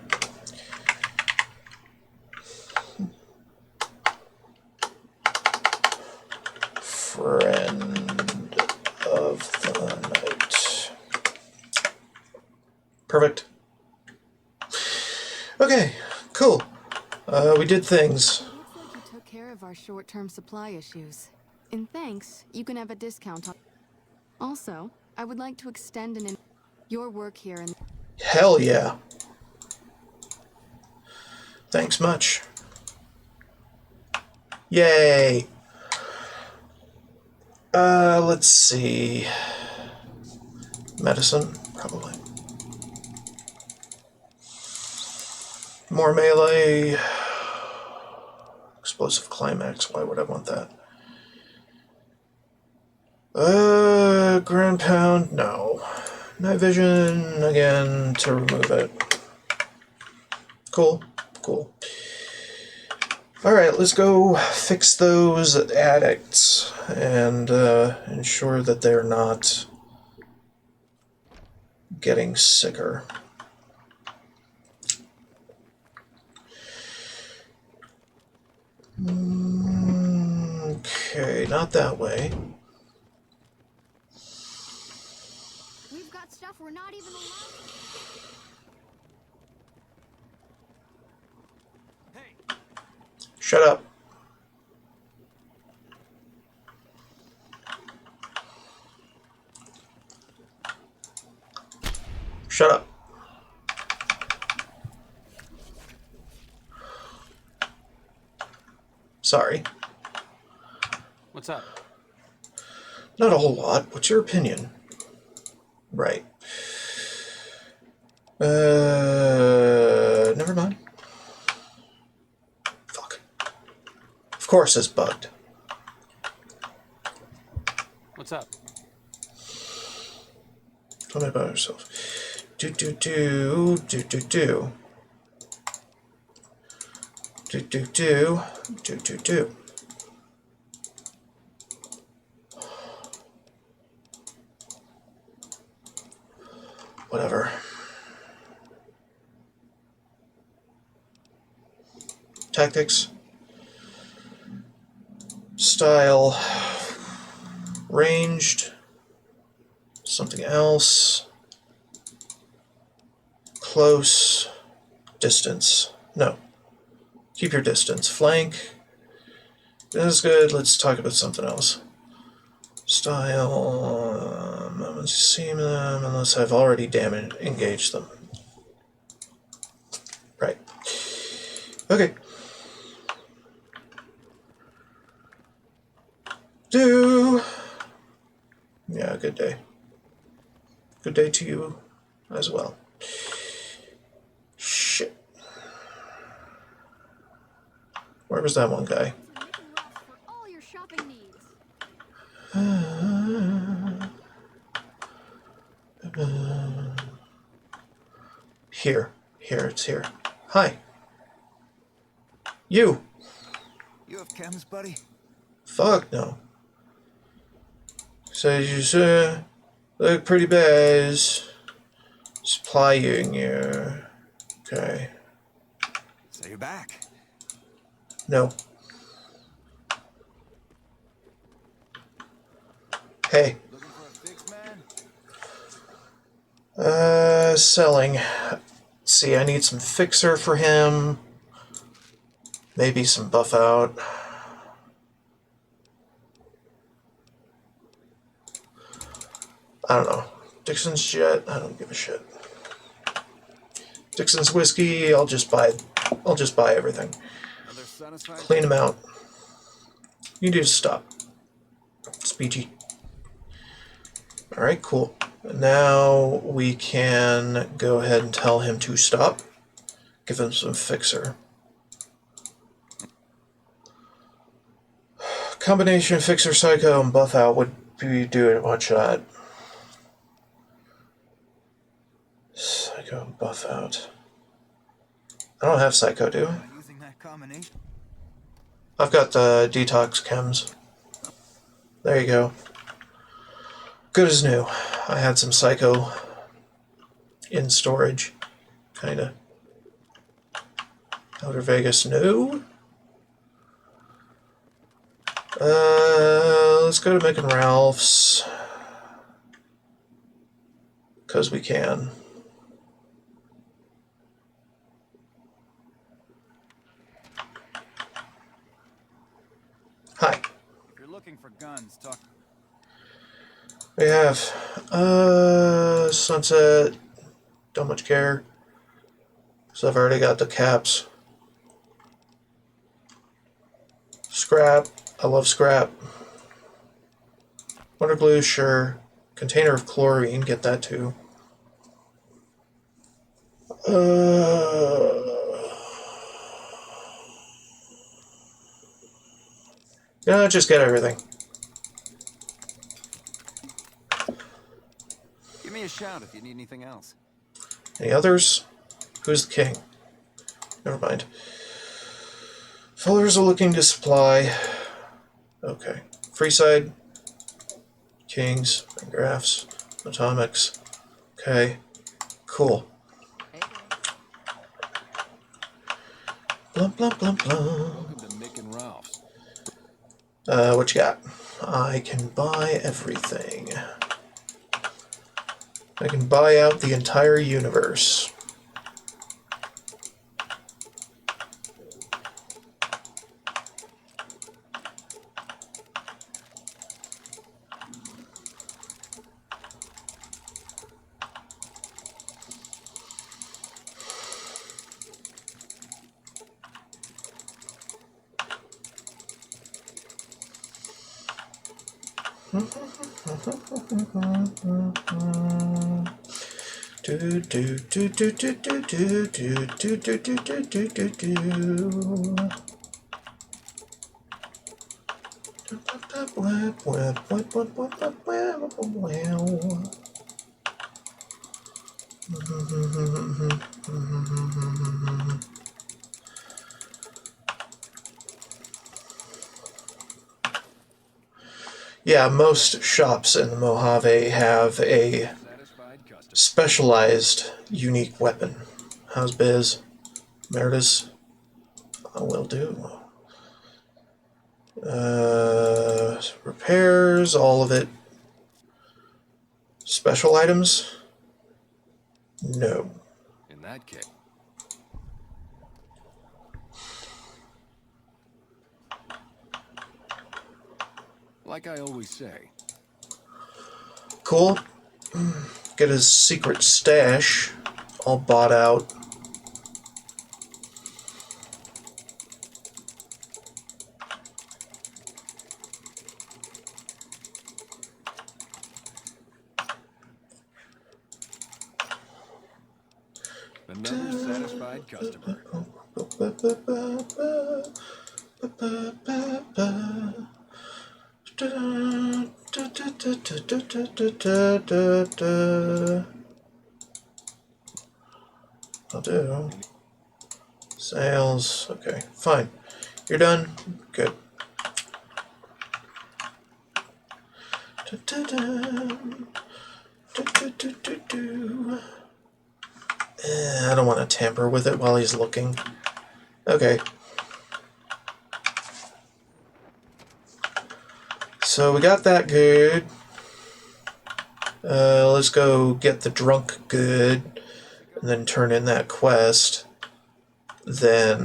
Friend of the night. Perfect. Okay, cool. We did things. Looks like you took care of our short-term supply issues. In thanks, you can have a discount on... Also, I would like to extend your work here and... Hell yeah. Thanks much. Yay. Let's see. Medicine, probably. More melee. Explosive climax, why would I want that? Ground pound, no. Night vision, again, to remove it. Cool. Alright, let's go fix those addicts and ensure that they're not getting sicker. Okay, not that way. We've got stuff we're not even allowed. Shut up. Shut up. Sorry. What's up? Not a whole lot. What's your opinion? Right. Never mind. Fuck. Of course it's bugged. What's up? Tell me about yourself. Do. Whatever. Tactics. Style. Ranged. Something else. Close. Distance. No. Keep your distance. Flank. This is good. Let's talk about something else. Style. Moments see them unless I've already engaged them. Right. Okay. Yeah, good day. Good day to you as well. Shit. Where was that one guy? To Nick and Ralph's for all your shopping needs. Here. It's here. Hi. You. You have chems, buddy? Fuck no. So you look pretty bad. Supplying you. Okay. So you're back. No. Hey. Looking for a fix, man? Selling. See, I need some fixer for him. Maybe some buff out. I don't know. Dixon's jet. I don't give a shit. Dixon's whiskey. I'll just buy everything. Clean them out. You need to stop. It's PG. All right, cool. Now we can go ahead and tell him to stop. Give him some fixer. Combination fixer, psycho, and buff out would be doing one shot. Psycho and buff out. I don't have psycho, do I? Using that combination. I've got the detox chems. There you go. Good as new. I had some psycho in storage. Kinda. Outer Vegas, no. Let's go to Mick and Ralph's. Because we can. Hi. If you're looking for guns, talk. We have Sunset. Don't much care. So I've already got the caps. Scrap. I love scrap. Wonder glue, sure. Container of chlorine, get that too. Yeah, just get everything. Give me a shout if you need anything else. Any others? Who's the king? Never mind. Fullers are looking to supply. Okay. Freeside. Kings. Graphs. Atomics. Okay. Cool. Blum, blum, blum, blum. Welcome to Mick and Ralph's. What you got? I can buy everything. I can buy out the entire universe. Do do do do do do do do do do do do do do. Yeah, most shops in the Mojave have a specialized, unique weapon. How's Biz? Meredith? I will do. Repairs, all of it. Special items? No. In that case. Like I always say, Cool. Get his secret stash all bought out. Another satisfied customer. I'll do. Sales. Okay, fine. You're done? Good. I don't want to tamper with it while he's looking. Okay. So we got that good. Let's go get the drunk good, and then turn in that quest. Then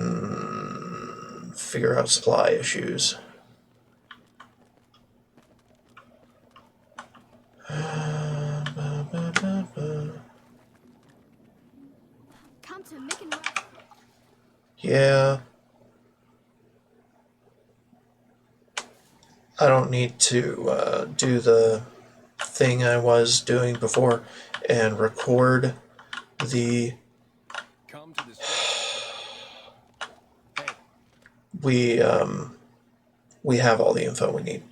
figure out supply issues. Come to Mick and Ruff. Yeah. I don't need to do the thing I was doing before and record the... Come to this. Hey. We have all the info we need.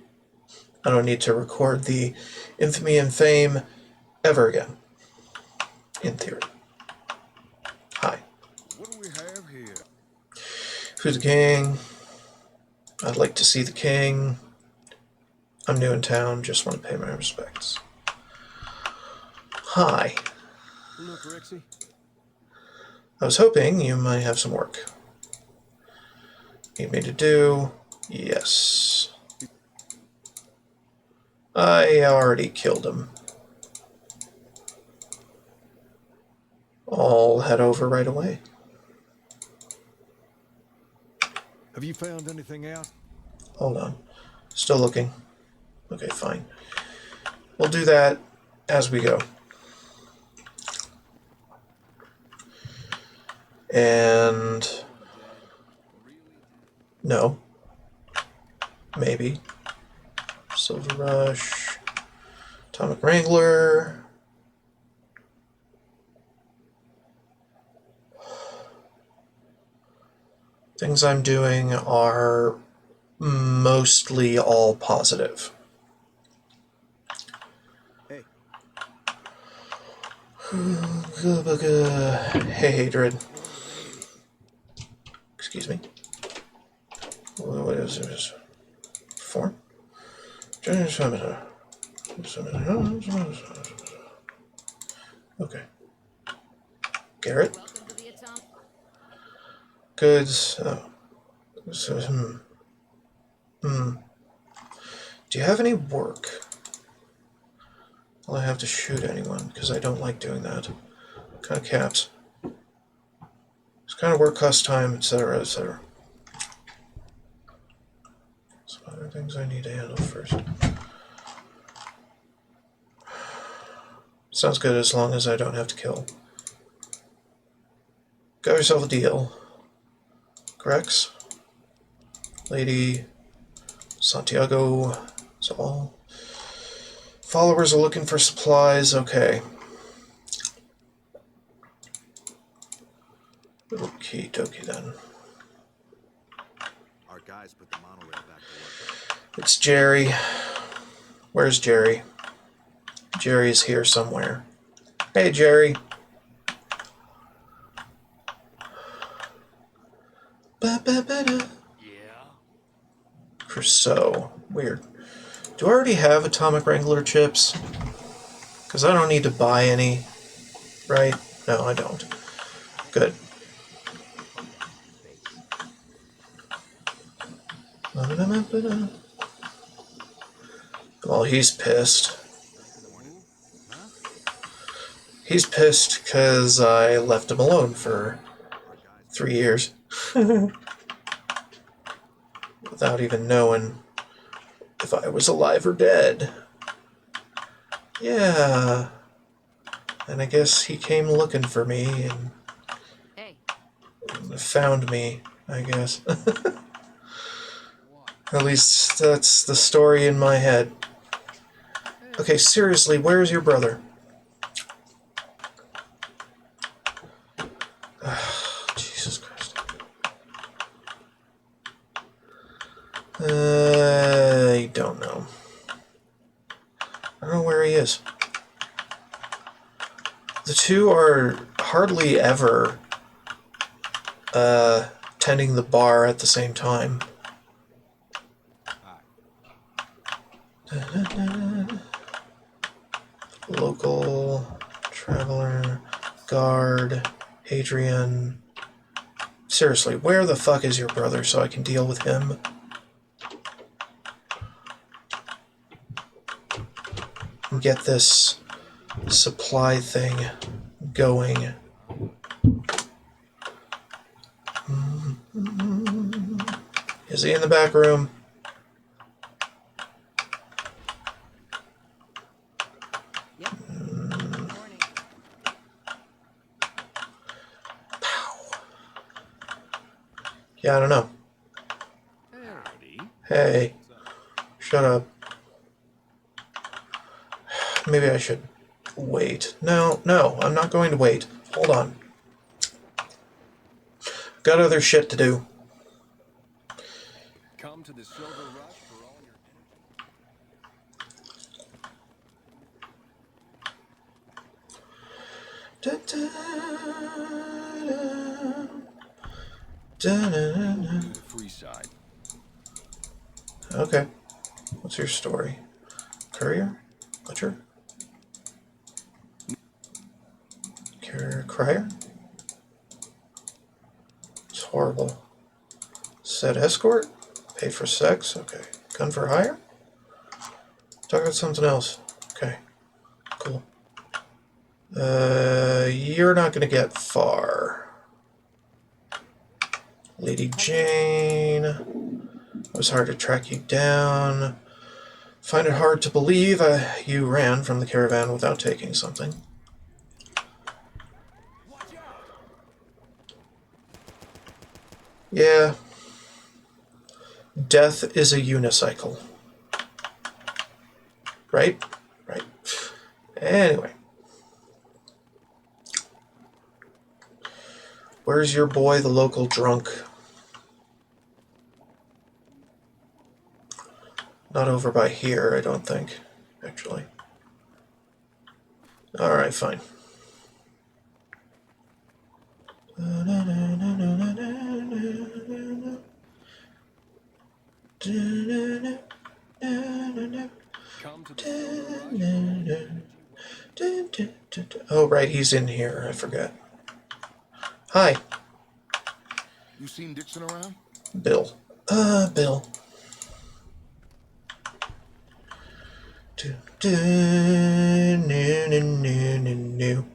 I don't need to record the infamy and fame ever again. In theory. Hi. What do we have here? Who's the king? I'd like to see the king. I'm new in town, just want to pay my respects. Hi. Look, Rexy. I was hoping you might have some work. Need me to do? Yes. I already killed him. I'll head over right away. Have you found anything out? Hold on. Still looking. Okay, fine. We'll do that as we go. And... no. Maybe. Silver Rush. Atomic Wrangler. Things I'm doing are mostly all positive. Hey. Hey, Hatred. Excuse me. What is this? Form? Okay. Garrett? Welcome to the Atomic. Goods. Do you have any work? Will I have to shoot anyone? Because I don't like doing that. What kind of caps? What kind of work cost time, etc., etc. Some other things I need to handle first. Sounds good as long as I don't have to kill. Got yourself a deal. Grex. Lady. Santiago. That's all. Followers are looking for supplies. Okay. Okie dokie then. Our guys put the monorail back to work. It's Jerry. Where's Jerry? Jerry's here somewhere. Hey, Jerry. Ba-ba-ba-da. Yeah? Crusoe. Weird. Do I already have Atomic Wrangler chips? Because I don't need to buy any, right? No, I don't. Good. Well, he's pissed. He's pissed because I left him alone for 3 years. Without even knowing if I was alive or dead. Yeah. And I guess he came looking for me and Hey, found me, I guess. At least that's the story in my head. Okay, seriously, where's your brother? Jesus Christ. I don't know. I don't know where he is. The two are hardly ever tending the bar at the same time. Local, traveler, guard, Hadrian. Seriously, where the fuck is your brother so I can deal with him? And get this supply thing going. Is he in the back room? yep. Morning. Yeah, I don't know. Howdy. Hey, shut up. Maybe I should wait. No, I'm not going to wait. Hold on. Got other shit to do. Come to the silver rush for all your Da, da, da, da, da. to the free side. Okay. What's your story? Courier? Butcher? Crier? It's horrible. Said escort? Paid for sex? Okay. Gun for hire? Talk about something else. Okay. Cool. You're not gonna get far. Lady Jane. It was hard to track you down. Find it hard to believe you ran from the caravan without taking something. Yeah. Death is a unicycle. Right? Right. Anyway. Where's your boy, the local drunk? Not over by here, I don't think, actually. Alright, fine. Come to the silver rush. Oh, right, he's in here. I forgot. Hi, You seen Dixon around? Bill. Bill. No.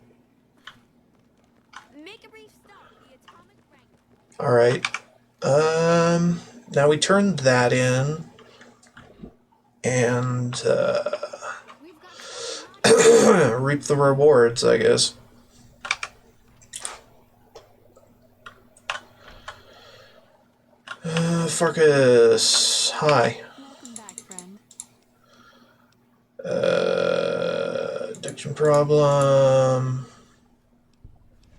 Make a brief stop. The atomic rank. Alright. Now we turn that in. And, We've got some reap the rewards, I guess. Farkas, hi. Welcome back, friend. Addiction problem.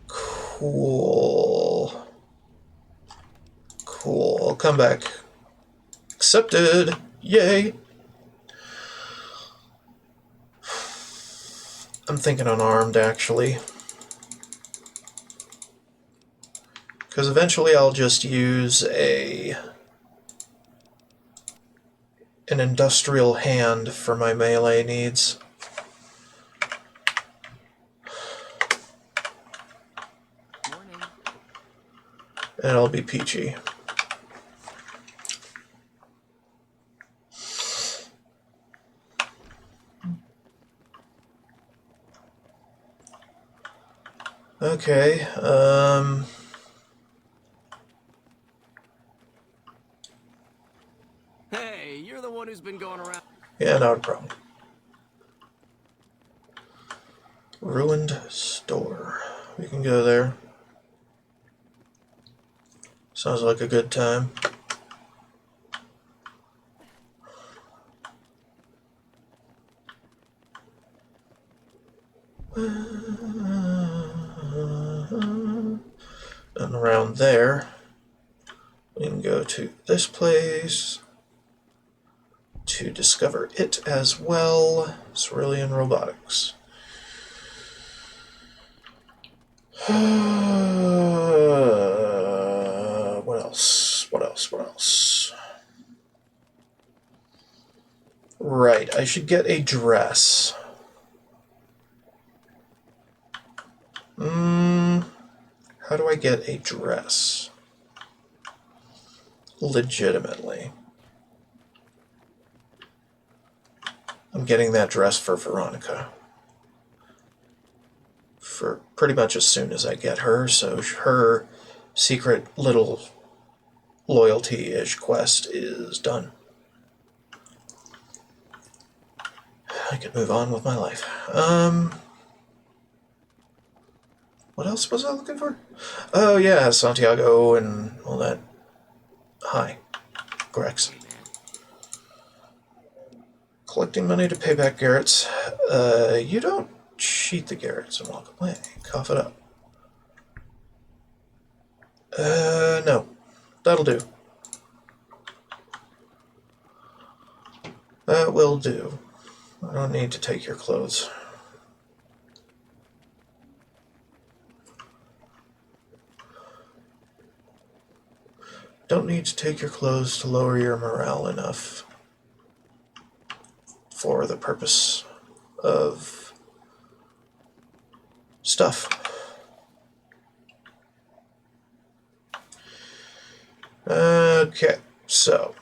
Cool. Cool. I'll come back. Accepted. Yay. I'm thinking unarmed, actually. Because eventually I'll just use an industrial hand for my melee needs. Morning. And it'll be peachy. Okay, Hey, you're the one who's been going around. yeah, not a problem. Ruined store. We can go there. Sounds like a good time. And around there, we can go to this place to discover it as well. Cerulean Robotics. What else? What else? What else? Right, I should get a dress. How do I get a dress? Legitimately. I'm getting that dress for Veronica. For pretty much as soon as I get her, so her secret little loyalty-ish quest is done. I can move on with my life. What else was I looking for? Oh yeah, Santiago and all that. Hi, Grex. Collecting money to pay back Garrett's. You don't cheat the Garrett's and walk away. Cough it up. No. That'll do. That will do. I don't need to take your clothes. Don't need to take your clothes to lower your morale enough for the purpose of stuff. Okay, so.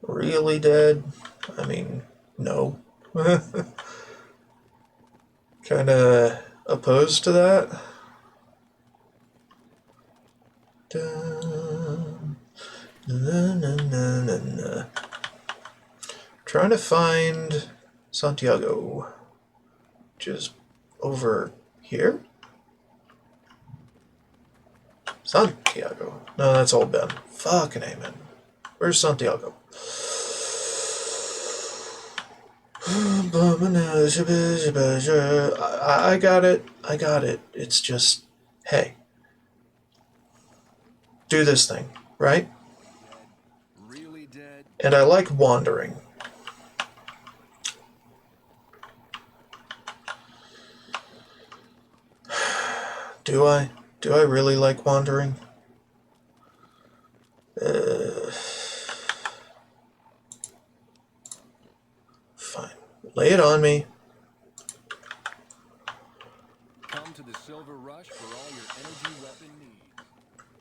Really dead? I mean, no. Kinda opposed to that. Trying to find Santiago, which is over here. Santiago. No, that's Old Ben. Fucking amen. Where's Santiago? I got it. I got it. It's just, hey, do this thing, right? Really dead? And I like wandering. Do I? Do I really like wandering? Fine. Lay it on me. Come to the Silver Rush for all your energy weapon needs.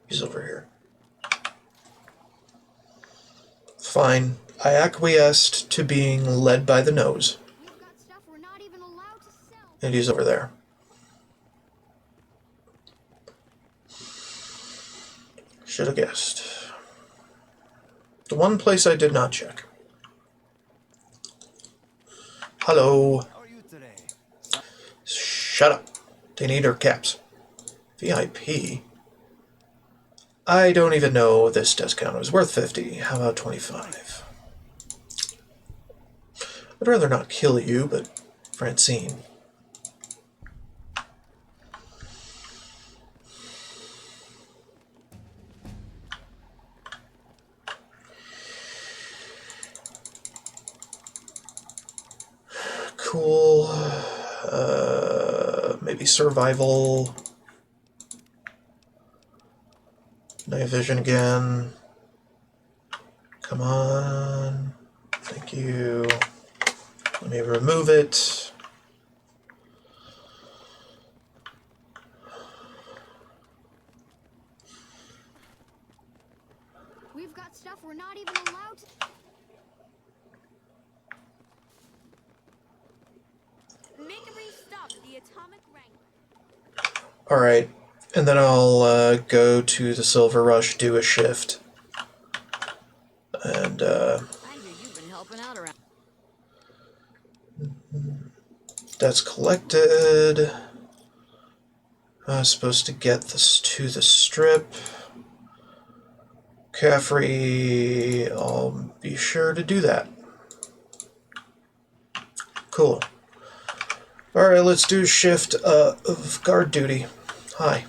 He's over here. Fine. I acquiesced to being led by the nose. We've got stuff we're not even allowed to sell. And he's over there. Should have guessed. The one place I did not check. Hello. How are you today? Shut up. They need our caps. VIP? I don't even know this discount. It was worth 50. How about 25? I'd rather not kill you, but Francine. Cool. Maybe survival. Night vision again. Come on. Thank you. Let me remove it. We've got stuff we're not even allowed to. Make a brief stop at the Atomic Wrangler. Alright. And then I'll go to the Silver Rush, do a shift. And, I hear you've been helping out around. That's collected. I'm supposed to get this to the strip. Caffrey, I'll be sure to do that. Cool. Alright, let's do shift of guard duty. Hi.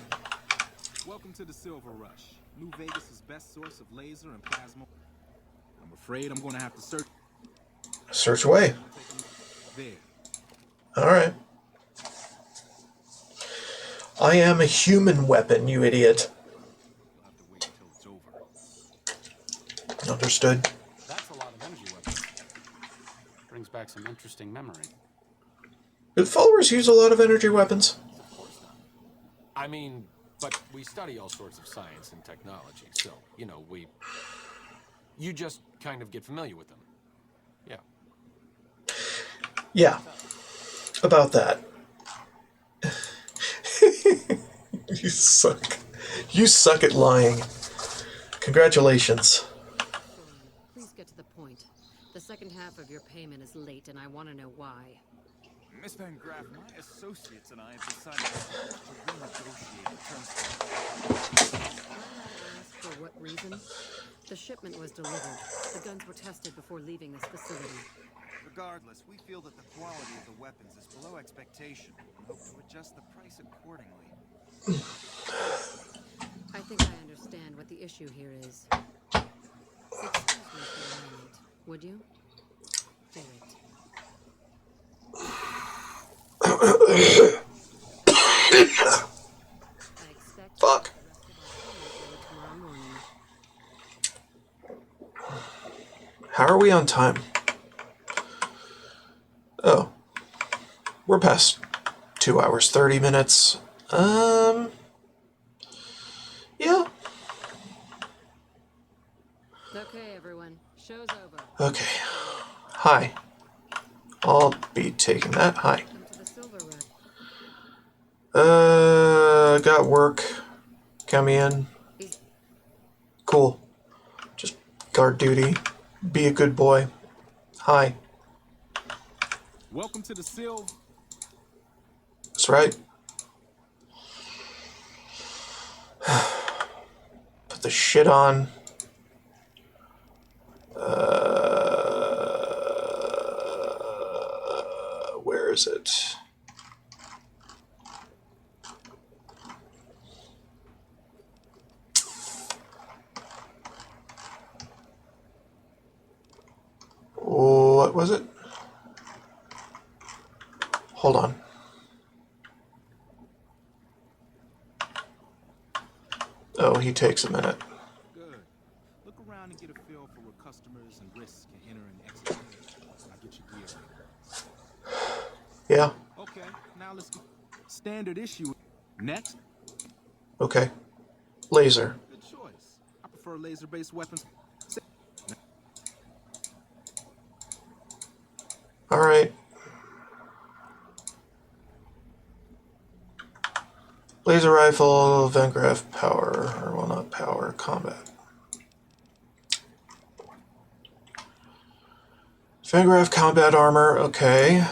Welcome to the Silver Rush, New Vegas' best source of laser and plasma. I'm afraid I'm going to have to search. Search away. There. Alright. I am a human weapon, you idiot. We'll have to wait until it's over. Understood. That's a lot of energy weapons. Brings back some interesting memory. Do followers use a lot of energy weapons? Of course not. I mean, but we study all sorts of science and technology, so, you know, you just kind of get familiar with them. Yeah. Yeah. About that. You suck. You suck at lying. Congratulations. Please get to the point. The second half of your payment is late, and I want to know why. Miss Van Graff, my associates and I have decided to renegotiate the terms. Might I ask for what reason? The shipment was delivered. The guns were tested before leaving this facility. Regardless, we feel that the quality of the weapons is below expectation and hope to adjust the price accordingly. I think I understand what the issue here is. Excuse me for a moment, would you? Do it. Fuck. Tomorrow morning. How are we on time? Oh. We're past 2 hours, 30 minutes. Yeah. Okay, everyone. Show's over. Okay. Hi. I'll be taking that. Hi. Welcome to the Silver Rush. Got work. Count me in. Cool. Just guard duty. Be a good boy. Hi. Welcome to the Silver. That's right. Put the shit on. Where is it? What was it? Hold on. Oh, he takes a minute. Good. Look around and get a feel for where customers and risks can enter and exit. I'll get you gear. Yeah. Okay, now let's get standard issue. Next. Okay. Laser. Good choice. I prefer laser-based weapons. All right. Laser rifle, Van Graff power, or well, not power, combat. Van Graff combat armor, okay.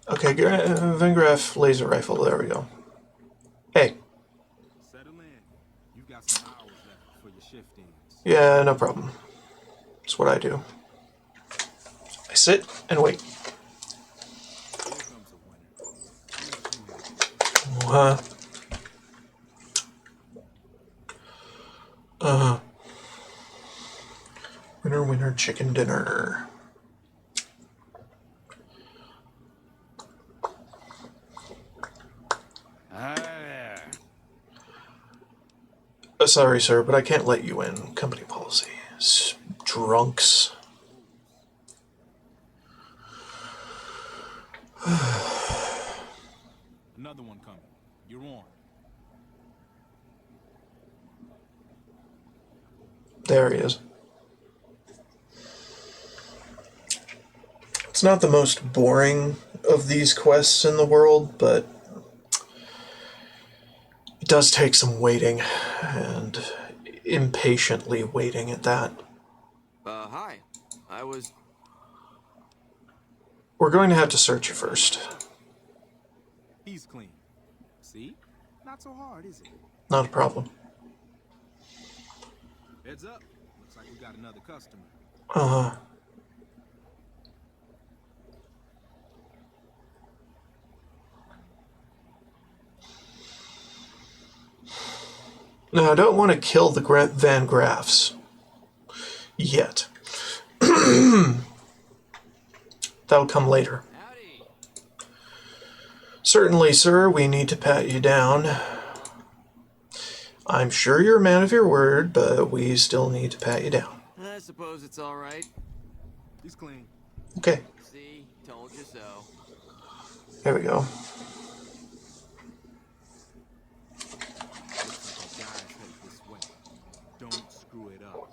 Okay, Van Graff laser rifle, there we go. Hey. Settle in. You've got some hours left before your shift ends. Yeah, no problem. That's what I do. I sit and wait. Here comes a winner. Winner, winner, chicken dinner. Sorry, sir, but I can't let you in. Company policy. Drunks. Another one coming. You're on. There he is. It's not the most boring of these quests in the world, but it does take some waiting, and impatiently waiting at that. Hi. I was... We're going to have to search you first. He's clean. See? Not so hard, is it? Not a problem. Heads up. Looks like we got another customer. Uh-huh. Now, I don't want to kill the Van Graffs yet. That'll come later. Howdy. Certainly, sir, we need to pat you down. I'm sure you're a man of your word, but we still need to pat you down. I suppose it's all right. He's clean. Okay, See, told you so. there we go. Looks like our guy's headed this way. Don't screw it up.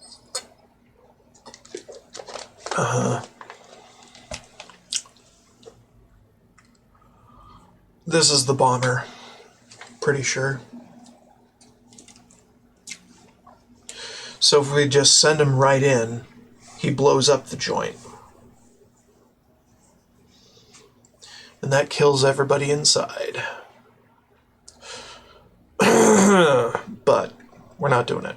This is the bomber. Pretty sure. So if we just send him right in, he blows up the joint. And that kills everybody inside. But we're not doing it.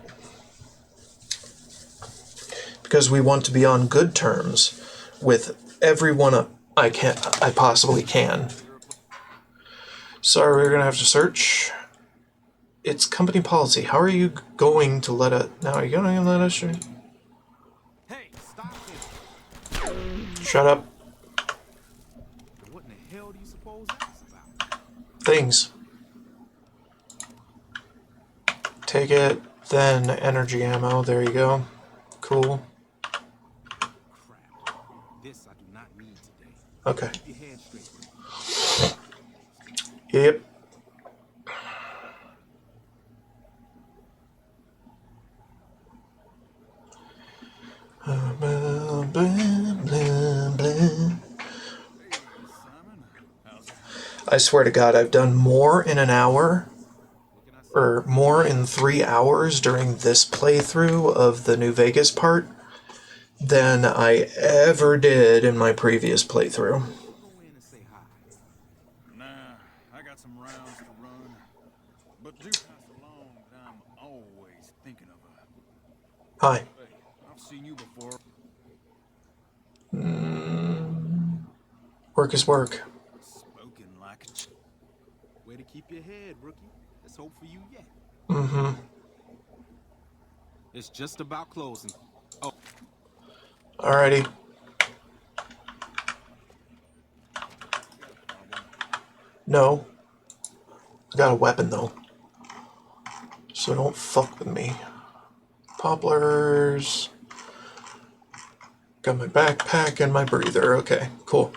Because we want to be on good terms with everyone I possibly can. Sorry, we're going to have to search. It's company policy. How are you going to let us... Now, are you going to let us... Hey, stop it. Shut up. What in the hell do you suppose that's about? Things. Take it, then energy ammo. There you go. Cool. Crap. This I do not need today. Okay. Keep your head straight. Yep. I swear to God, I've done more in an hour, or more in 3 hours during this playthrough of the New Vegas part than I ever did in my previous playthrough. Go in and say hi. Nah, I got some rounds to run. But do pass along that I'm always thinking of her. Hi. Hey, I've seen you before. Work is work. Spoken like a way to keep your head, rookie. Let's hope for you yet. Mm-hmm. It's just about closing. Oh. Alrighty. No. I got a weapon, though. So don't fuck with me. Poplars. Got my backpack and my breather. Okay, cool.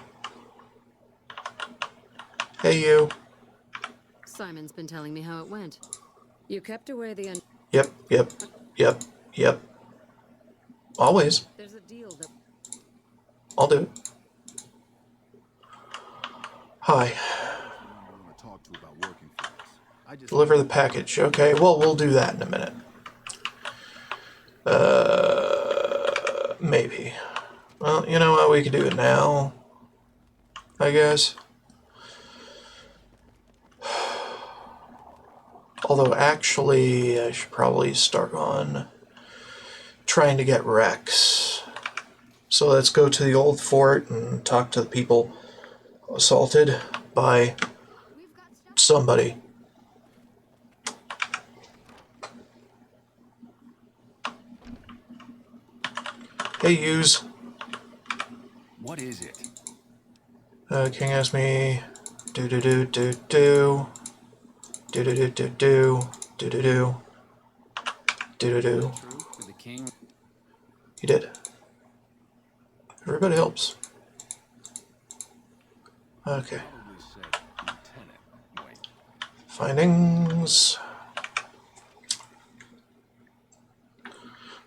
Hey, you. Simon's been telling me how it went. You kept away the Yep. Always. There's a deal that... I'll do it. Hi. Deliver the package. Okay, well, we'll do that in a minute. Maybe. Well, you know what? We could do it now, I guess. Although, actually, I should probably start on trying to get Rex. So let's go to the old fort and talk to the people assaulted by somebody. Hey, Hughes. What is it? King asked me... Do-do-do-do-do. Do-do-do-do-do. Do-do-do. Do-do-do. For the king. He did. Everybody helps. Okay. Findings.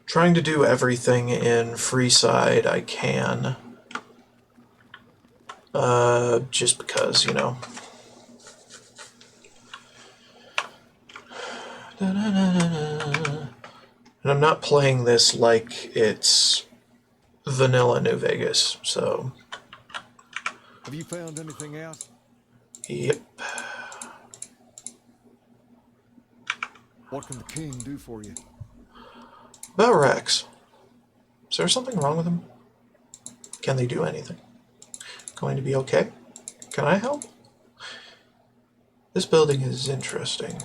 Trying to do everything in Freeside I can. Just because, you know. And I'm not playing this like it's vanilla New Vegas, so Have you found anything out? Yep. What can the king do for you? About Rex. Is there something wrong with him? Can they do anything? Going to be okay? Can I help? This building is interesting.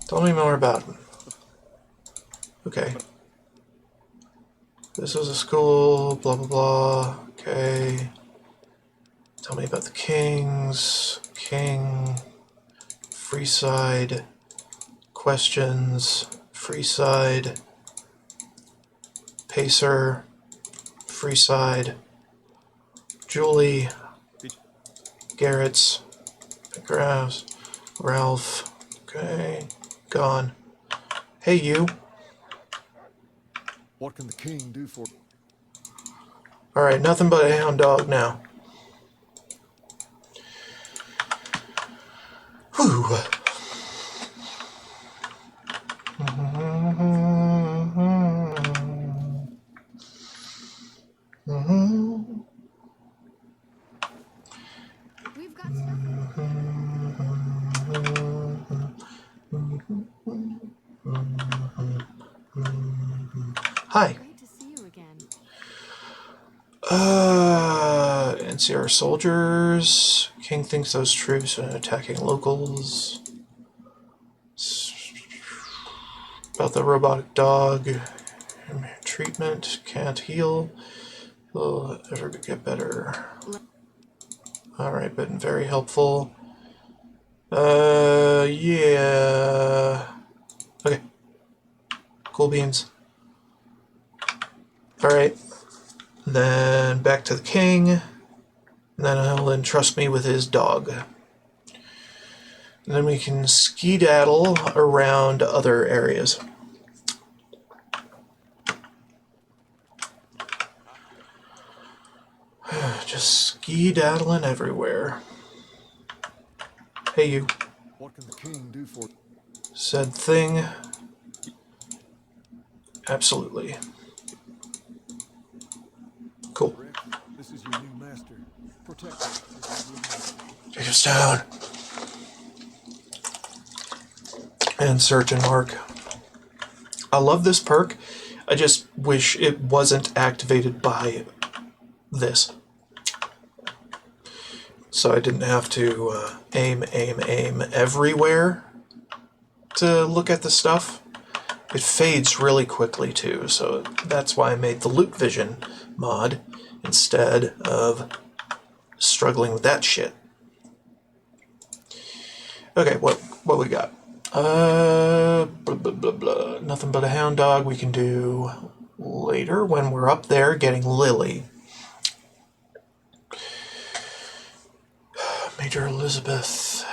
Tell me more about him. Okay. This was a school, blah blah blah. Okay. Tell me about the kings. King. Freeside. Questions. Freeside. Pacer. Freeside. Julie. Garrett's. Graves. Ralph. Okay. Gone. Hey, you. What can the king do for? Alright, nothing but a hound dog now. Whew. We've got stuff. Hi. Great to see you again. NCR soldiers. King thinks those troops are attacking locals. About the robotic dog. Treatment. Can't heal. Will ever get better. Alright, been very helpful. Yeah. Okay. Cool beans. Alright. Then back to the king. And then he'll entrust me with his dog. And then we can skedaddle around other areas. Just skedaddling everywhere. Hey, you. What can the king do for? Said thing. Absolutely. Cool. This is your new master. Protect us. Take us down. And Surgeon Mark. I love this perk. I just wish it wasn't activated by this. So I didn't have to aim everywhere to look at the stuff. It fades really quickly too, so that's why I made the loot vision mod instead of struggling with that shit. Okay, what we got? Blah, blah, blah, blah. Nothing but a hound dog we can do later when we're up there getting Lily. Major Elizabeth.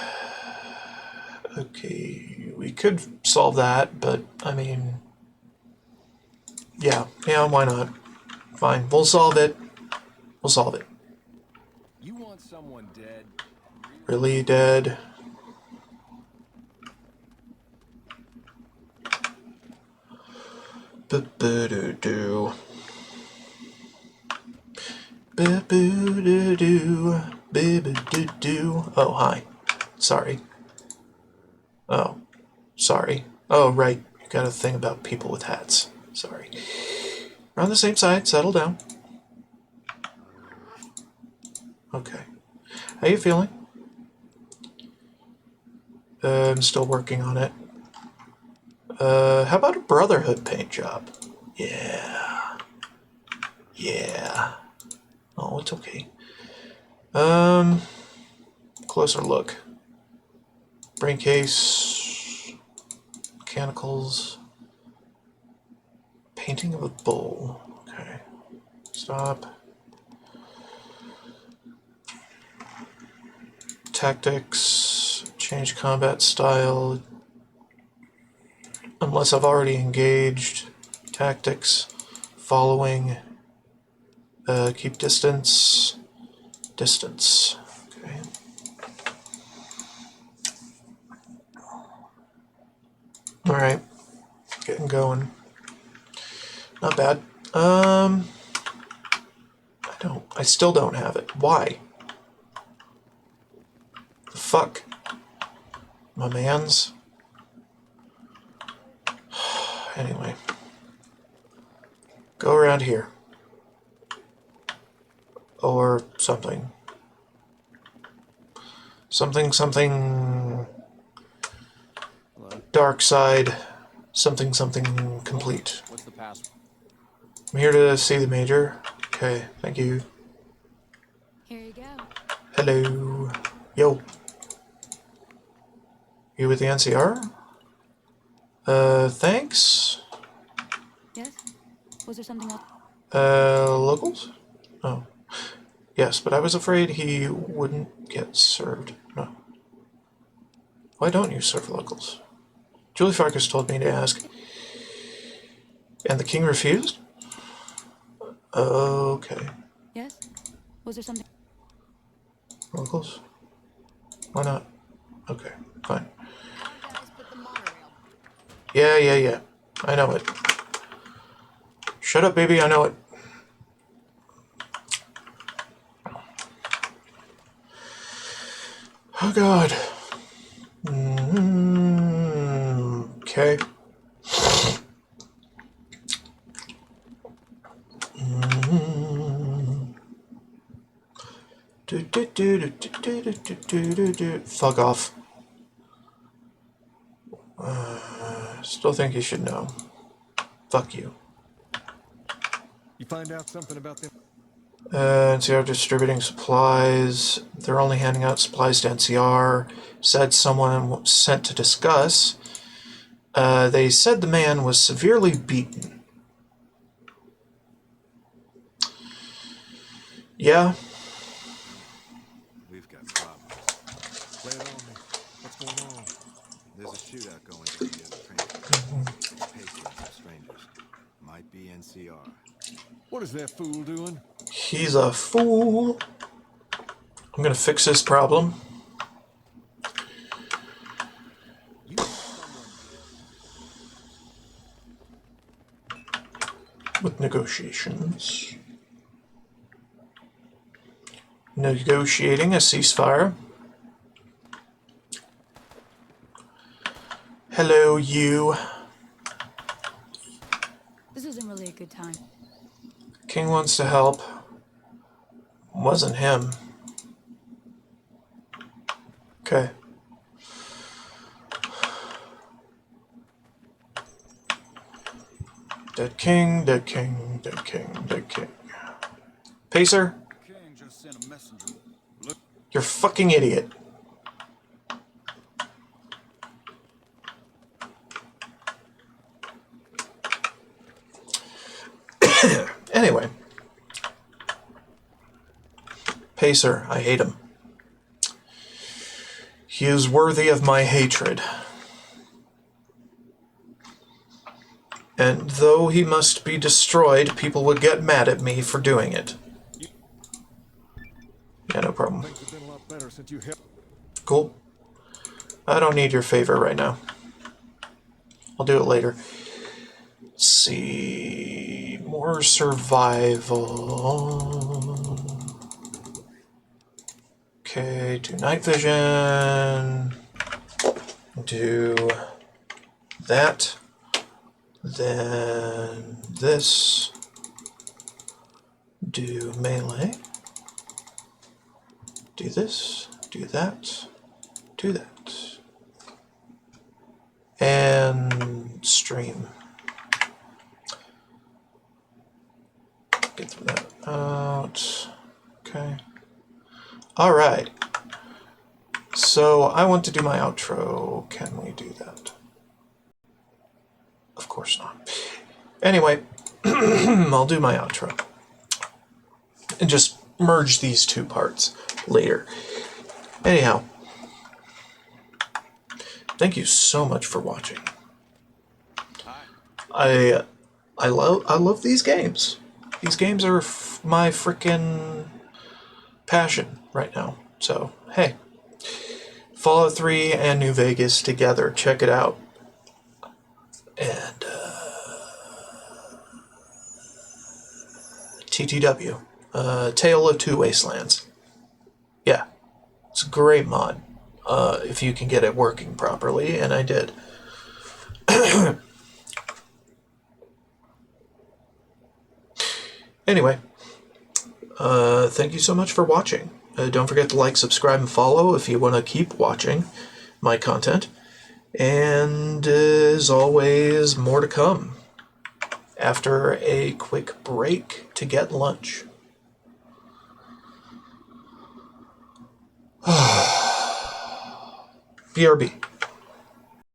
Okay, we could solve that, but I mean, yeah, why not? Fine, we'll solve it. We'll solve it. You want someone dead? Really dead? Ba-ba-do-do. Ba-boo-do-do. Ba-ba-do-do. Oh, hi. Sorry. Oh, sorry. Oh, right. You got a thing about people with hats. Sorry. We're on the same side. Settle down. Okay. How you feeling? I'm still working on it. How about a Brotherhood paint job? Yeah. Yeah. Oh, it's okay. Closer look. Brain case. Mechanicals. Painting of a bull. Okay. Stop. Tactics. Change combat style. Unless I've already engaged. Tactics. Following. Keep distance. Distance. Okay. Alright. Getting going. Not bad. I don't I still don't have it. Why? The fuck? My mans? Anyway. Go around here. Or something. Something. Dark side. Something complete. What's the password? I'm here to see the Major. Okay, thank you. Here you go. Hello. Yo. You with the NCR? Thanks. Yes? Was there something else? Locals? Oh. Yes, but I was afraid he wouldn't get served. No. Why don't you serve locals? Julie Farkas told me to ask. And the king refused? Okay. Yes? Was there something? Locals? Why not? Okay, fine. Yeah. I know it. Shut up, baby, I know it. Oh, God. Okay. Fuck off. Still think you should know. Fuck you. You find out something about them? NCR distributing supplies. They're only handing out supplies to NCR. Said someone sent to discuss. They said the man was severely beaten. Yeah. We've got problems. Lay it on me. What's going on? There's a shootout going down near the train station. It's Pacer and some strangers. Might be NCR. What is that fool doing? He's a fool. I'm gonna fix this problem. With negotiations. Negotiating a ceasefire. Hello, you. This isn't really a good time. King wants to help. Wasn't him. Okay. Dead king, dead king, dead king, dead king. Pacer? King just sent a messenger. Look. You're a fucking idiot. Anyway. Pacer, I hate him. He is worthy of my hatred. And though he must be destroyed, people would get mad at me for doing it. Yeah, no problem. Things have been a lot better since you helped. Cool. I don't need your favor right now. I'll do it later. Let's see. More survival. Okay, do night vision. Do that. Then this. Do melee. Do this. Do that. Do that. And stream. Get through that out. Okay. Alright. So I want to do my outro. Can we do that? Of course not. Anyway, I'll do my outro. And just merge these two parts later. Anyhow, thank you so much for watching. I love these games. These games are my frickin' passion right now. So, hey. Fallout 3 and New Vegas together. Check it out. And TTW. Tale of Two Wastelands. Yeah, it's a great mod if you can get it working properly, and I did. Anyway, thank you so much for watching. Don't forget to like, subscribe, and follow if you want to keep watching my content. And as always, more to come after a quick break to get lunch. BRB.